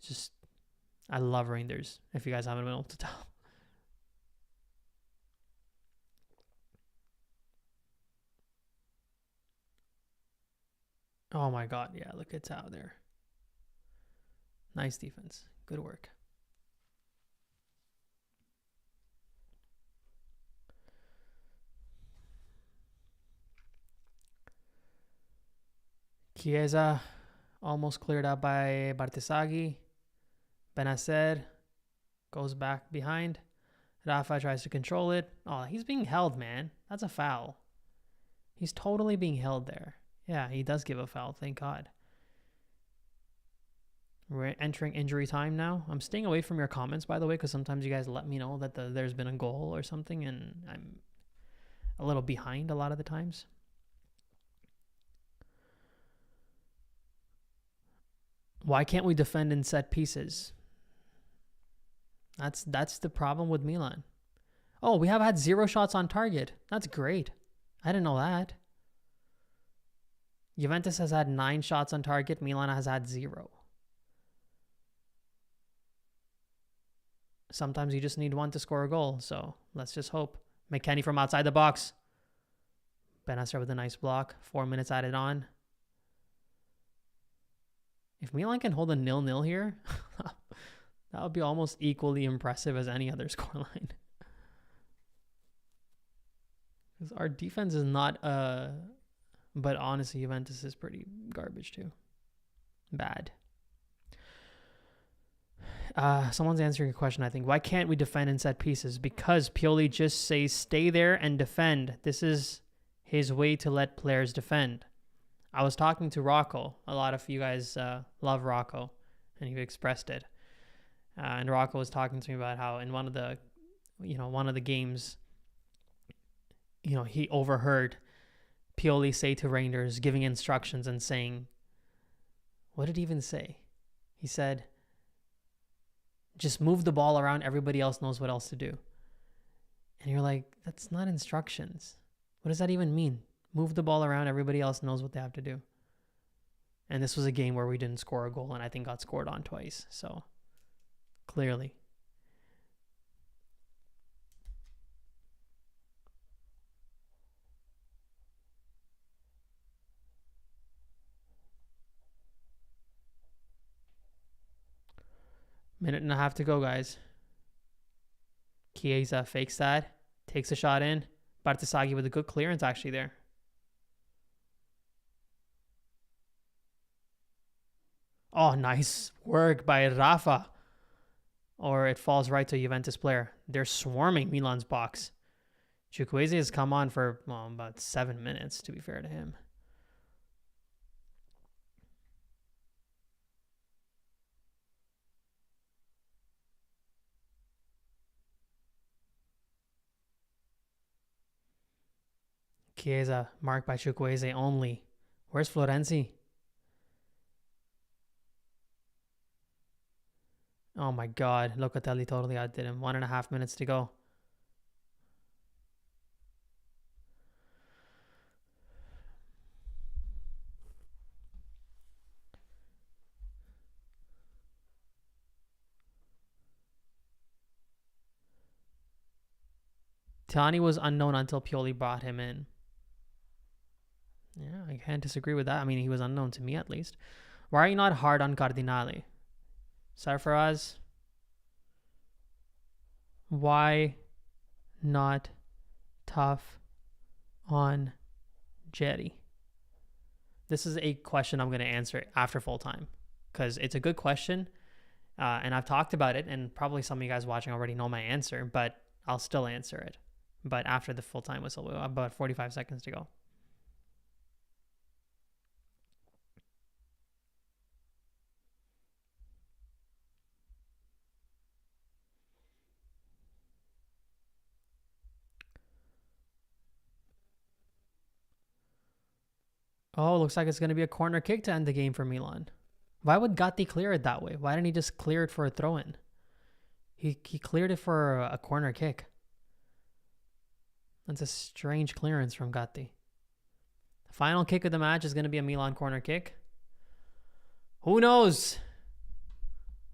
Just, I love Rangers, if you guys haven't been able to tell. Oh my God, yeah, look at Tao there. Nice defense. Good work. Chiesa almost cleared out by Bartesaghi. Benacer goes back behind. Rafa tries to control it. Oh, he's being held, man. That's a foul. He's totally being held there. Yeah, he does give a foul, thank God. We're entering injury time now. I'm staying away from your comments, by the way, because sometimes you guys let me know that there's been a goal or something, and I'm a little behind a lot of the times. Why can't we defend in set pieces? That's the problem with Milan. Oh, we have had 0 shots on target. That's great. I didn't know that. Juventus has had 9 shots on target. Milan has had 0. Sometimes you just need one to score a goal. So let's just hope. McKennie from outside the box. Benacer with a nice block. 4 minutes added on. If Milan can hold a 0-0 here, that would be almost equally impressive as any other scoreline. Because our defense is not... But honestly, Juventus is pretty garbage too. Bad. Someone's answering a question, I think. Why can't we defend in set pieces? Because Pioli just says, stay there and defend. This is his way to let players defend. I was talking to Rocco. A lot of you guys love Rocco, and you've expressed it. And Rocco was talking to me about how in one of the games, he overheard Pioli say to Rangers, giving instructions and saying, what did he even say? He said, just move the ball around. Everybody else knows what else to do. And you're like, that's not instructions. What does that even mean? Move the ball around. Everybody else knows what they have to do. And this was a game where we didn't score a goal and I think got scored on twice. So clearly. Minute and a half to go, guys. Chiesa fakes that. Takes a shot in. Bartesaghi with a good clearance actually there. Oh, nice work by Rafa. Or it falls right to a Juventus player. They're swarming Milan's box. Chukwueze has come on for about 7 minutes, to be fair to him. Chiesa marked by Chukwueze only. Where's Florenzi? Oh my God. Locatelli totally outdid him. 1.5 minutes to go. Tani was unknown until Pioli brought him in. Yeah, I can't disagree with that. I mean, he was unknown to me at least. Why are you not hard on Cardinale? Sarfaraz? Why not tough on Jerry? This is a question I'm going to answer after full time because it's a good question. And I've talked about it, and probably some of you guys watching already know my answer, but I'll still answer it. But after the full time whistle, about 45 seconds to go. Oh, looks like it's going to be a corner kick to end the game for Milan. Why would Gatti clear it that way? Why didn't he just clear it for a throw-in? He cleared it for a corner kick. That's a strange clearance from Gatti. The final kick of the match is going to be a Milan corner kick. Who knows?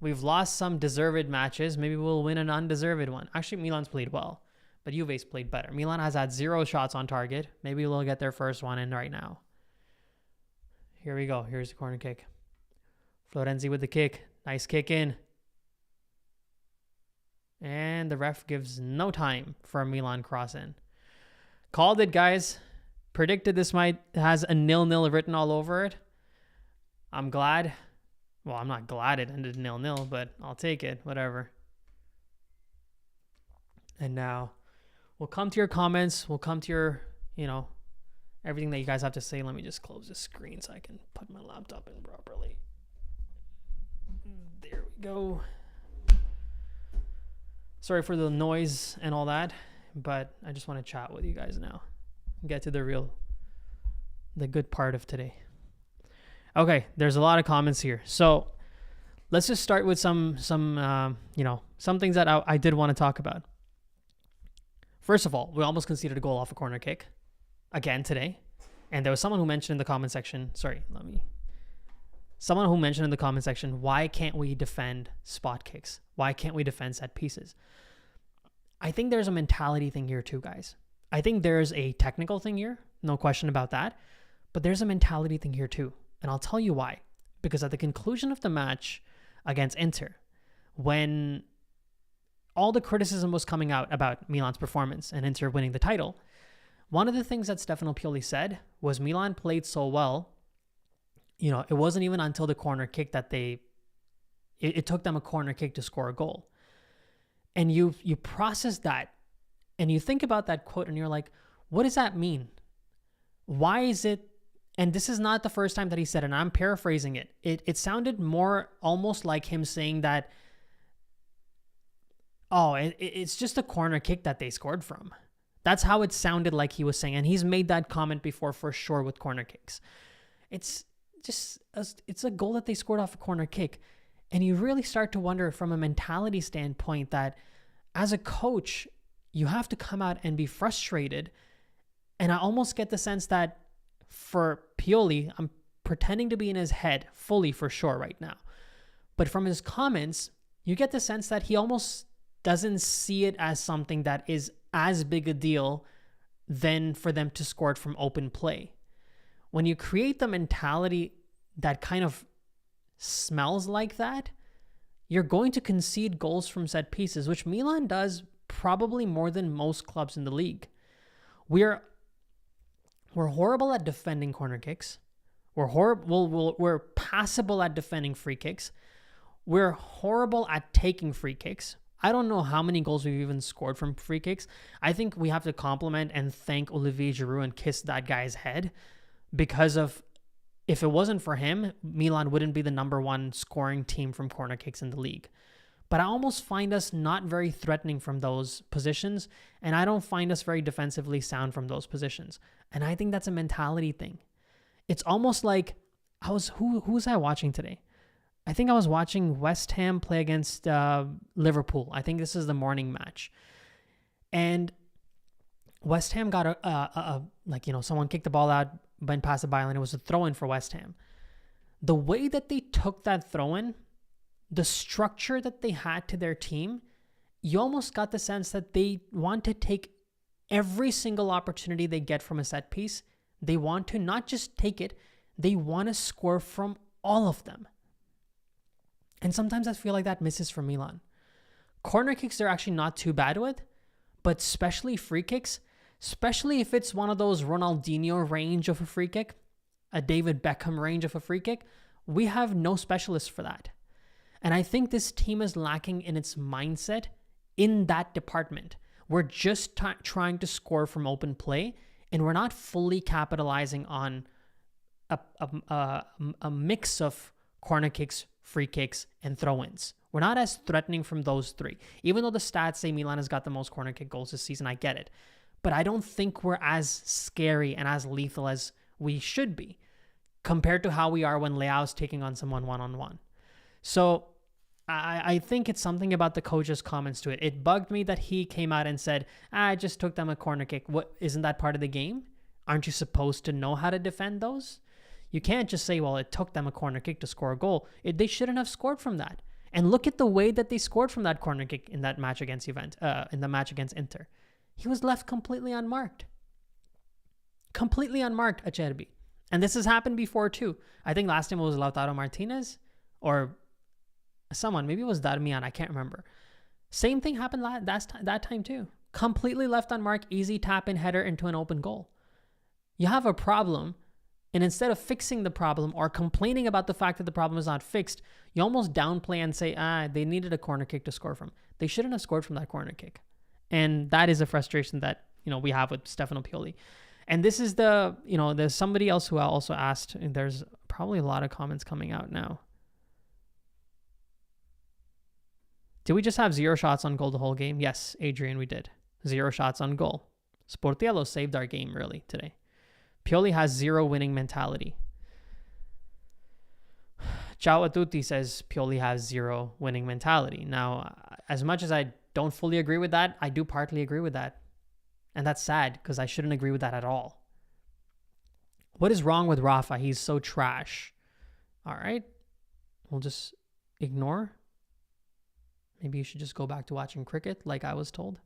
We've lost some deserved matches. Maybe we'll win an undeserved one. Actually, Milan's played well, but Juve's played better. Milan has had 0 shots on target. Maybe we'll get their first one in right now. Here we go. Here's the corner kick. Florenzi with the kick. Nice kick in. And the ref gives no time for a Milan cross in. Called it, guys. Predicted this has a 0-0 written all over it. I'm glad. Well, I'm not glad it ended 0-0, but I'll take it. Whatever. And now we'll come to your comments. We'll come to your, everything that you guys have to say. Let me just close the screen so I can put my laptop in properly. There we go. Sorry for the noise and all that, but I just want to chat with you guys now. Get to the good part of today. Okay, there's a lot of comments here. So let's just start with some things that I did want to talk about. First of all, we almost conceded a goal off a corner kick again today. And there was someone who mentioned in the comment section, someone who mentioned in the comment section, why can't we defend spot kicks? Why can't we defend set pieces? I think there's a mentality thing here too, guys. I think there's a technical thing here, no question about that. But there's a mentality thing here too. And I'll tell you why. Because at the conclusion of the match against Inter, when all the criticism was coming out about Milan's performance and Inter winning the title, one of the things that Stefano Pioli said was Milan played so well, it wasn't even until the corner kick that it took them a corner kick to score a goal. And you process that and you think about that quote and you're like, what does that mean? Why is it? And this is not the first time that he said it, and I'm paraphrasing it. It sounded more almost like him saying that, it's just a corner kick that they scored from. That's how it sounded like he was saying. And he's made that comment before for sure with corner kicks. It's a goal that they scored off a corner kick. And you really start to wonder from a mentality standpoint that as a coach, you have to come out and be frustrated. And I almost get the sense that for Pioli, I'm pretending to be in his head fully for sure right now. But from his comments, you get the sense that he almost doesn't see it as something that is as big a deal than for them to score it from open play. When you create the mentality that kind of smells like that, you're going to concede goals from set pieces, which Milan does probably more than most clubs in the league. We're horrible at defending corner kicks. We're horrible. We're passable at defending free kicks. We're horrible at taking free kicks. I don't know how many goals we've even scored from free kicks. I think we have to compliment and thank Olivier Giroud and kiss that guy's head, because of, if it wasn't for him, Milan wouldn't be the number one scoring team from corner kicks in the league. But I almost find us not very threatening from those positions, and I don't find us very defensively sound from those positions. And I think that's a mentality thing. It's almost like who was I watching today? I think I was watching West Ham play against Liverpool. I think this is the morning match. And West Ham got someone kicked the ball out, went past the byline. It was a throw-in for West Ham. The way that they took that throw-in, the structure that they had to their team, you almost got the sense that they want to take every single opportunity they get from a set piece. They want to not just take it, they want to score from all of them. And sometimes I feel like that misses from Milan. Corner kicks they're actually not too bad with, but especially free kicks, especially if it's one of those Ronaldinho range of a free kick, a David Beckham range of a free kick, we have no specialists for that. And I think this team is lacking in its mindset in that department. We're just trying to score from open play, and we're not fully capitalizing on a mix of corner kicks, free kicks, and throw-ins. We're not as threatening from those three. Even though the stats say Milan has got the most corner kick goals this season, I get it. But I don't think we're as scary and as lethal as we should be compared to how we are when Leao's taking on someone one-on-one. So I think it's something about the coach's comments to it. It bugged me that he came out and said, I just took them a corner kick. What, isn't that part of the game? Aren't you supposed to know how to defend those? You can't just say, well, it took them a corner kick to score a goal. They shouldn't have scored from that. And look at the way that they scored from that corner kick in that match against in the match against Inter. He was left completely unmarked. Completely unmarked, Acerbi. And this has happened before too. I think last time it was Lautaro Martinez or someone, maybe it was Darmian, I can't remember. Same thing happened that time too. Completely left unmarked, easy tap-in header into an open goal. You have a problem, and instead of fixing the problem or complaining about the fact that the problem is not fixed, you almost downplay and say, they needed a corner kick to score from. They shouldn't have scored from that corner kick. And that is a frustration that, we have with Stefano Pioli. And this is there's somebody else who also asked, and there's probably a lot of comments coming out now. Did we just have 0 shots on goal the whole game? Yes, Adrian, we did. 0 shots on goal. Sportiello saved our game, really, today. Pioli has 0 winning mentality. Ciao a tutti says Pioli has 0 winning mentality. Now, as much as I don't fully agree with that, I do partly agree with that. And that's sad, because I shouldn't agree with that at all. What is wrong with Rafa? He's so trash. All right. We'll just ignore. Maybe you should just go back to watching cricket, like I was told.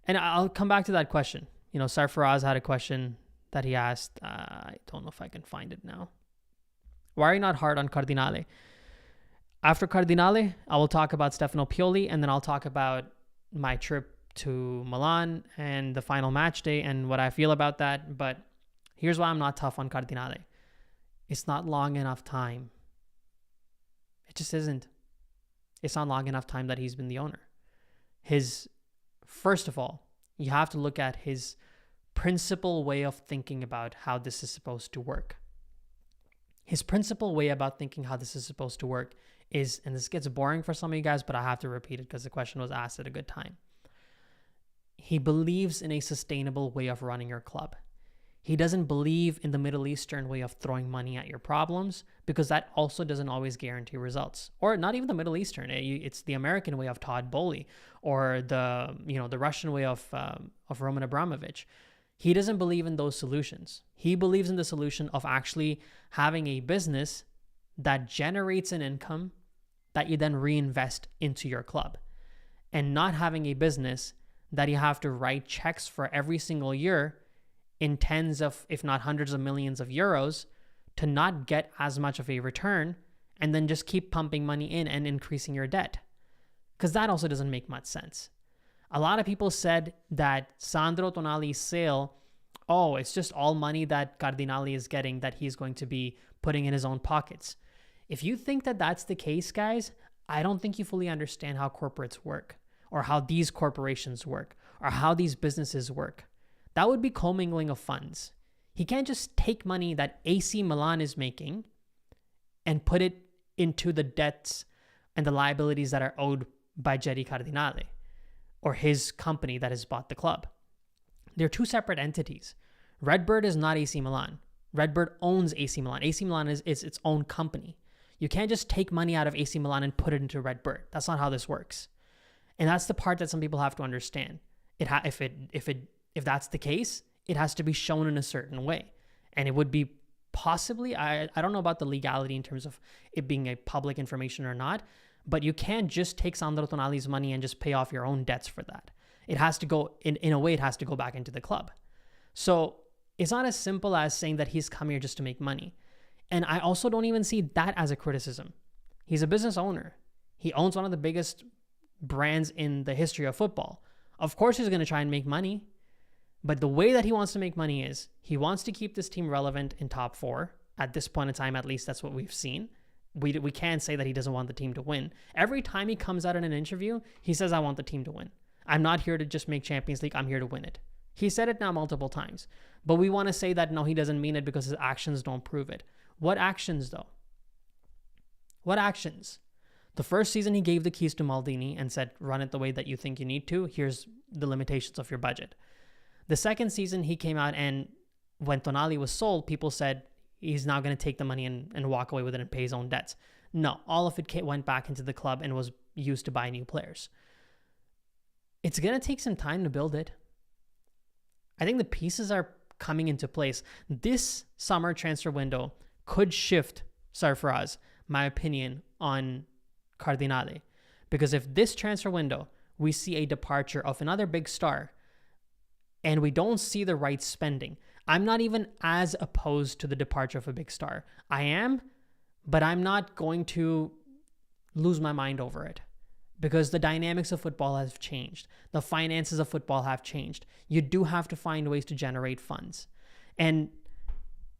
And I'll come back to that question. Sarfaraz had a question that he asked. I don't know if I can find it now. Why are you not hard on Cardinale? After Cardinale, I will talk about Stefano Pioli, and then I'll talk about my trip to Milan and the final match day and what I feel about that. But here's why I'm not tough on Cardinale. It's not long enough time. It just isn't. It's not long enough time that he's been the owner. First of all, you have to look at his principal way of thinking about how this is supposed to work. His principal way about thinking how this is supposed to work is, and this gets boring for some of you guys, but I have to repeat it because the question was asked at a good time. He believes in a sustainable way of running your club. He doesn't believe in the Middle Eastern way of throwing money at your problems, because that also doesn't always guarantee results. Or not even the Middle Eastern. It's the American way of Todd Bowley, or the Russian way of Roman Abramovich. He doesn't believe in those solutions. He believes in the solution of actually having a business that generates an income that you then reinvest into your club, and not having a business that you have to write checks for every single year in tens of, if not hundreds of millions of euros, to not get as much of a return, and then just keep pumping money in and increasing your debt. Because that also doesn't make much sense. A lot of people said that Sandro Tonali's sale oh, it's just all money that Cardinale is getting that he's going to be putting in his own pockets. If you think that that's the case, guys, I don't think you fully understand how corporates work, or how these corporations work, or how these businesses work. That would be commingling of funds. He can't just take money that AC Milan is making and put it into the debts and the liabilities that are owed by Jerry Cardinale or his company that has bought the club. They're two separate entities. Redbird is not AC Milan. Redbird owns AC Milan. AC Milan is its own company. You can't just take money out of AC Milan and put it into Redbird. That's not how this works. And that's the part that some people have to understand. If that's the case, it has to be shown in a certain way. And it would be possibly, I don't know about the legality in terms of it being a public information or not, but you can't just take Sandro Tonali's money and just pay off your own debts for that. It has to go, in a way, it has to go back into the club. So it's not as simple as saying that he's come here just to make money. And I also don't even see that as a criticism. He's a business owner. He owns one of the biggest brands in the history of football. Of course, he's going to try and make money. But the way that he wants to make money is he wants to keep this team relevant in top four. At this point in time, at least that's what we've seen. We can't say that he doesn't want the team to win. Every time he comes out in an interview, he says, I want the team to win. I'm not here to just make Champions League. I'm here to win it. He said it now multiple times. But we want to say that, no, he doesn't mean it because his actions don't prove it. What actions, though? What actions? The first season, he gave the keys to Maldini and said, run it the way that you think you need to. Here's the limitations of your budget. The second season, he came out and when Tonali was sold, people said he's now going to take the money and walk away with it and pay his own debts. No, all of it went back into the club and was used to buy new players. It's going to take some time to build it. I think the pieces are coming into place. This summer transfer window could shift, Sarfaraz, my opinion on Cardinale. Because if this transfer window, we see a departure of another big star, and we don't see the right spending, I'm not even as opposed to the departure of a big star. I am, but I'm not going to lose my mind over it. Because the dynamics of football have changed. The finances of football have changed. You do have to find ways to generate funds. And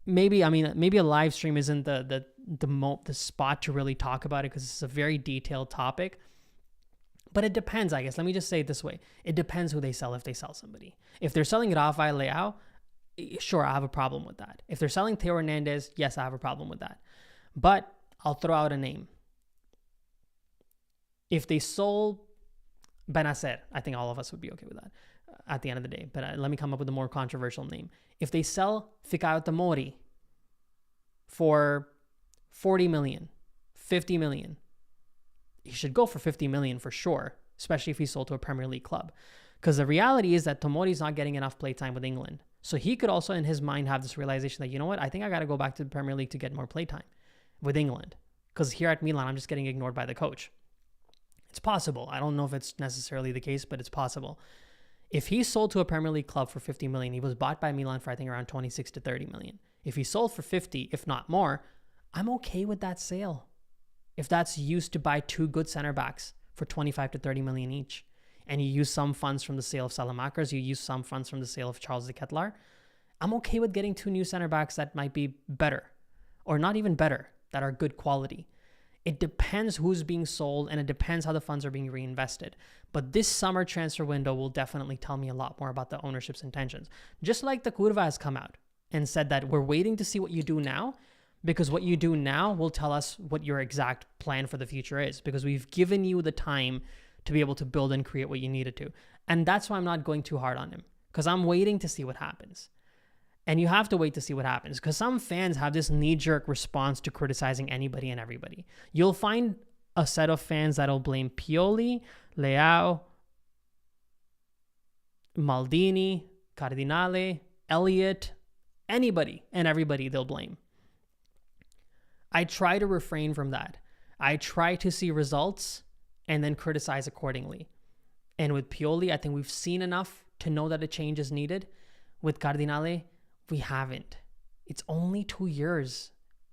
maybe a live stream isn't the spot to really talk about it because it's a very detailed topic. But it depends, I guess. Let me just say it this way. It depends who they sell if they sell somebody. If they're selling Rafael Leao, sure, I have a problem with that. If they're selling Theo Hernandez, yes, I have a problem with that. But I'll throw out a name. If they sold Benacer, I think all of us would be okay with that at the end of the day. But let me come up with a more controversial name. If they sell Fikayo Tomori for 40 million, 50 million, he should go for 50 million for sure, especially if he's sold to a Premier League club. Because the reality is that Tomori's not getting enough playtime with England. So he could also in his mind have this realization that, you know what, I think I got to go back to the Premier League to get more playtime with England. Because here at Milan, I'm just getting ignored by the coach. It's possible. I don't know if it's necessarily the case, but it's possible. If he's sold to a Premier League club for 50 million, he was bought by Milan for I think around 26 to 30 million. If he sold for 50, if not more, I'm okay with that sale. If that's used to buy two good center backs for 25 to 30 million each, and you use some funds from the sale of Salamakers, you use some funds from the sale of Charles de Ketelaere, I'm okay with getting two new center backs that might be better, or not even better, that are good quality. It depends who's being sold and it depends how the funds are being reinvested. But this summer transfer window will definitely tell me a lot more about the ownership's intentions. Just like the Curva has come out and said that we're waiting to see what you do now, because what you do now will tell us what your exact plan for the future is, because we've given you the time to be able to build and create what you needed to. And that's why I'm not going too hard on him, because I'm waiting to see what happens. And you have to wait to see what happens, because some fans have this knee-jerk response to criticizing anybody and everybody. You'll find a set of fans that'll blame Pioli, Leao, Maldini, Cardinale, Elliott, anybody and everybody they'll blame. I try to refrain from that. I try to see results and then criticize accordingly. And with Pioli, I think we've seen enough to know that a change is needed. With Cardinale, we haven't. It's only 2 years.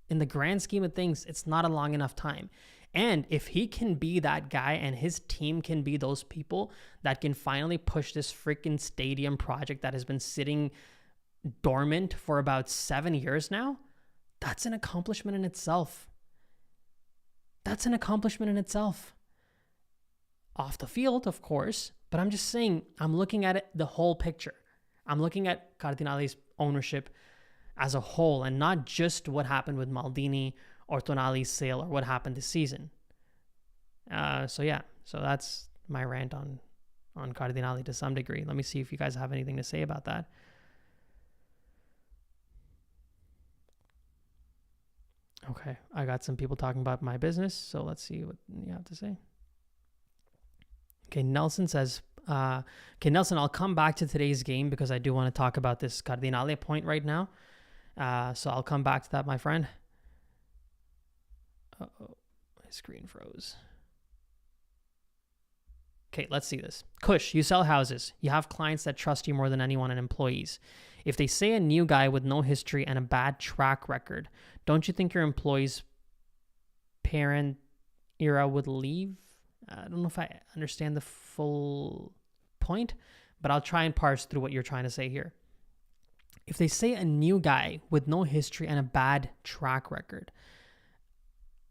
In the grand scheme of things, it's not a long enough time. And if he can be that guy and his team can be those people that can finally push this freaking stadium project that has been sitting dormant for about 7 years now, that's an accomplishment in itself. That's an accomplishment in itself. Off the field, of course, but I'm just saying, I'm looking at it, the whole picture. I'm looking at Cardinale's ownership as a whole and not just what happened with Maldini or Tonali's sale or what happened this season. So that's my rant on Cardinale to some degree. Let me see if you guys have anything to say about that. Okay, I got some people talking about my business, so let's see what you have to say. Okay, Nelson says, Nelson, I'll come back to today's game because I do want to talk about this Cardinale point right now. So I'll come back to that, my friend. Uh-oh, my screen froze. Okay, let's see this. Kush, you sell houses. You have clients that trust you more than anyone and employees. If they say a new guy with no history and a bad track record, don't you think your employees' parent era would leave? I don't know if I understand the full point, but I'll try and parse through what you're trying to say here. If they say a new guy with no history and a bad track record,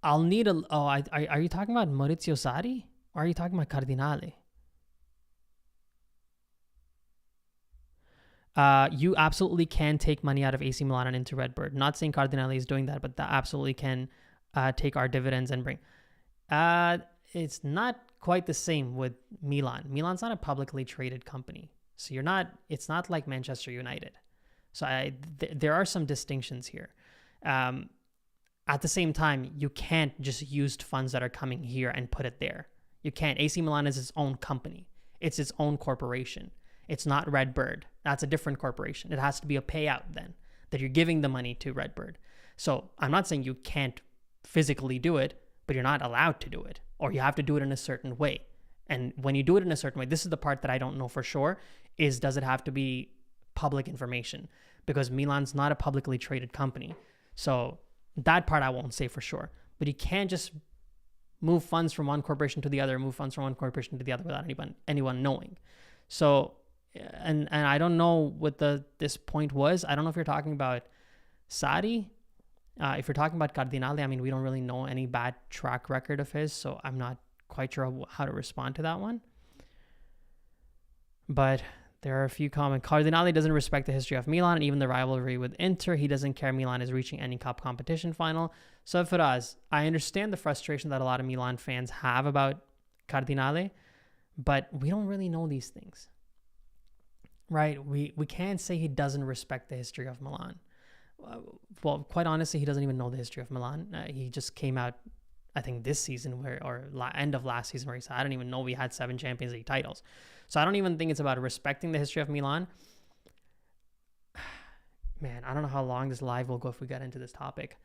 I'll need a... Oh, are you talking about Maurizio Sarri? Or are you talking about Cardinale? You absolutely can take money out of AC Milan and into Redbird. Not saying Cardinale is doing that, but that absolutely can take our dividends and bring... It's not quite the same with Milan. Milan's not a publicly traded company. So it's not like Manchester United. So there are some distinctions here. At the same time, you can't just use funds that are coming here and put it there. You can't. AC Milan is its own company. It's its own corporation. It's not Redbird. That's a different corporation. It has to be a payout then that you're giving the money to Redbird. So I'm not saying you can't physically do it, but you're not allowed to do it, or you have to do it in a certain way. And when you do it in a certain way, this is the part that I don't know for sure, is does it have to be public information? Because Milan's not a publicly traded company. So that part I won't say for sure. But you can't just move funds from one corporation to the other, move funds from one corporation to the other without anyone knowing. So, and I don't know what this point was. I don't know if you're talking about Sarri. If you're talking about Cardinale, I mean, we don't really know any bad track record of his, so I'm not quite sure how to respond to that one. But there are a few comments. Cardinale doesn't respect the history of Milan and even the rivalry with Inter. He doesn't care Milan is reaching any cup competition final. So Faraz, I understand the frustration that a lot of Milan fans have about Cardinale, but we don't really know these things, right? We can't say he doesn't respect the history of Milan. Well, quite honestly, he doesn't even know the history of Milan. He just came out, I think, this season end of last season where he said, I don't even know we had 7 Champions League titles. So I don't even think it's about respecting the history of Milan. Man, I don't know how long this live will go if we get into this topic.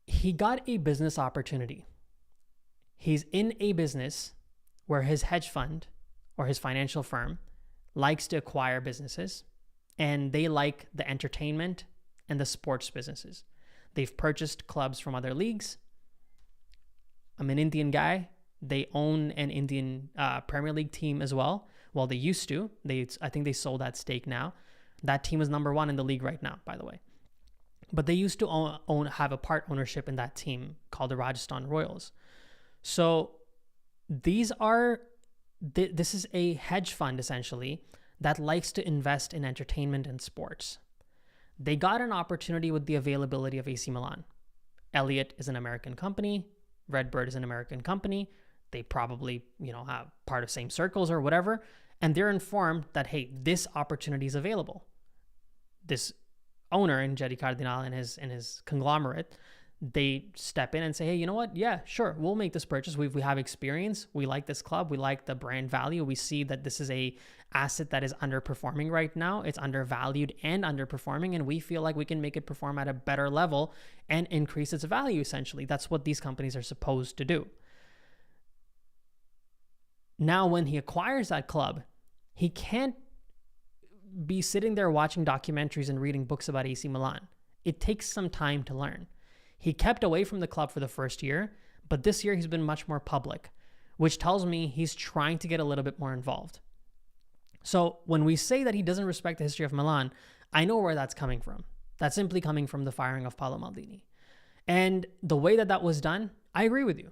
He got a business opportunity. He's in a business where his hedge fund or his financial firm likes to acquire businesses, and they like the entertainment and the sports businesses. They've purchased clubs from other leagues. I'm an Indian guy. They own an Indian Premier League team as well. Well, they used to. I think they sold that stake now. That team is number 1 in the league right now, by the way. But they used to have a part ownership in that team called the Rajasthan Royals. So this is a hedge fund, essentially, that likes to invest in entertainment and sports. They got an opportunity with the availability of AC Milan. Elliott is an American company. Redbird is an American company. They probably, have part of same circles or whatever. And they're informed that, hey, this opportunity is available. This owner in Jerry Cardinale and his conglomerate, they step in and say, hey, you know what? Yeah, sure. We'll make this purchase. We have experience. We like this club. We like the brand value. We see that this is a asset that is underperforming right now. It's undervalued and underperforming. And we feel like we can make it perform at a better level and increase its value, essentially. That's what these companies are supposed to do. Now, when he acquires that club, he can't be sitting there watching documentaries and reading books about AC Milan. It takes some time to learn. He kept away from the club for the first year, but this year he's been much more public, which tells me he's trying to get a little bit more involved. So when we say that he doesn't respect the history of Milan, I know where that's coming from. That's simply coming from the firing of Paolo Maldini. And the way that that was done, I agree with you.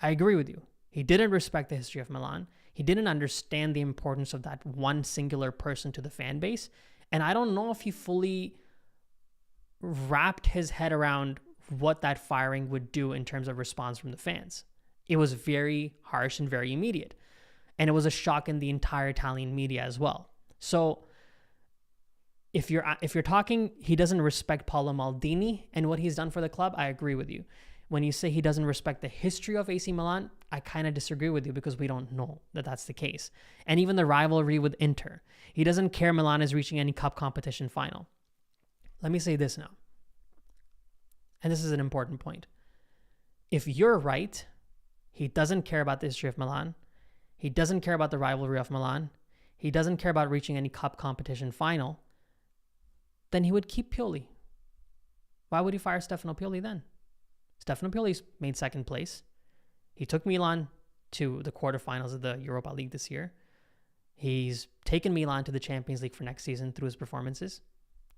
I agree with you. He didn't respect the history of Milan. He didn't understand the importance of that one singular person to the fan base. And I don't know if he fully wrapped his head around what that firing would do in terms of response from the fans. It was very harsh and very immediate. And it was a shock in the entire Italian media as well. So if you're talking, he doesn't respect Paolo Maldini and what he's done for the club, I agree with you. When you say he doesn't respect the history of AC Milan, I kind of disagree with you because we don't know that that's the case. And even the rivalry with Inter. He doesn't care Milan is reaching any cup competition final. Let me say this now. And this is an important point. If you're right, he doesn't care about the history of Milan. He doesn't care about the rivalry of Milan. He doesn't care about reaching any cup competition final. Then he would keep Pioli. Why would he fire Stefano Pioli then? Stefano Pioli's made second place. He took Milan to the quarterfinals of the Europa League this year. He's taken Milan to the Champions League for next season through his performances.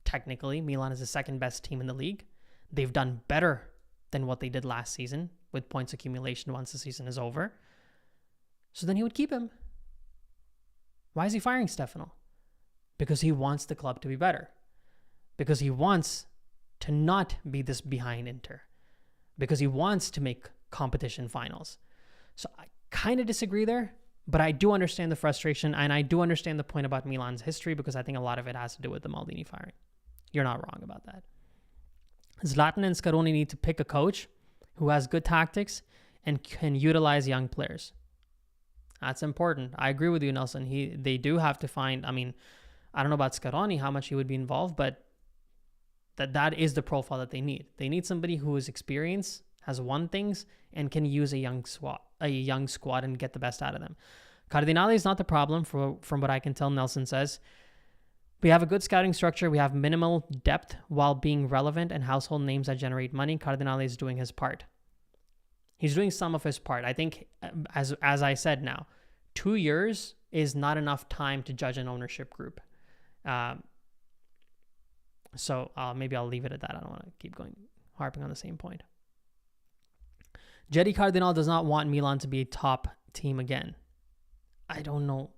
Technically, Milan is the second best team in the league. They've done better than what they did last season with points accumulation once the season is over. So then he would keep him. Why is he firing Stefano? Because he wants the club to be better. Because he wants to not be this behind Inter. Because he wants to make competition finals. So I kind of disagree there, but I do understand the frustration, and I do understand the point about Milan's history because I think a lot of it has to do with the Maldini firing. You're not wrong about that. Zlatan and Scaroni need to pick a coach who has good tactics and can utilize young players. That's important. I agree with you, Nelson. They do have to find, I don't know about Scaroni, how much he would be involved, but that is the profile that they need. They need somebody who is experienced, has won things, and can use a young squad and get the best out of them. Cardinale is not the problem, from what I can tell, Nelson says. We have a good scouting structure. We have minimal depth while being relevant and household names that generate money. Cardinale is doing his part. He's doing some of his part. I think, as I said now, 2 years is not enough time to judge an ownership group. So maybe I'll leave it at that. I don't want to keep harping on the same point. Jetty Cardinale does not want Milan to be a top team again. I don't know.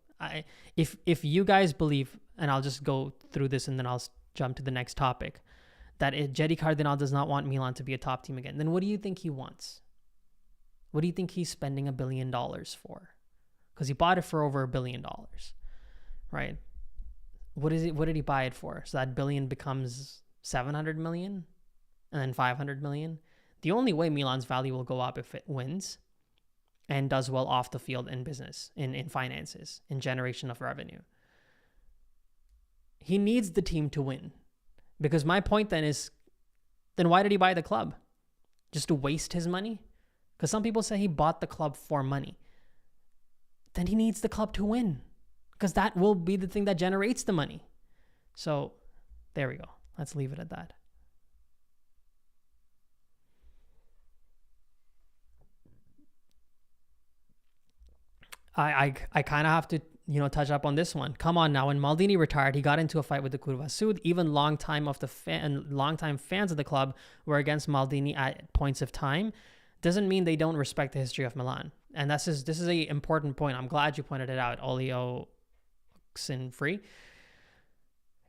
If you guys believe, and I'll just go through this and then I'll jump to the next topic, that Jetty Cardinale does not want Milan to be a top team again, then what do you think he wants? What do you think he's spending $1 billion for? Because he bought it for over $1 billion, right? What did he buy it for? So that billion becomes 700 million and then 500 million. The only way Milan's value will go up if it wins and does well off the field in business, in finances, in generation of revenue. He needs the team to win. Because my point then is, then why did he buy the club? Just to waste his money? Because some people say he bought the club for money. Then he needs the club to win. Because that will be the thing that generates the money. So, there we go. Let's leave it at that. I kind of have to, touch up on this one. Come on now. When Maldini retired, he got into a fight with the Curva Sud. Even longtime fans of the club were against Maldini at points of time. Doesn't mean they don't respect the history of Milan. And this is an important point. I'm glad you pointed it out, Olio Free.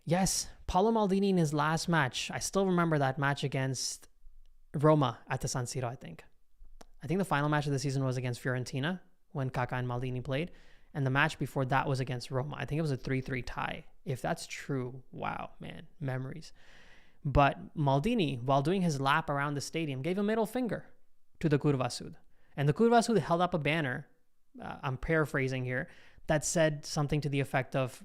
Yes, Paolo Maldini in his last match. I still remember that match against Roma at the San Siro, I think. I think the final match of the season was against Fiorentina when Kaká and Maldini played. And the match before that was against Roma. I think it was a 3-3 tie. If that's true, wow, man, memories. But Maldini, while doing his lap around the stadium, gave a middle finger to the Curva Sud. And the Curva Sud held up a banner, I'm paraphrasing here, that said something to the effect of,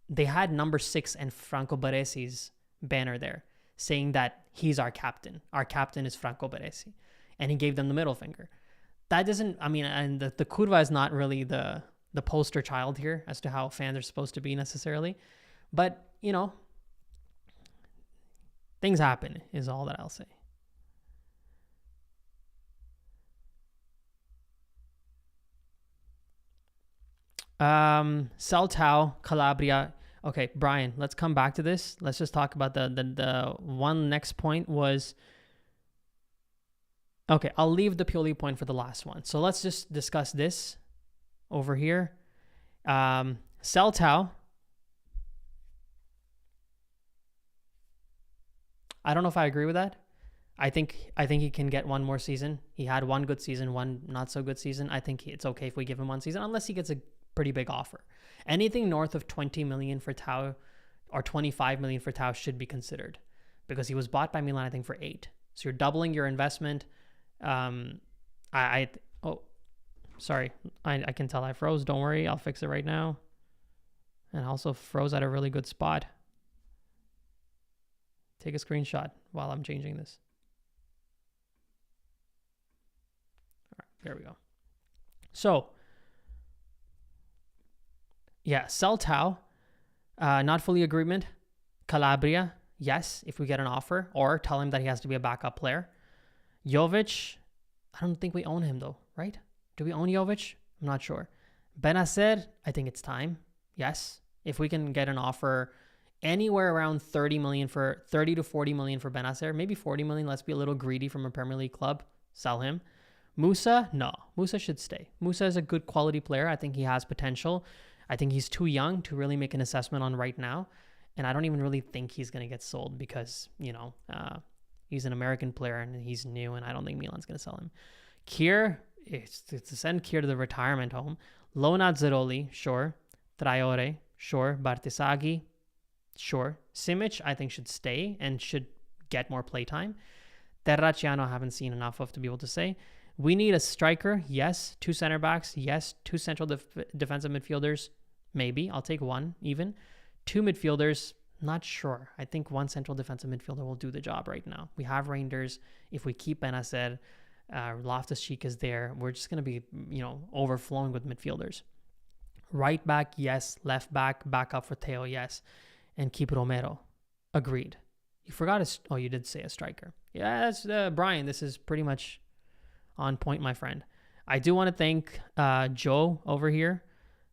they had number 6 and Franco Baresi's banner there, saying that he's our captain. Our captain is Franco Baresi. And he gave them the middle finger. That doesn't, and the Curva is not really the poster child here as to how fans are supposed to be necessarily. But, things happen is all that I'll say. Celtao, Calabria. Okay, Brian, let's come back to this. Let's just talk about the one next point was... Okay, I'll leave the Pioli point for the last one. So let's just discuss this over here. Celtao. I don't know if I agree with that. I think he can get one more season. He had one good season, one not so good season. I think it's okay if we give him one season, unless he gets a pretty big offer. Anything north of 20 million for Tau or 25 million for Tau should be considered, because he was bought by Milan, I think, for 8. So you're doubling your investment. I can tell I froze. Don't worry, I'll fix it right now. And I also froze at a really good spot. Take a screenshot while I'm changing this. All right, there we go. So, yeah, Celtao, not fully agreement. Calabria, yes, if we get an offer, or tell him that he has to be a backup player. Jovic, I don't think we own him though, right? Do we own Jovic? I'm not sure. Benacer, I think it's time. Yes, if we can get an offer anywhere around 30 to 40 million for Benacer, maybe 40 million. Let's be a little greedy from a Premier League club. Sell him. Musa, no. Musa should stay. Musa is a good quality player. I think he has potential. I think he's too young to really make an assessment on right now. And I don't even really think he's going to get sold because, he's an American player and he's new, and I don't think Milan's going to sell him. Kier, it's to send Kier to the retirement home. Lonat Zeroli, sure. Traore, sure. Bartisaghi, sure. Simic, I think, should stay and should get more playtime. Terracciano, I haven't seen enough of to be able to say. We need a striker, yes. 2 center backs, yes. 2 central defensive midfielders, maybe. I'll take 1 even. 2 midfielders, not sure. I think 1 central defensive midfielder will do the job right now. We have Reinders. If we keep Benacer, Loftus-Cheek is there. We're just going to be, overflowing with midfielders. Right back, yes. Left back, backup for Theo, yes. And keep Romero. Agreed. You forgot you did say a striker. Yeah, that's Brian. This is pretty much on point, my friend. I do want to thank Joe over here.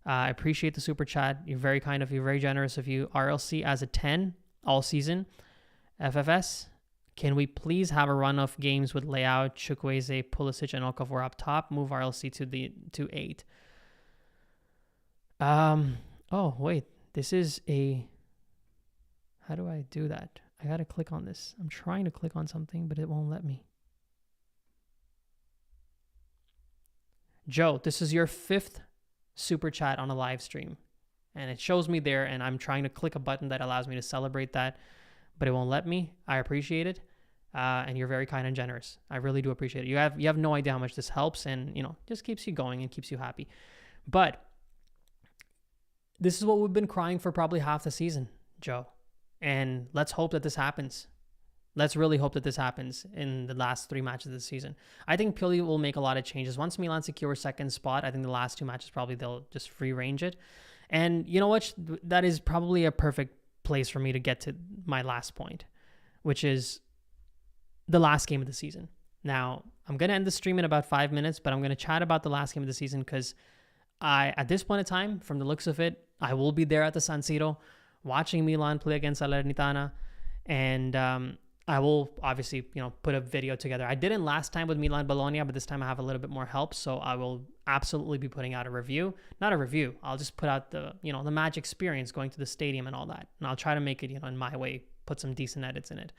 I appreciate the super chat. You're very kind of you, very generous of you. RLC as a 10 all season. FFS, can we please have a run of games with Leao, Chukwueze, Pulisic, and Okafor up top? Move RLC to 8. Oh, wait. This is a... How do I do that? I got to click on this. I'm trying to click on something, but it won't let me. Joe, this is your 5th super chat on a live stream. And it shows me there, and I'm trying to click a button that allows me to celebrate that, but it won't let me. I appreciate it. And you're very kind and generous. I really do appreciate it. You have no idea how much this helps, and, just keeps you going and keeps you happy. But this is what we've been crying for probably half the season, Joe. And let's hope that this happens. Let's really hope that this happens in the last 3 matches of the season. I think Pioli will make a lot of changes. Once Milan secures second spot, I think the last 2 matches probably they'll just free range it. And you know what? That is probably a perfect place for me to get to my last point, which is the last game of the season. Now, I'm going to end the stream in about 5 minutes, but I'm going to chat about the last game of the season because at this point in time, from the looks of it, I will be there at the San Siro watching Milan play against Salernitana. And I will obviously, put a video together. I didn't last time with Milan Bologna, but this time I have a little bit more help. So I will absolutely be putting out a review. Not a review. I'll just put out the match experience, going to the stadium and all that. And I'll try to make it, in my way, put some decent edits in it.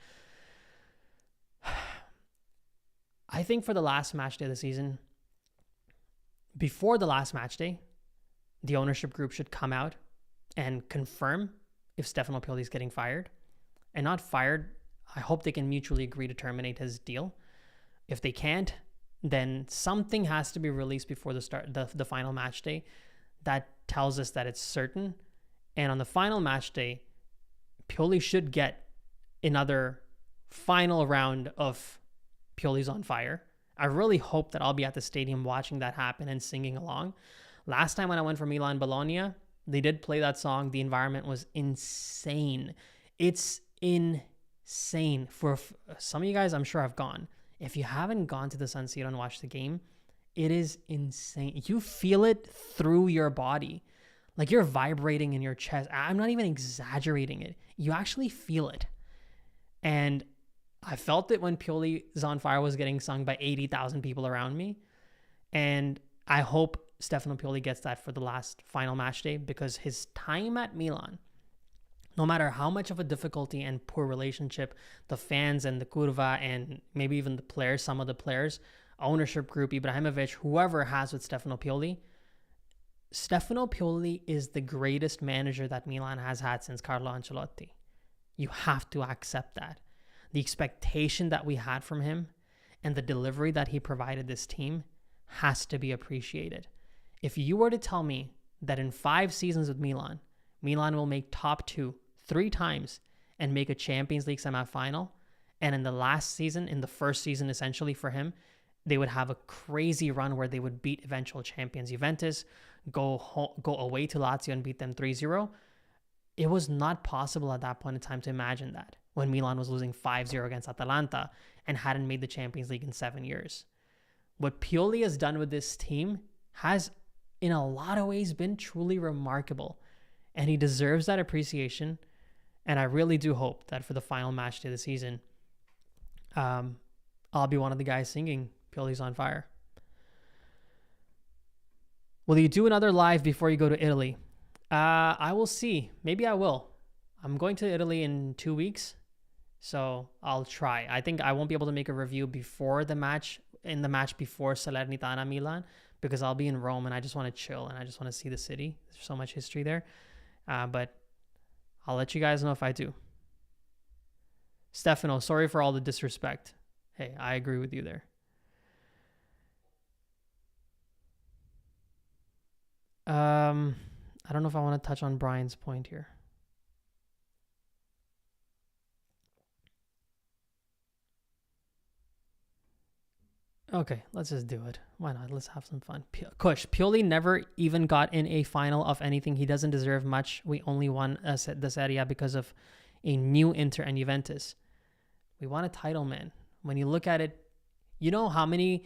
I think for the last match day of the season, before the last match day, the ownership group should come out and confirm if Stefano Pioli is getting fired. And not fired, I hope they can mutually agree to terminate his deal. If they can't, then something has to be released before the final match day that tells us that it's certain. And on the final match day, Pioli should get another final round of Pioli's on fire. I really hope that I'll be at the stadium watching that happen and singing along. Last time when I went for Milan Bologna, they did play that song. The environment was insane. It's insane. For some of you guys, I'm sure have gone. If you haven't gone to the San Siro and watched the game, it is insane. You feel it through your body. Like you're vibrating in your chest. I'm not even exaggerating it. You actually feel it. And I felt it when Pioli's on Fire was getting sung by 80,000 people around me. And I hope Stefano Pioli gets that for the last final match day, because his time at Milan, no matter how much of a difficulty and poor relationship the fans and the Curva and maybe even the players, some of the players, ownership group, Ibrahimovic, whoever has with Stefano Pioli is the greatest manager that Milan has had since Carlo Ancelotti. You have to accept that. The expectation that we had from him and the delivery that he provided this team has to be appreciated. If you were to tell me that in 5 seasons with Milan, Milan will make top 2 3 times and make a Champions League semifinal, and in the last season, in the first season essentially for him, they would have a crazy run where they would beat eventual champions Juventus, go away to Lazio and beat them 3-0. It was not possible at that point in time to imagine that when Milan was losing 5-0 against Atalanta and hadn't made the Champions League in 7 years. What Pioli has done with this team has, in a lot of ways, been truly remarkable. And he deserves that appreciation. And I really do hope that for the final match day of the season, I'll be one of the guys singing Pioli's on Fire. Will you do another live before you go to Italy? I will see. Maybe I will. I'm going to Italy in 2 weeks, so I'll try. I think I won't be able to make a review before the match, in the match before Salernitana Milan, because I'll be in Rome and I just want to chill and I just want to see the city. There's so much history there. But I'll let you guys know if I do. Stefano, sorry for all the disrespect. Hey, I agree with you there. I don't know if I want to touch on Brian's point here. Okay, let's just do it. Why not? Let's have some fun. Kush, Pioli never even got in a final of anything. He doesn't deserve much. We only won the Serie A because of a new Inter and Juventus. We won a title, man. When you look at it, you know how many,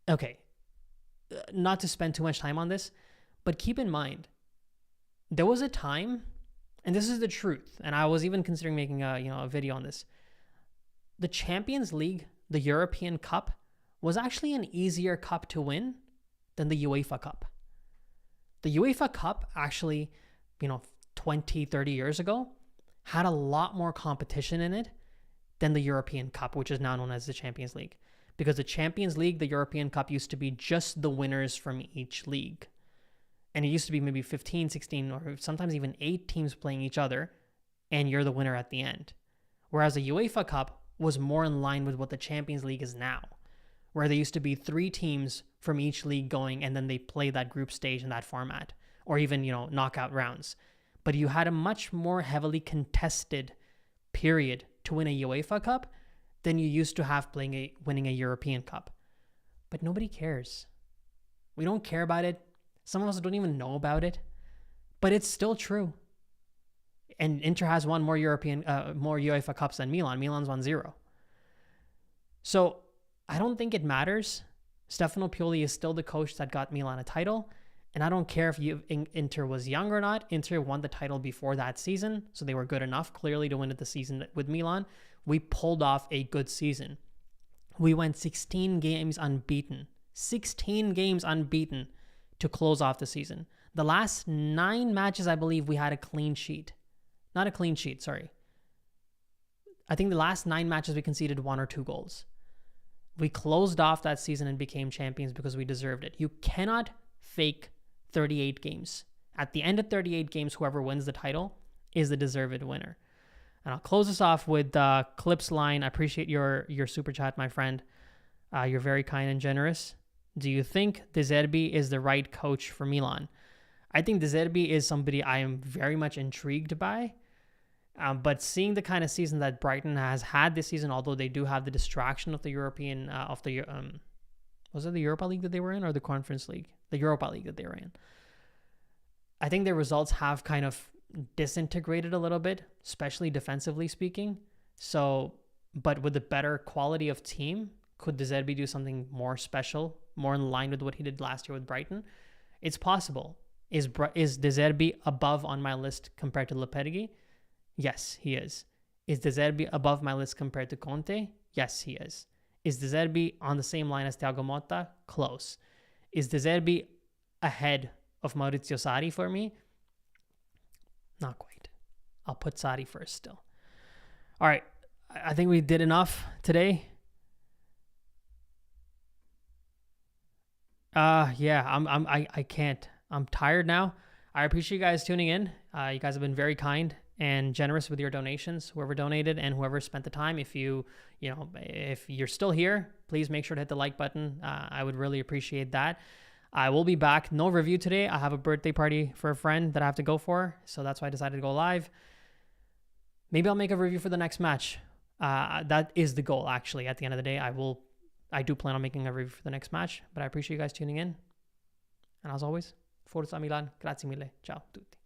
okay, not to spend too much time on this, but keep in mind, there was a time, and this is the truth, and I was even considering making a video on this. The Champions League, the European Cup, was actually an easier cup to win than the UEFA Cup. The UEFA Cup actually, 20, 30 years ago, had a lot more competition in it than the European Cup, which is now known as the Champions League. Because the Champions League, the European Cup, used to be just the winners from each league. And it used to be maybe 15, 16, or sometimes even 8 teams playing each other, and you're the winner at the end. Whereas the UEFA Cup was more in line with what the Champions League is now, where there used to be 3 teams from each league going, and then they play that group stage in that format, or even, knockout rounds. But you had a much more heavily contested period to win a UEFA Cup than you used to have winning a European Cup. But nobody cares. We don't care about it. Some of us don't even know about it. But it's still true. And Inter has won more UEFA Cups than Milan. Milan's won 0. So I don't think it matters. Stefano Pioli is still the coach that got Milan a title. And I don't care if Inter was young or not. Inter won the title before that season, so they were good enough, clearly, to win it the season with Milan. We pulled off a good season. We went 16 games unbeaten. 16 games unbeaten to close off the season. The last 9 matches, I believe, we had a clean sheet. Not a clean sheet, sorry. I think the last 9 matches we conceded 1 or 2 goals. We closed off that season and became champions because we deserved it. You cannot fake 38 games. At the end of 38 games, whoever wins the title is the deserved winner. And I'll close this off with Clip's line. I appreciate your super chat, my friend. You're very kind and generous. Do you think De Zerbi is the right coach for Milan? I think De Zerbi is somebody I am very much intrigued by. But seeing the kind of season that Brighton has had this season, although they do have the distraction of the European, was it the Europa League that they were in or the Conference League? The Europa League that they were in. I think their results have kind of disintegrated a little bit, especially defensively speaking. So, but with a better quality of team, could De Zerbi do something more special, more in line with what he did last year with Brighton? It's possible. Is De Zerbi above on my list compared to Lopetegui? Yes, he is. Is De Zerbi above my list compared to Conte? Yes, he is. Is De Zerbi on the same line as Thiago Motta? Close. Is De Zerbi ahead of Maurizio Sarri for me? Not quite. I'll put Sarri first still. All right. I think we did enough today. I can't. I'm tired now. I appreciate you guys tuning in. You guys have been very kind and generous with your donations, whoever donated and whoever spent the time. If if you're still here, please make sure to hit the like button. I would really appreciate that. I will be back. No review today. I have a birthday party for a friend that I have to go for, so that's why I decided to go live. Maybe I'll make a review for the next match. That is the goal, actually. At the end of the day, I do plan on making a review for the next match, but I appreciate you guys tuning in. And as always, Forza Milan. Grazie mille. Ciao a tutti.